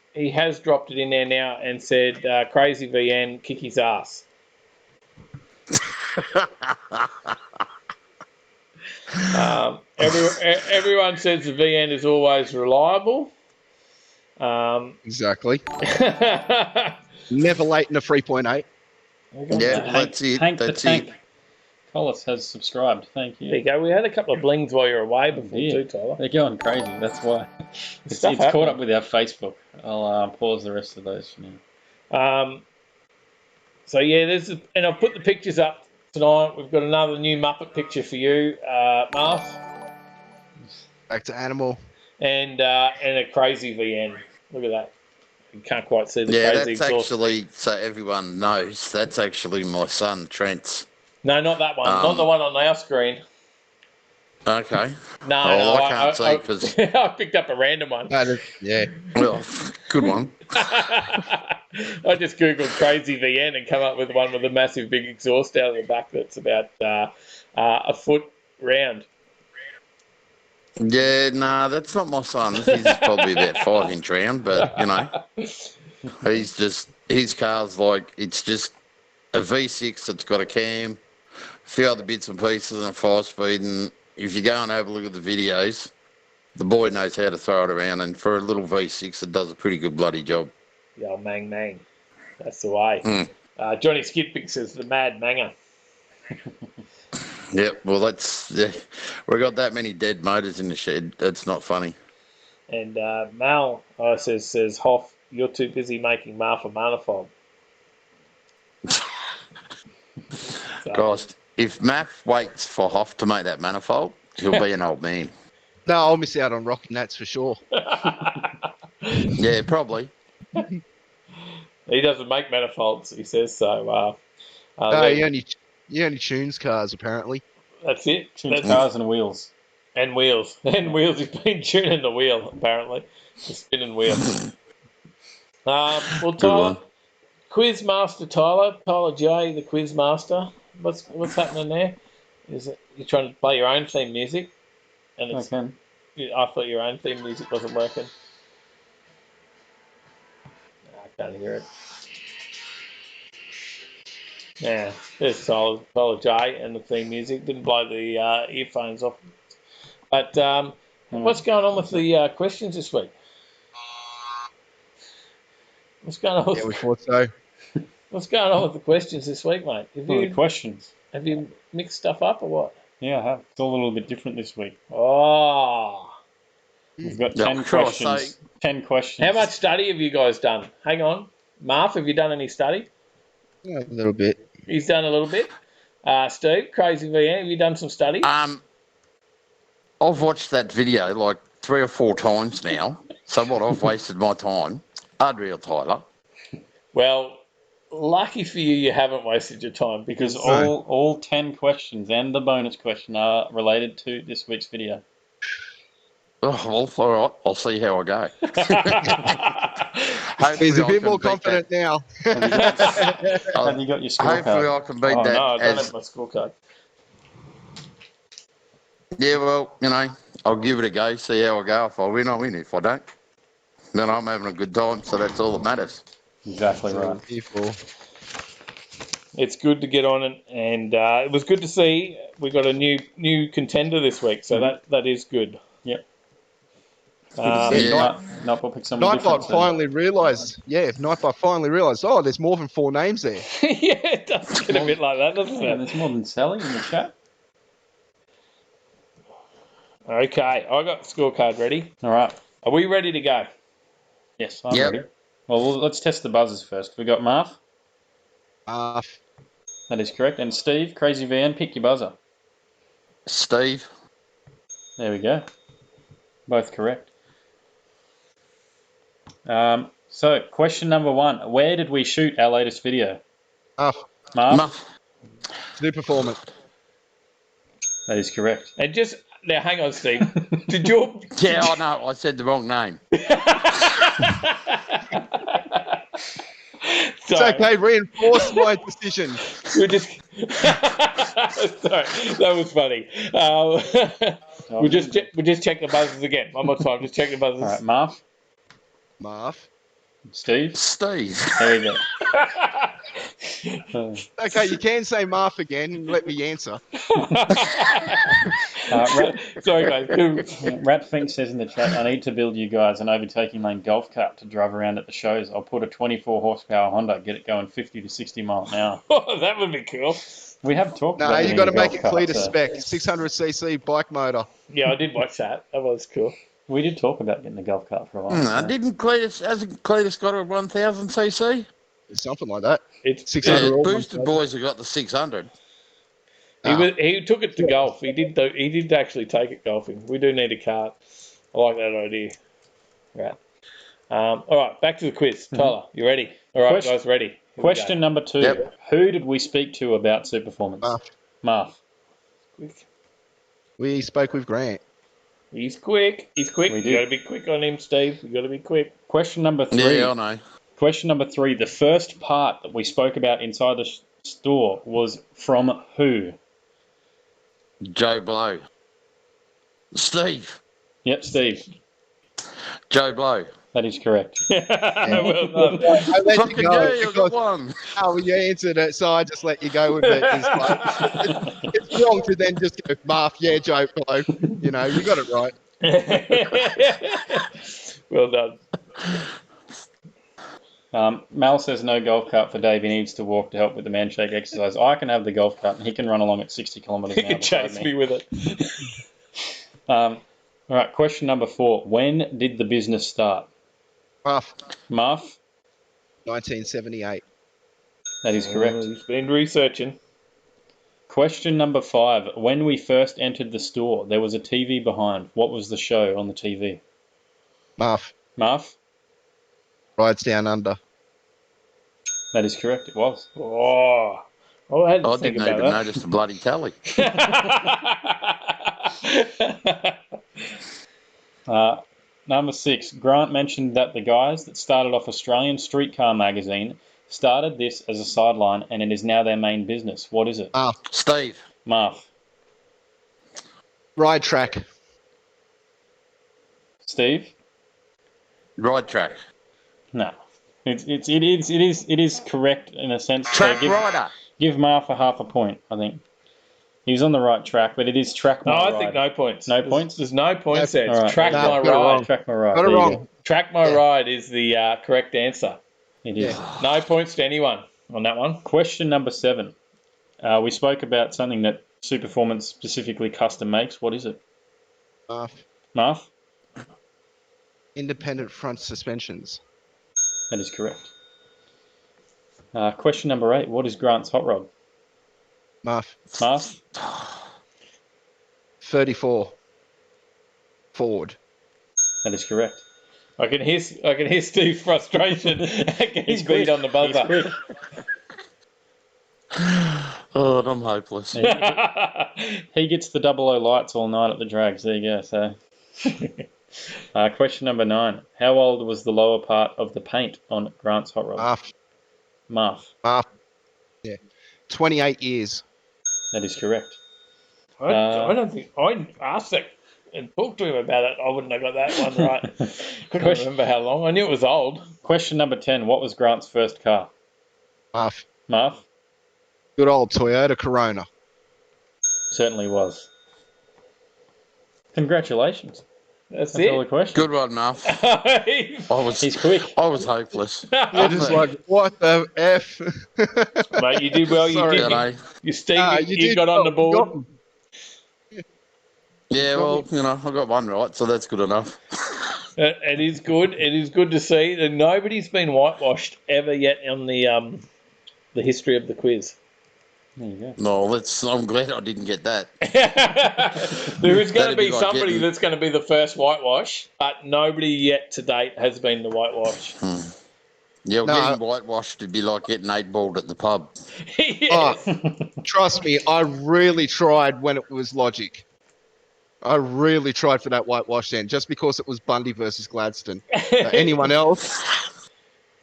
dropped it in there now and said, Crazy VN, kick his ass. Everyone says the VN is always reliable. Exactly. Never late in a 3.8. Yeah, that's it. Hank the That's Tank it. Collis has subscribed. Thank There you. you go. We had a couple of blings while you were away before Yeah. too, Tyler. They're going crazy. That's why. It's Stuff caught happening. up with our Facebook. I'll pause the rest of those for now. So yeah, and I've put the pictures up tonight. We've got another new Muppet picture for you, Marth, Back to animal. and a Crazy VN. Look at that. You can't quite see the Yeah, crazy that's exhaust. actually, so everyone knows, that's actually my son, Trent's. No, not that one. Not the one on our screen. Okay. No, I can't see because, I picked up a random one. Yeah. well, good one. I just googled Crazy VN and come up with one with a massive big exhaust out of the back that's about a foot round. Yeah, nah, that's not my son. He's probably about 5-inch round, but, you know, his car's like, it's just a V6 that's got a cam, a few other bits and pieces and a 5-speed, and if you go and have a look at the videos, the boy knows how to throw it around, and for a little V6, it does a pretty good bloody job. The old Mang Mang. That's the way. Mm. Johnny Skidpick says the Mad Manger. Yep, well, we got that many dead motors in the shed. That's not funny. And Mal says, Hoff, you're too busy making Martha manifold. So, Gosh, if Math waits for Hoff to make that manifold, he'll be an old man. No, I'll miss out on rocking that for sure. Yeah, probably. he doesn't make manifolds, he says. So No, he only tunes cars, apparently. that's it. Tunes cars and wheels. And wheels. And wheels. He's been tuning the wheel, apparently. The spinning wheel. Well, Tyler, one. Quiz Master Tyler J, the Quiz Master. What's happening there? Is it you're trying to play your own theme music? And it's, Okay. I thought your own theme music wasn't working. I can't hear it. Yeah, there's Tyler J and the theme music. Didn't blow the earphones off. But what's going on with the questions this week? What's going on? Yeah, we thought so. What's going on with the questions this week, mate? The questions. Have you mixed stuff up or what? Yeah, I have. It's all a little bit different this week. Oh, We've got Yeah, 10 I'm sure I questions. 10 questions. How much study have you guys done? Hang on. Marv, have you done any study? Yeah, a little bit. He's done a little bit. Steve, Crazy VN, have you done some study? I've watched that video like 3 or 4 times now. So what? I've wasted my time. Unreal, Tyler. Well, lucky for you, you haven't wasted your time Because because all 10 questions and the bonus question are related to this week's video. Oh, well, all right. I'll see how I go. He's a I bit can more beat confident now. Have you got your Hopefully scorecard? I can beat Oh, that. no, I don't have my scorecard. Yeah, well, I'll give it a go, see how I go. If I win, I win. If I don't, then I'm having a good time, so that's all that matters. Exactly That's what right. I'm here for. It's good to get on and it was good to see we got a new contender this week, so that is good. Yep. Yeah. Nightbot pick someone different. Nightbot finally realised. Yeah, if Nightbot finally realised. Oh, there's more than 4 names there. Yeah, it does get a bit like that, doesn't Yeah, it? there's more than Sally in the chat. Okay, I got the scorecard ready. All right. Are we ready to go? Yes, I'm Yep. ready. Well, let's test the buzzers first. We got Marv. That is correct. And Steve, Crazy VN, pick your buzzer. Steve, There we go. Both correct. So, question number 1. Where did we shoot our latest video? Marv? Muff. Superformance. That is correct. And just now, hang on, Steve. Did your Yeah, I know. I said the wrong name. It's okay, reinforce my decision. We're just sorry, that was funny. We'll just check the buzzers again. One more time. Just check the buzzers. All right, Marv? Marv. Steve? Steve. There we go. Okay, you can say Marv again and let me answer. Sorry, guys. Rat Fink says in the chat, I need to build you guys an Overtaking Lane golf cart to drive around at the shows. I'll put a 24 horsepower Honda, get it going 50 to 60 mile an hour. Oh, that would be cool. We have talked No, about you got to make it golf clear to cart, so spec. 600cc bike motor. Yeah, I did watch that. That was cool. We did talk about getting a golf cart for a while. No, hasn't Cletus got a 1000cc? Something like that. It's 600 Yeah, or Boosted 1000. Boys have got the 600. he took it to golf. He did actually take it golfing. We do need a cart. I like that idea. Right. All right, back to the quiz. Tyler, you ready? All right, guys, ready. Here we Question number 2. Yep. Who did we speak to about Superformance? Marv. go. We spoke with Grant. He's quick. He's quick. We You did. got to be quick on him, Steve. You got to be quick. Question number 3. Yeah, I know. Question number 3. The first part that we spoke about inside the store was from who? Joe Blow. Steve. Yep, Steve. Joe Blow. That is correct. Well done. I let you Fucking go yeah, I got one. oh, you answered it, so I just let you go with it. It's wrong to then just go, Marv, yeah, Joe Blow. You know, you got it right. Well done. Mal says no golf cart for Dave. He needs to walk to help with the man shake exercise. I can have the golf cart and he can run along at 60 kilometres He an hour. can chase me with it. All right, question number 4. When did the business start? Marv, Marv? 1978. That is correct. He's been researching. Question number 5. When we first entered the store, there was a TV behind. What was the show on the TV? Marv, Marv? Rides Down Under. That is correct. It was. Oh, I had to I think didn't even about notice the bloody tally. that. Number 6. Grant mentioned that the guys that started off Australian Streetcar magazine started this as a sideline and it is now their main business. What is it? Steve. Marv. Ride Track. Steve? Ride Track. No. It is correct in a sense. Track Rider. Give Marv a half a point, I think. He was on the right track, but it is Track My No, Ride. I think no points. No points? There's no points there. It's All right. Track No, My got it Ride. wrong. Track My Ride. Got it There you wrong. go. Track My Ride is the correct answer. It is. No points to anyone on that one. Question number 7. We spoke about something that Superformance specifically custom makes. What is it? Marv, Marv? Independent front suspensions. That is correct. Question number 8. What is Grant's hot rod? Marf. Marv? 34. Ford. That is correct. I can hear Steve's frustration. He's beat on the He's buzzer. quick. Oh, I'm hopeless. He gets the 00 lights all night at the drags. There you go. So, question number 9. How old was the lower part of the paint on Grant's hot rod? Marf. Marf. Yeah. 28 years. That is correct. I don't think I asked that and talked to him about it. I wouldn't have got that one right. Couldn't remember how long. I knew it was old. Question number 10. What was Grant's first car? Marf. Marv? Good old Toyota Corona. Certainly was. Congratulations. That's That's all the it. questions. Good one, Muff. He's quick. I was hopeless. You're just like, what the F? Mate, you did well. You Sorry. did. G'day. You, Steve, you did got on the well. You board. Yeah, well, I got one right, so that's good enough. It is good. It is good to see that nobody's been whitewashed ever yet on the history of the quiz. There you go. No, I'm glad I didn't get that. There is going to That'd be be like somebody getting- that's going to be the first whitewash, but nobody yet to date has been the whitewash. Yeah, No. getting whitewashed would be like getting 8-balled at the pub. Yes. Trust me, I really tried when it was Logic. I really tried for that whitewash then, just because it was Bundy versus Gladstone. Anyone else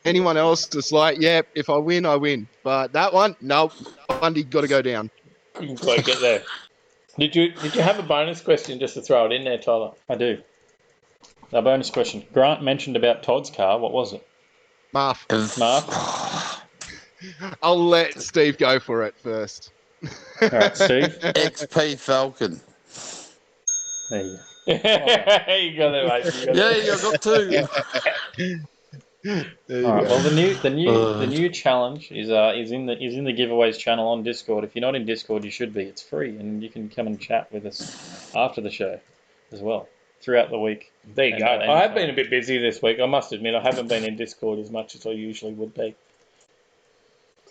is like, yeah, if I win, I win. But that one, no, Bundy got to go down. Couldn't quite get there. Did you have a bonus question just to throw it in there, Tyler? I do. A bonus question. Grant mentioned about Todd's car. What was it? Marf, Marv? I'll let Steve go for it first. All right, Steve. XP Falcon. There you go. You got it, mate. You got Yeah, it. I got 2. There you All right. go. Well, the new challenge is in the giveaways channel on Discord. If you're not in Discord, you should be. It's free, and you can come and chat with us after the show as well throughout the week. There you And- go. and I have so- been a bit busy this week. I must admit, I haven't been in Discord as much as I usually would be.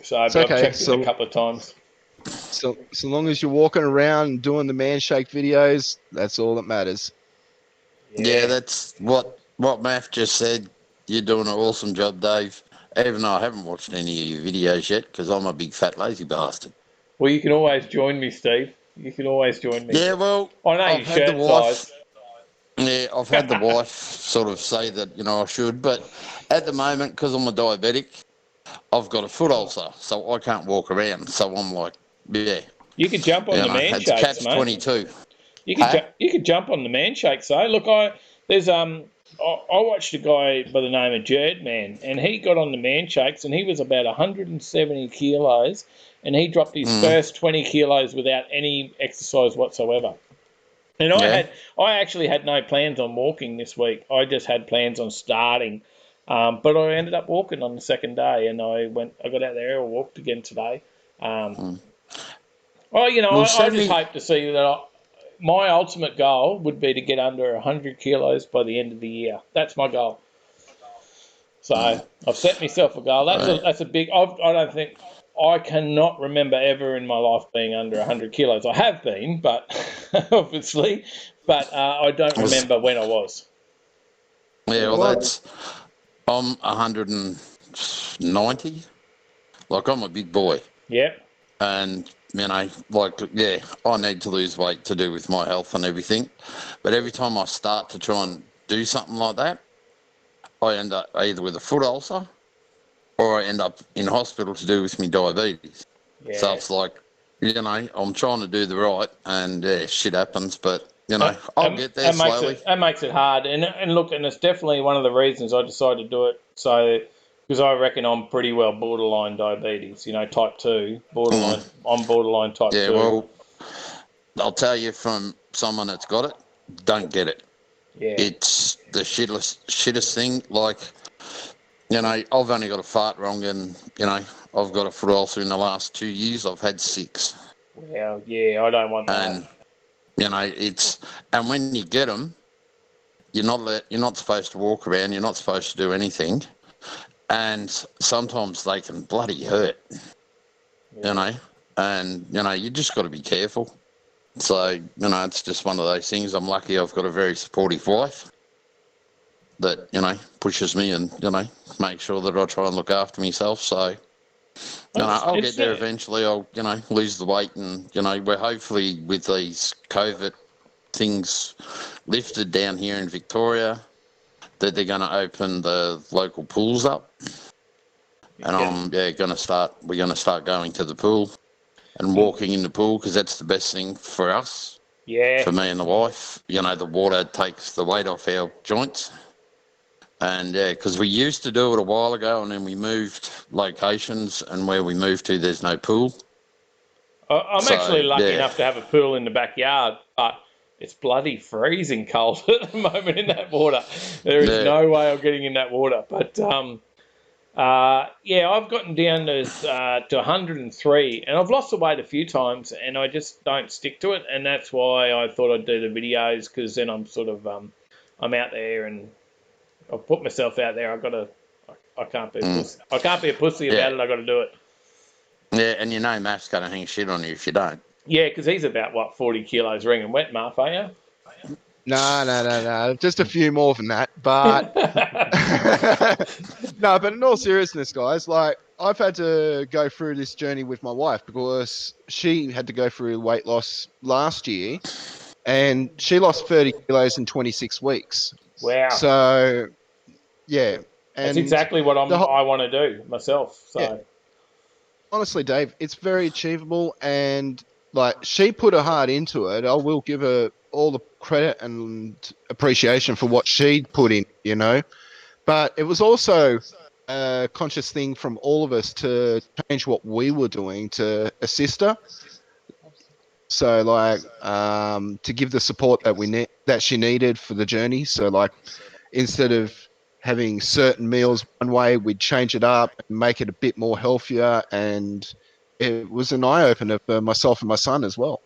So I've okay, checked so- it a couple of times. So long as you're walking around and doing the man shake videos, that's all that matters. Yeah, that's what Math just said. You're doing an awesome job, Dave. Even though I haven't watched any of your videos yet, because I'm a big fat lazy bastard. Well, you can always join me, Steve. You can always join me. Yeah, well, I know I've your had the shirt wife. size. Yeah, I've had the wife sort of say that I should, but at the moment, because I'm a diabetic, I've got a foot ulcer, so I can't walk around. So I'm like, yeah, You could jump on the man it's shakes, catch mate. 22. You could Huh? you could jump on the man shakes though. Look, I watched a guy by the name of Jerd Man, and he got on the man shakes, and he was about 170 kilos, and he dropped his first 20 kilos without any exercise whatsoever. And I actually had no plans on walking this week. I just had plans on starting, but I ended up walking on the second day, and I got out there and walked again today. I just hope to see that. My ultimate goal would be to get under 100 kilos by the end of the year. That's my goal. So I've set myself a goal. That's a big. I don't think I cannot remember ever in my life being under 100 kilos. I have been, but obviously, I don't remember when I was. Yeah, well, I'm 190. Like, I'm a big boy. Yep. And, I need to lose weight to do with my health and everything. But every time I start to try and do something like that, I end up either with a foot ulcer or I end up in hospital to do with my diabetes. Yeah. So it's like, I'm trying to do the right and shit happens, but, I'll get there slowly. That makes it hard. And look, and it's definitely one of the reasons I decided to do it. So, because I reckon I'm pretty well borderline diabetes, type 2, borderline. I'm borderline type 2. Yeah, well, I'll tell you from someone that's got it, don't get it. Yeah. It's the shittest thing. Like, I've only got a fart wrong and, I've got a foot ulcer in the last 2 years. I've had 6. Well, yeah, I don't want that. And, and when you get them, you're not supposed to walk around. You're not supposed to do anything, and sometimes they can bloody hurt. You know, and you just got to be careful. So it's just one of those things. I'm lucky I've got a very supportive wife that pushes me and makes sure that I try and look after myself. So I'll get there eventually. I'll lose the weight, and we're hopefully with these COVID things lifted down here in Victoria that they're going to open the local pools up, and we're going to start going to the pool and walking in the pool, because that's the best thing for us. Yeah. For me and the wife, the water takes the weight off our joints. And because we used to do it a while ago, and then we moved locations, and where we moved to, there's no pool. I'm actually lucky enough to have a pool in the backyard, but it's bloody freezing cold at the moment in that water. There is no way of getting in that water. But I've gotten down to 103, and I've lost the weight a few times, and I just don't stick to it, and that's why I thought I'd do the videos, because then I'm sort of I'm out there and I've put myself out there. I can't be a pussy. I can't be a pussy about it. I got to do it. Yeah, and Matt's going to hang shit on you if you don't. Yeah, because he's about 40 kilos ringing wet, Marf, are you? No. Just a few more than that. But no, but in all seriousness, guys, like, I've had to go through this journey with my wife, because she had to go through weight loss last year, and she lost 30 kilos in 26 weeks. Wow. So, yeah. And that's exactly what I want to do myself. So, yeah. Honestly, Dave, it's very achievable, and like, she put her heart into it. I will give her all the credit and appreciation for what she put in, but it was also a conscious thing from all of us to change what we were doing to assist her. So, like, to give the support that she needed for the journey. So, like, instead of having certain meals one way, we'd change it up and make it a bit more healthier, and it was an eye-opener for myself and my son as well.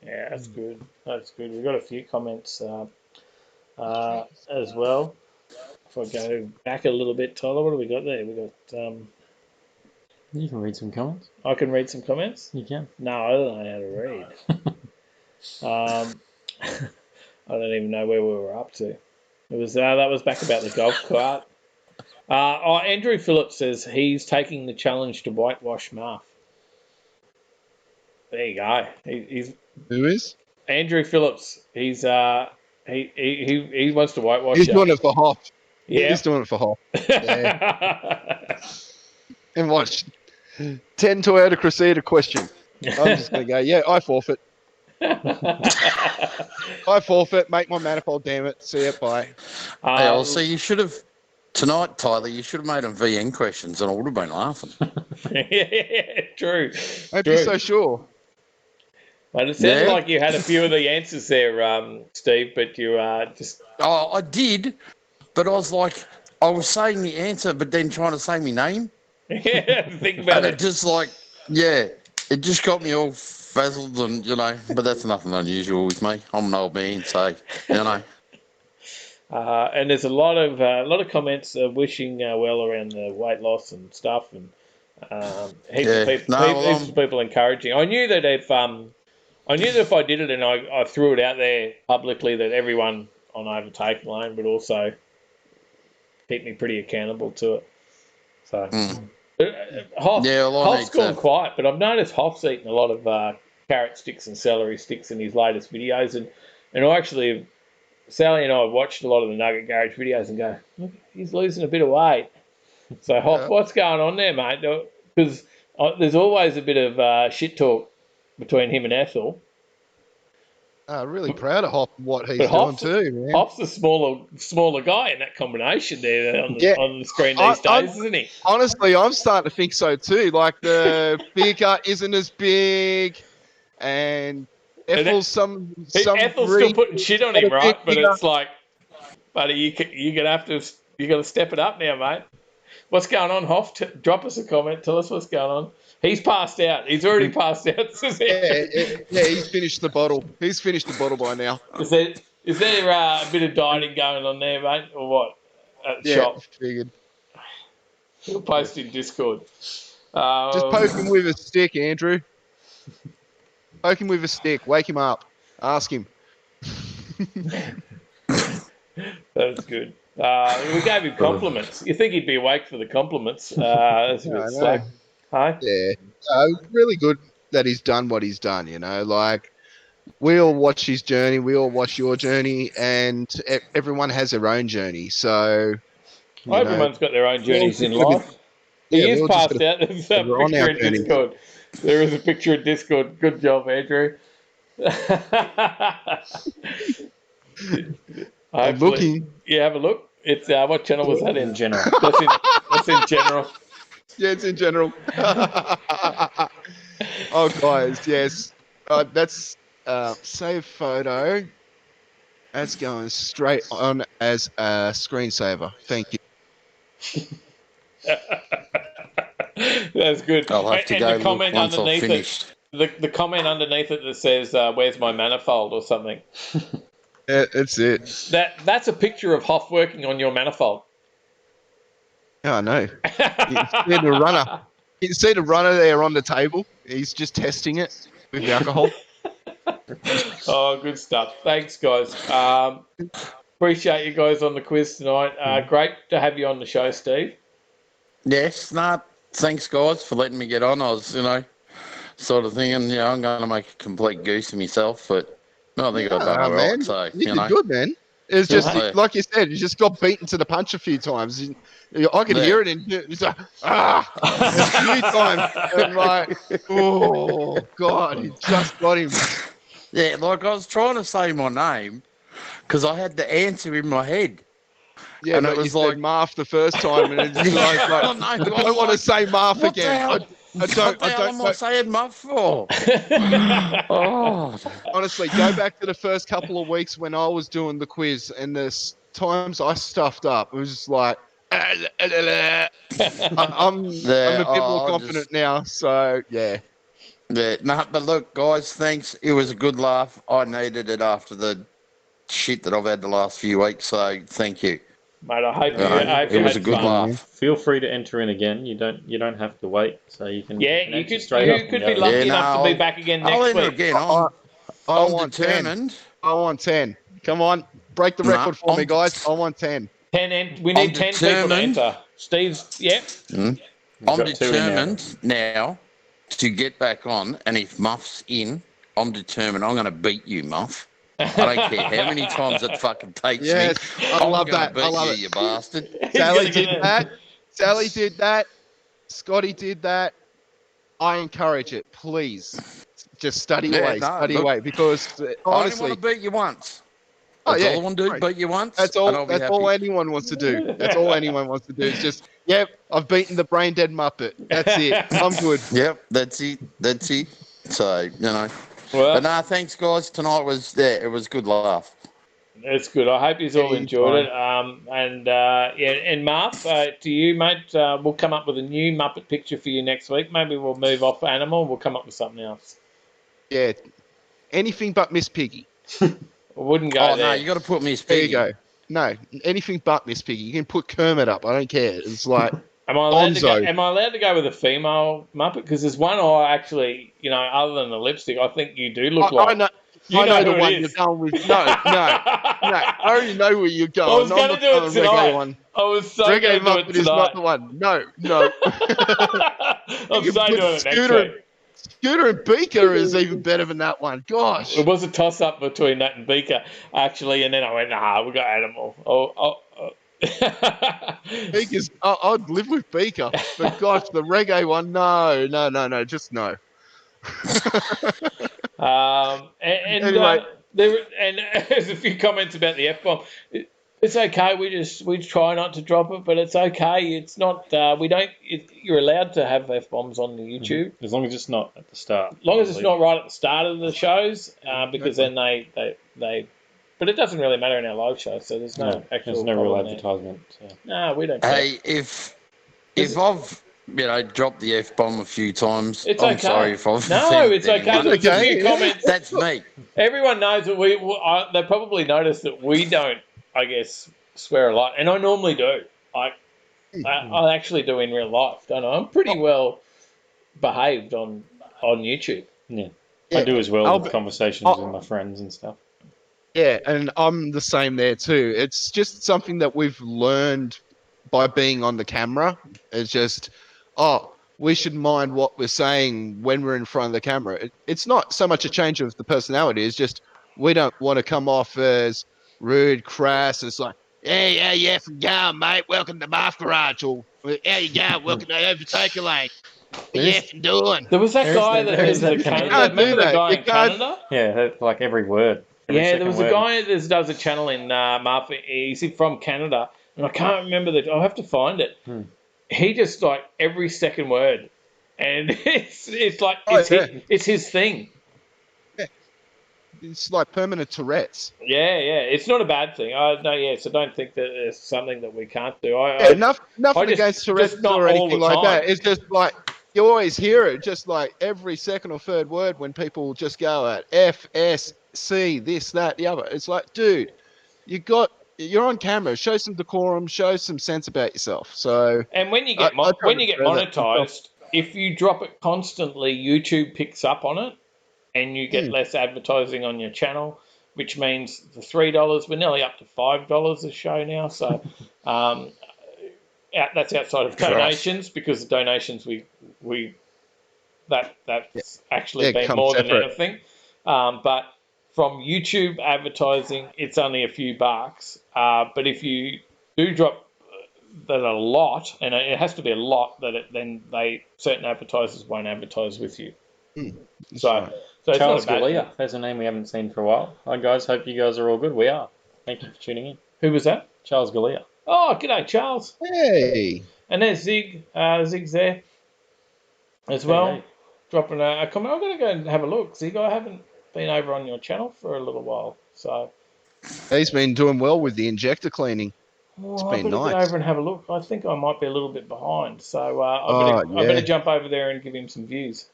Yeah, that's good. That's good. We've got a few comments as well. If I go back a little bit, Tyler, what do we got there? We got... You can read some comments. I can read some comments? You can. No, I don't know how to read. I don't even know where we were up to. It was that was back about the golf cart. Andrew Phillips says he's taking the challenge to whitewash Marf. There you go. Who is? Andrew Phillips. He's he wants to whitewash. He's doing it for Hoff. Yeah, he's doing it for Hoff. Yeah. And watch 10 Toyota Crusader question. I'm just gonna go. Yeah, I forfeit. I forfeit. Make my manifold. Damn it. See it. Bye. So you should have tonight, Tyler. You should have made them VN questions, and I would have been laughing. Yeah, true. I'd be so sure. But it sounded like you had a few of the answers there, Steve. But you just. Oh, I did, but I was like, I was saying the answer, but then trying to say my name. Yeah, think about it. It just it just got me all frazzled, and but that's nothing unusual with me. I'm an old man, so and there's a lot of comments wishing well around the weight loss and stuff, and heaps of people encouraging. I knew that if I did it and I threw it out there publicly, that everyone on Overtaking Lane would also keep me pretty accountable to it. So. Hoff's gone quiet, but I've noticed Hoff's eaten a lot of carrot sticks and celery sticks in his latest videos, and I actually, Sally and I watched a lot of the Nugget Garage videos and go, look, he's losing a bit of weight. So Hoff, what's going on there, mate? Because there's always a bit of shit talk between him and Ethel. Really proud of Hoff, what he's doing too, man. Hoff's a smaller guy in that combination there on the screen these days, isn't he? Honestly, I'm starting to think so too. Like, the figure isn't as big, and Ethel's Ethel's still putting shit on him, right? But it's like, buddy, you got to step it up now, mate. What's going on, Hoff? Drop us a comment. Tell us what's going on. He's passed out. He's already passed out. Yeah, he's finished the bottle. He's finished the bottle by now. Is there a bit of dining going on there, mate, or what? At the Yeah, shop? figured. We'll post in Discord. Just poke him with a stick, Andrew. Poke him with a stick. Wake him up. Ask him. That's good. We gave him compliments. You think he'd be awake for the compliments? That's a I bit know. slack. Hey? Yeah. Really good that he's done what he's done, like we all watch his journey, we all watch your journey, and everyone has their own journey. So, Everyone's got their own journeys in we all life. He is we all just passed out. There's a we're on picture our in journey. Discord. There is a picture in Discord. Good job, Andrew. I'm looking. Yeah, have a look. It's what channel was that in? general. That's in general. Yeah, it's in general. Oh, guys, yes. That's save photo. That's going straight on as a screensaver. Thank you. That's good. I'll have to And go the comment look once I've underneath finished. it, the comment underneath it that says, "Where's my manifold?" or something. Yeah, that's it. That's a picture of Hoff working on your manifold. Yeah, I know. You can see the runner. You can see the runner there on the table. He's just testing it with alcohol. Oh, good stuff. Thanks, guys. Appreciate you guys on the quiz tonight. Great to have you on the show, Steve. Yes, thanks, guys, for letting me get on. I was, sort of thinking, I'm going to make a complete goose of myself, but no, I think I've done all right. Man. So, You did good, man. It's just, Yeah. like you said, you just got beaten to the punch a few times. I could hear it in it's like, a few times. And like, oh, God, you just got him. Yeah, like I was trying to say my name because I had the answer in my head. Yeah, and but it was you like said Marf the first time, and it's like, I don't want to say Marf what the again. hell? What the hell am I saying muff for? Oh, Honestly, go back to the first couple of weeks when I was doing the quiz, and the times I stuffed up. It was just like, I'm a bit more confident now. So yeah. Yeah, but look, guys, thanks. It was a good laugh. I needed it after the shit that I've had the last few weeks. So thank you. Mate, I hope it was a good laugh. Feel free to enter in again. You don't have to wait, so you can. Yeah, you could be be lucky enough to be back again next week. I'll enter again. I'm determined. 10. I want 10. Come on, break the record for me, guys. I want 10. 10. We need 10 people to enter. Steve's, yeah. I'm determined now to get back on, and if Muff's in, I'm determined. I'm going to beat you, Muff. I don't care how many times it fucking takes me. I love that. I love it, you bastard. Sally did that. Sally did that. Scotty did that. I encourage it. Please, just study away. Because honestly, I only want to beat you once. That's all I want to do. Beat you once. That's all anyone wants to do. That's all anyone wants to do. It's just, I've beaten the brain dead Muppet. That's it. I'm good. Yep, that's it. So Well, but thanks, guys. Tonight was it was a good laugh. It's good. I hope you all enjoyed it. And Marth, to you, mate, we'll come up with a new Muppet picture for you next week. Maybe we'll move off animal. We'll come up with something else. Yeah, anything but Miss Piggy. I wouldn't go there. No, you got to put Miss Piggy. There you go. No, anything but Miss Piggy. You can put Kermit up. I don't care. It's like Am I allowed to go with a female Muppet? Because there's one I actually, other than the lipstick, I think you do look like. I know the one you're going with. No. I already know where you're going. I was going to do it tonight. One. I was so going to do it Muppet tonight. Is not the one. No. I'm so doing it next week. Scooter and Beaker is even better than that one. Gosh. It was a toss-up between that and Beaker, actually, and then I went, we got Animal. Beaker's, I'd live with Beaker, but gosh, the reggae one, no, just no. Anyway. There's a few comments about the F-bomb. It's okay. We try not to drop it, but it's okay. It's not. You're allowed to have F-bombs on the YouTube as long as it's not at the start. As long as it's not right at the start of the shows, because then they. But it doesn't really matter in our live show, so there's no real advertisement. So. No, we don't. Hey, if I've dropped the F-bomb a few times. It's I'm okay. sorry if I've No, offended it's okay. anyone. There's a few comments. That's me. Everyone knows that they probably notice that we don't, I guess, swear a lot. And I normally do. I actually do in real life, don't I? I'm pretty well behaved on YouTube. Yeah. Yeah. I do as well I'll with be- conversations with my friends and stuff. Yeah, and I'm the same there too. It's just something that we've learned by being on the camera. It's just, we should mind what we're saying when we're in front of the camera. It's not so much a change of the personality. It's just we don't want to come off as rude, crass. It's like, yeah, from going, mate. Welcome to Bath Garage. Or, how you going? Welcome to Overtaking Lane. What you effing doing? There was that guy that does the You Canada. can't do Remember the that. guy You in can't- Canada? Yeah, that's like every word. Every Yeah, there was a second word. guy that does a channel in Marfa. He's from Canada, and I can't remember I'll have to find it. He just like every second word, and it's like it's his thing. It's like permanent Tourette's. Yeah, it's not a bad thing. So don't think that it's something that we can't do. Nothing against Tourette's just not or all anything the like time. that. It's just like you always hear it, just like every second or third word when people just go at F, S, C, this, that, the other. It's like, dude, you're on camera. Show some decorum. Show some sense about yourself. So, And when you get monetized, if you drop it constantly, YouTube picks up on it, and you get less advertising on your channel, which means the $3 we're nearly up to $5 a show now. So that's outside of donations, because the donations that's actually been more than anything. But from YouTube advertising, it's only a few bucks. But if you do drop that a lot, and it has to be a lot, then certain advertisers won't advertise with you. So it's Charles not a bad Galea, thing. there's a name we haven't seen for a while. Hi guys, hope you guys are all good. We are. Thank you for tuning in. Who was that? Charles Galea. Oh, g'day, Charles. hey, And there's Zig. Zig's there as well. Hey. Dropping a comment. I'm going to go and have a look. Zig, I haven't been over on your channel for a little while. So he's been doing well with the injector cleaning. I've been got to nice. get over and have a look. I think I might be a little bit behind. So I better jump over there and give him some views.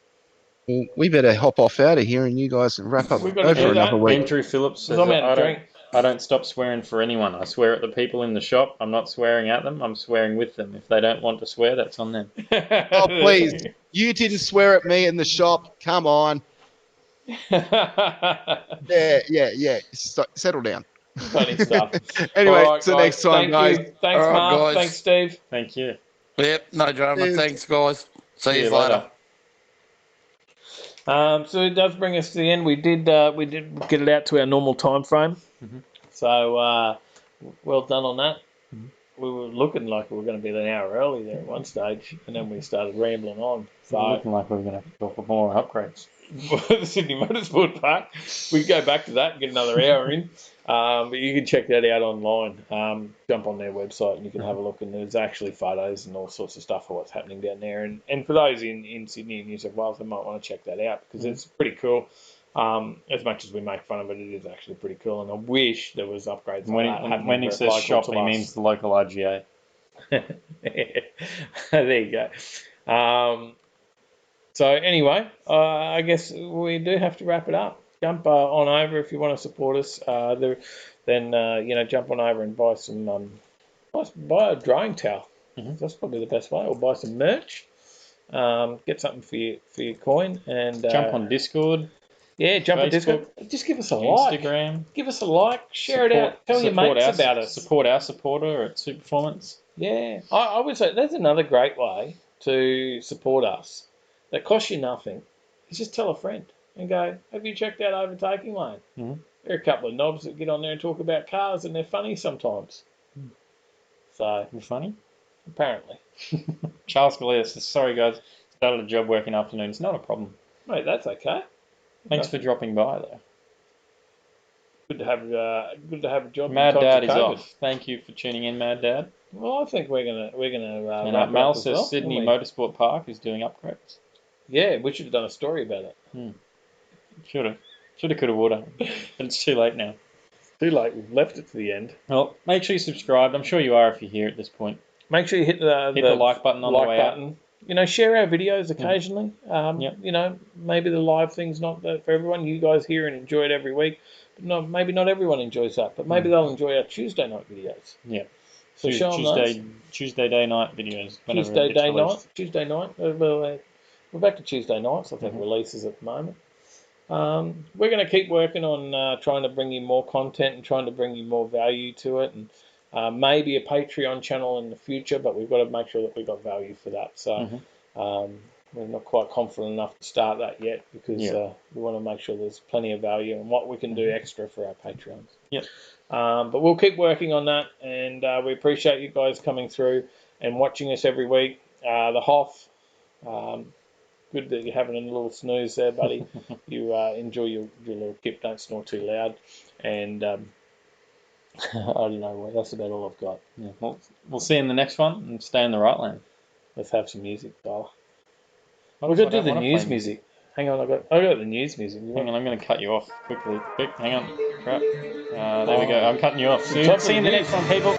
Well, we better hop off out of here and you guys wrap up We've got to do over another that. week. Andrew Phillips says, I'm out of drink. I don't stop swearing for anyone. I swear at the people in the shop. I'm not swearing at them. I'm swearing with them. If they don't want to swear, that's on them. Oh, please. You didn't swear at me in the shop. Come on. Yeah. Settle down. Funny stuff. Anyway, All right, till guys. next time, Thank guys. you. Thanks, All right, Mark. guys. Thanks, Steve. Thank you. Yep, no drama. Cheers. Thanks, guys. See you later. So it does bring us to the end. We did get it out to our normal time frame. So well done on that. We were looking like we were going to be an hour early there at one stage, and then we started rambling on. So Looking like we were going to talk for more upgrades. the Sydney Motorsport Park, we can go back to that and get another hour in. But you can check that out online. Jump on their website and you can have a look, and there's actually photos and all sorts of stuff of what's happening down there. And for those in Sydney and New South Wales, they might want to check that out because it's pretty cool. As much as we make fun of it, it is actually pretty cool. And I wish there was upgrades. When he says shop, he means the local RGA. There you go. So anyway, I guess we do have to wrap it up. Jump on over if you want to support us. Then jump on over and buy some buy a drying towel. That's probably the best way. Or buy some merch. Get something for your coin and jump on Discord. Yeah, jump on Discord. Just give us a like. Instagram. Give us a like. Share it out. Tell your mates about us. Support our supporter at Superformance. Yeah, I would say that's another great way to support us. That costs you nothing. Is just tell a friend and go, have you checked out Overtaking Lane? There are a couple of knobs that get on there and talk about cars, and they're funny sometimes. So You're funny? Apparently. Charles Galea says, sorry guys, started a job working afternoons. Not a problem. Mate, that's okay. Thanks for dropping by though. Good to have a job. Mad Dad is off. Thank you for tuning in, Mad Dad. Well, I think we're gonna. And Mel says Sydney Motorsport Park is doing upgrades. Yeah, we should have done a story about it. Should have, could have, would have. But it's too late now. Too late. We've left it to the end. Well, make sure you subscribe. I'm sure you are if you're here at this point. Make sure you hit the like button on the way out. share our videos occasionally. Yep. Maybe the live thing's not for everyone. You guys hear and enjoy it every week. But maybe not everyone enjoys that. But maybe they'll enjoy our Tuesday night videos. Yeah. So show them those. Tuesday day night videos. Tuesday day night. Tuesday night. We're back to Tuesday nights, I think, releases at the moment. We're going to keep working on trying to bring you more content and trying to bring you more value to it, and maybe a Patreon channel in the future, but we've got to make sure that we've got value for that. So we're not quite confident enough to start that yet because we want to make sure there's plenty of value and what we can do extra for our Patreons. Yep. But we'll keep working on that, and we appreciate you guys coming through and watching us every week. The Hoff, good that you're having a little snooze there, buddy. You enjoy your little kip, don't snore too loud. And I don't know, that's about all I've got. Yeah, we'll see you in the next one, and stay in the right lane. Let's have some music, fella. We've got to do the news music. Hang on, I got the news music. Hang on, I'm going to cut you off quickly. Quick, hang on. Crap. There we go. I'm cutting you off. See you in the next one, people.